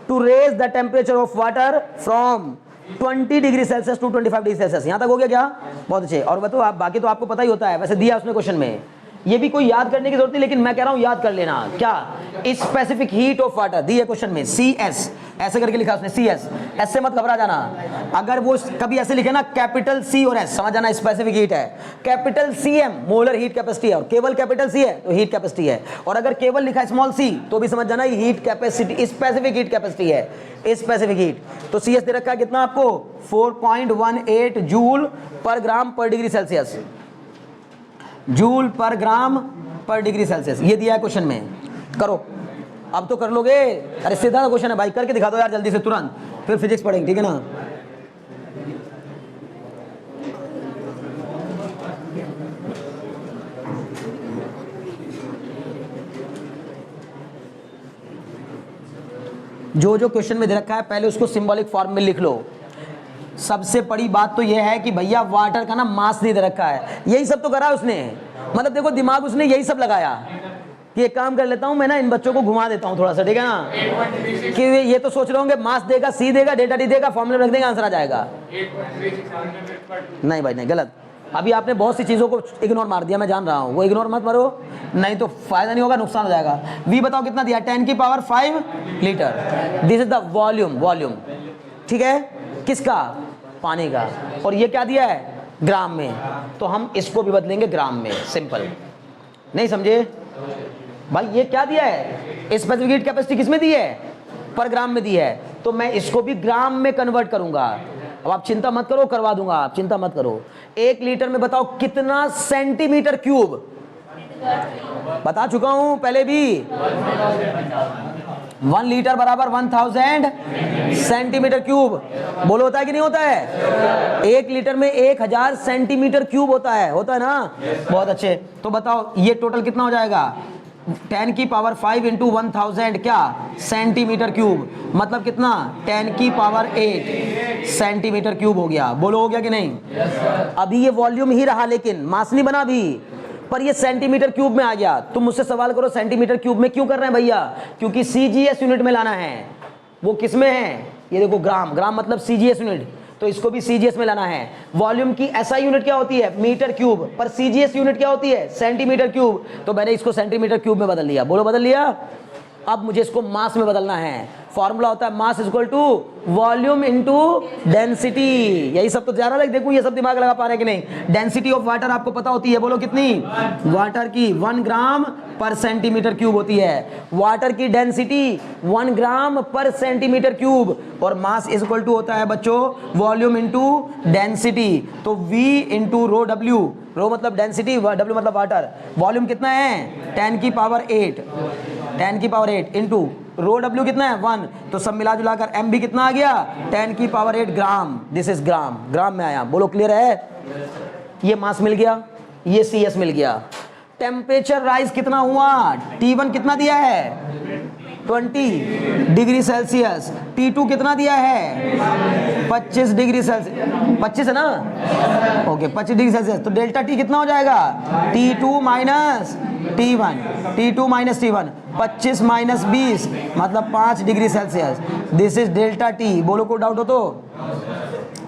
to raise the temperature of water from 20 degree Celsius to 25 degree Celsius. यहाँ तक हो गया क्या? बहुत अच्छे। और बताओ आप, बाकी तो आपको पता ही होता है, वैसे दिया उसने क्वेश्चन में, ये भी कोई याद करने की जरूरत नहीं, लेकिन मैं कह रहा हूं याद कर लेना। क्या? स्पेसिफिक हीट ऑफ वाटर दी है क्वेश्चन में, CS ऐसे करके लिखा उसने, CS, ऐसे मत घबरा जाना। अगर वो कभी ऐसे लिखे ना कैपिटल C और S, समझ जाना स्पेसिफिक हीट है। Capital CM molar heat capacity है, और केवल कैपिटल C है तो हीट कैपेसिटी है, और अगर केवल लिखा स्मॉल c तो भी समझ जाना heat capacity, specific heat capacity है, स्पेसिफिक हीट। तो CS दे रखा है कितना आपको, 4.18 जूल पर ग्राम पर डिग्री सेल्सियस, जूल पर ग्राम पर डिग्री सेल्सियस, ये दिया है क्वेश्चन में। करो, अब तो कर लोगे। अरे सीधा क्वेश्चन है भाई, करके दिखा दो यार जल्दी से, तुरंत, फिर फिजिक्स पढ़ेंगे, ठीक है ना। जो जो क्वेश्चन में दे रखा है पहले उसको सिंबॉलिक फॉर्म में लिख लो। सबसे बड़ी बात तो यह है कि भैया वाटर का ना मास नहीं दे रखा है, यही सब तो करा उसने, मतलब देखो दिमाग उसने यही सब लगाया कि एक काम कर लेता हूं मैं ना, इन बच्चों को घुमा देता हूं थोड़ा सा, ठीक है ना, कि ये तो सोच रहे होंगे मास देगा, C देगा, डेल्टा T देगा, फॉर्मूला रख देगा, आंसर आ जाएगा। नहीं भाई नहीं, गलत। अभी आपने बहुत सी चीजों को इग्नोर मार दिया, मैं जान रहा हूं, वो इग्नोर मत मारो, नहीं तो फायदा नहीं होगा, नुकसान हो जाएगा। V बताओ कितना दिया, 10 की power 5 litre. This is the volume, ठीक है, किसका, पानी का। और ये क्या दिया है, ग्राम में, तो हम इसको भी बदलेंगे ग्राम में, सिंपल। नहीं समझे भाई, ये क्या दिया है, स्पेसिफिक हीट कैपेसिटी किसमें दी है, पर ग्राम में दी है, तो मैं इसको भी ग्राम में कन्वर्ट करूंगा। अब आप चिंता मत करो, करवा दूंगा, आप चिंता मत करो। 1 लीटर में बताओ कितना सेंटीमीटर क्यूब, बता चुका हूं पहले भी, 1 लीटर बराबर 1000 सेंटीमीटर क्यूब। बोलो होता है कि नहीं होता है? 1 लीटर में 1000 सेंटीमीटर क्यूब होता है ना। बहुत अच्छे। तो बताओ ये टोटल कितना हो जाएगा, 10 की पावर 5 इंटू 1000 क्या सेंटीमीटर क्यूब, मतलब कितना 10 की पावर 8 सेंटीमीटर क्यूब हो गया। बोलो हो गया कि नहीं? अभी ये वॉल्यूम ही रहा लेकिन मास नहीं बना अभी, पर ये सेंटीमीटर क्यूब में आ गया। तुम मुझसे सवाल करो सेंटीमीटर क्यूब में क्यों कर रहे हैं भैया? क्योंकि सीजीएस यूनिट में लाना है। वो किस में है? ये देखो ग्राम, ग्राम मतलब सीजीएस यूनिट, तो इसको भी सीजीएस में लाना है। वॉल्यूम की एसआई यूनिट क्या होती है? मीटर क्यूब, पर सीजीएस यूनिट क्या होती है? Centimetre cube. तो मैंने इसको सेंटीमीटर क्यूब में बदल लिया। बोलो बदल लिया। अब मुझे इसको मास में बदलना है। फॉर्मूला होता है mass equal to volume into density. यही सब तो ज्यादा लग, देखो ये सब दिमाग लगा पा रहे हैं कि नहीं? डेंसिटी ऑफ वाटर आपको पता होती है, बोलो कितनी? वाटर की 1 ग्राम पर सेंटीमीटर क्यूब होती है। वाटर की डेंसिटी 1 ग्राम पर सेंटीमीटर क्यूब, और मास इक्वल टू होता है बच्चों वॉल्यूम इनटू डेंसिटी। तो V इंटू रो W, रो मतलब डेंसिटी, W मतलब वाटर। वॉल्यूम कितना है? 10 की पावर 8, 10 की पावर 8 इंटू रो W कितना है? 1। तो सब मिला जुला कर M भी कितना आ गया? 10 की power 8 gram. This is gram, ग्राम में आया। बोलो क्लियर है? ये मास मिल गया, ये CS मिल गया। टेम्परेचर राइज कितना हुआ? T1 कितना दिया है? 20 डिग्री सेल्सियस। T2 कितना दिया है? 25 डिग्री सेल्सियस, 25 है ना? Okay 25 degree Celsius. तो डेल्टा T कितना हो जाएगा? T2 minus T1, T2 minus T1, 25 minus 20 मतलब 5 degree Celsius. This is delta T। बोलो को डाउट हो तो?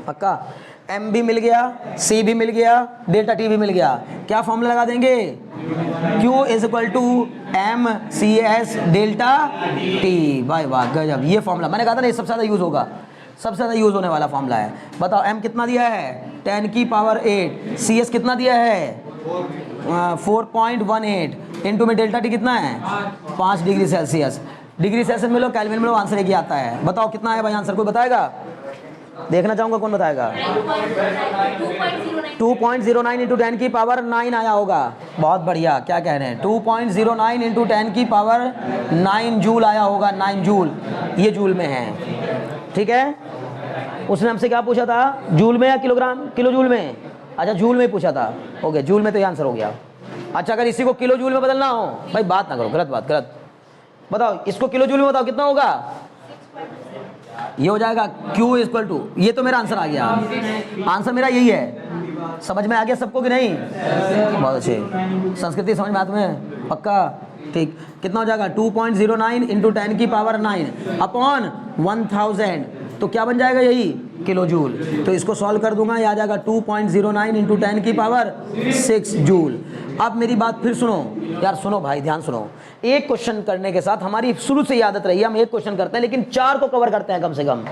पक्का? M भी मिल गया, C भी मिल गया, डेल्टा T भी मिल गया। क्या फॉर्मूला लगा देंगे? Q is equal to M CS delta T। वाह वाह गजब, ये फॉर्मूला मैंने कहा था ना, ये सबसे ज़्यादा यूज़ होगा, सबसे ज़्यादा यूज़ होने वाला फॉर्मूला है। बताओ M कितना दिया है? 10 की पावर 8। CS कितना दिया है? 4.18 इंटू में डेल्टा T कितना है? 5 डिग्री सेल्सियस। डिग्री सेल्सियस में लो, केल्विन में लो, आंसर एक ही आता है। बताओ कितना है भाई आंसर? कोई बताएगा? देखना चाहूंगा कौन बताएगा। 2.09 इंटू 10 की पावर 9 आया होगा। बहुत बढ़िया, क्या कह रहे हैं? 2.09 इंटू 10 की पावर 9 जूल आया होगा। 9 जूल, ये जूल में है, ठीक है। उसने हमसे क्या पूछा था? जूल में या किलोग्राम? किलो जूल में। अच्छा जूल में पूछा था, ओके जूल में, तो ये आंसर हो गया। अच्छा अगर इसी को किलो जूल में बदलना हो, भाई बात ना करो, गलत बात, गलत। बताओ इसको किलो जूल में बताओ कितना होगा? ये हो जाएगा Q इक्वल टू, ये तो मेरा आंसर आ गया। आंसर मेरा यही है। समझ में आ गया सबको कि नहीं? बहुत अच्छे। संस्कृति समझ में आता है? पक्का? ठीक। कितना हो जाएगा? 2.09 इंटू 10 की पावर 9 अपॉन 1000, तो क्या बन जाएगा? यही किलो जूल। तो इसको सॉल्व कर दूंगा, ये आ जाएगा 2.09 इंटू 10 की पावर 6 जूल। अब मेरी बात फिर सुनो यार, सुनो भाई ध्यान सुनो। एक क्वेश्चन करने के साथ हमारी शुरू से आदत रही है, हम एक क्वेश्चन करते हैं लेकिन 4 को कवर करते हैं कम से कम।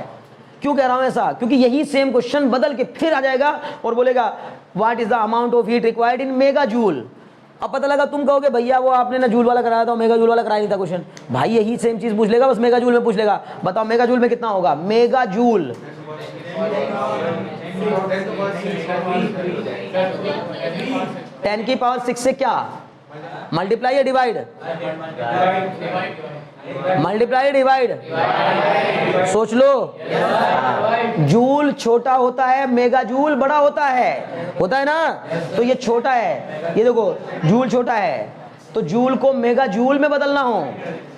क्यों कह रहा हूं ऐसा? क्योंकि यही सेम क्वेश्चन बदल के फिर आ जाएगा और बोलेगा what is the amount of heat required in mega joule. अब पता लगा तुम कहोगे भैया वो आपने ना जूल वाला कराया था, मेगा जूल वाला कराया नहीं था क्वेश्चन। भाई यही सेम चीज पूछ लेगा, बस मेगा जूल में पूछ लेगा। बताओ मेगा जूल में कितना होगा? मेगा जूल 10 की पावर 6 से क्या मल्टीप्लाई या डिवाइड? Multiply divide? सोच लो। जूल छोटा होता है, मेगा जूल बड़ा होता है ना? तो ये छोटा है, ये देखो जूल छोटा है, तो जूल को मेगा जूल में बदलना हो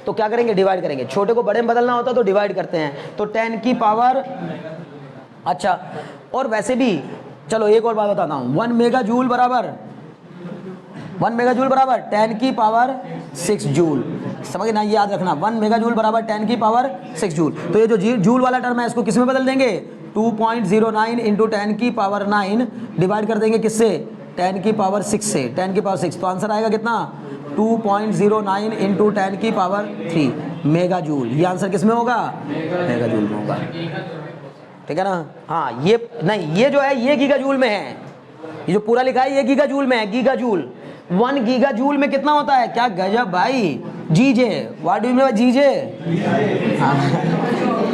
तो क्या करेंगे? डिवाइड करेंगे। छोटे को बड़े में बदलना होता तो डिवाइड करते हैं। तो 10 की पावर, अच्छा और वैसे भी चलो एक और बात बताता हूं, 1 मेगा जूल बराबर 10 की पावर 6 जूल। समझ ना, ये याद रखना, 1 मेगा जूल बराबर 10 की पावर 6 जूल। तो ये जो जूल वाला टर्म है इसको किस में बदल देंगे? 2.09 इंटू 10 की पावर 9 डिवाइड कर देंगे किससे? 10 की पावर 6 से। 10 की पावर 6, तो आंसर आएगा कितना? 2.09 इंटू 10 की पावर 3 मेगा जूल। ये आंसर किस में होगा? मेगा जूल में होगा, ठीक है ना? हाँ ये नहीं, ये जो है ये गीगा जूल में है, ये जो पूरा लिखा है ये गीगा जूल में है। गीगा जूल 1 गीगा जूल में कितना होता है? क्या गजब भाई। GJ, what do you mean by GJ?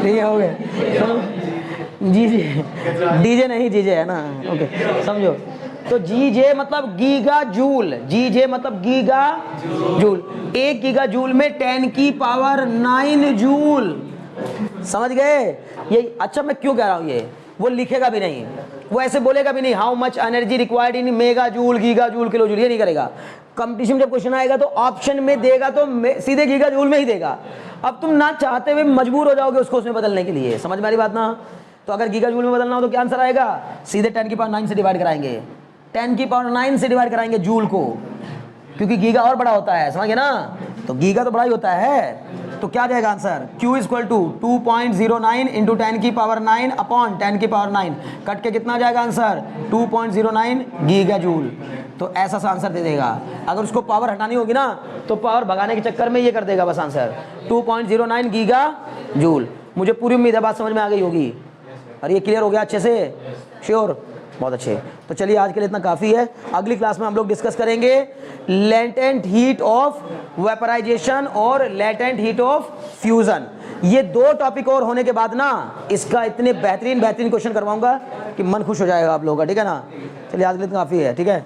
ठीक है, हो गया। जीजे, डीजे नहीं जीजे है ना, ओके समझो। तो जीजे मतलब गीगा जूल, जीजे मतलब गीगा जूल। 1 गीगा जूल में 10 की पावर 9 जूल। समझ गए? ये अच्छा मैं क्यों कह रहा हूं, ये वो लिखेगा भी नहीं, वो ऐसे बोलेगा भी नहीं how much energy required in mega joule, giga joule, kilo joule, ये नहीं करेगा। कंपटीशन में जब क्वेश्चन आएगा तो ऑप्शन में देगा तो सीधे गीगा जूल में ही देगा। अब तुम ना चाहते हुए मजबूर हो जाओगे उसको उसमें बदलने के लिए, समझ में आ रही बात ना। तो अगर गीगा जूल में बदलना हो तो क्या आंसर आएगा, सीधे 10 की पावर 9 से डिवाइड कराएंगे, 10 की पावर 9 से डिवाइड कराएंगे जूल को, क्योंकि गीगा और बड़ा होता है, समझ गए ना। तो गीगा तो बड़ा ही होता है। तो क्या जाएगा answer, Q equal to 2.09 into 10 की पावर 9 अपॉन 10 की पावर 9, कट के कितना जाएगा आंसर 2.09 गीगा जूल। तो ऐसा सा आंसर दे देगा। अगर उसको पावर हटानी होगी ना तो पावर भगाने के चक्कर में ये कर देगा बस आंसर 2.09 गीगा जूल। मुझे पूरी उम्मीद है बात समझ में आ गई होगी। और ये क्लियर हो गया अच्छे से, श्योर, बहुत अच्छे। तो चलिए आज के लिए इतना काफ़ी है। अगली क्लास में हम लोग डिस्कस करेंगे लेटेंट हीट ऑफ वेपराइजेशन और लेटेंट हीट ऑफ फ्यूजन। ये दो टॉपिक और होने के बाद ना इसका इतने बेहतरीन क्वेश्चन करवाऊंगा कि मन खुश हो जाएगा आप लोगों का, ठीक है ना। चलिए आज के लिए इतना काफ़ी है, ठीक है।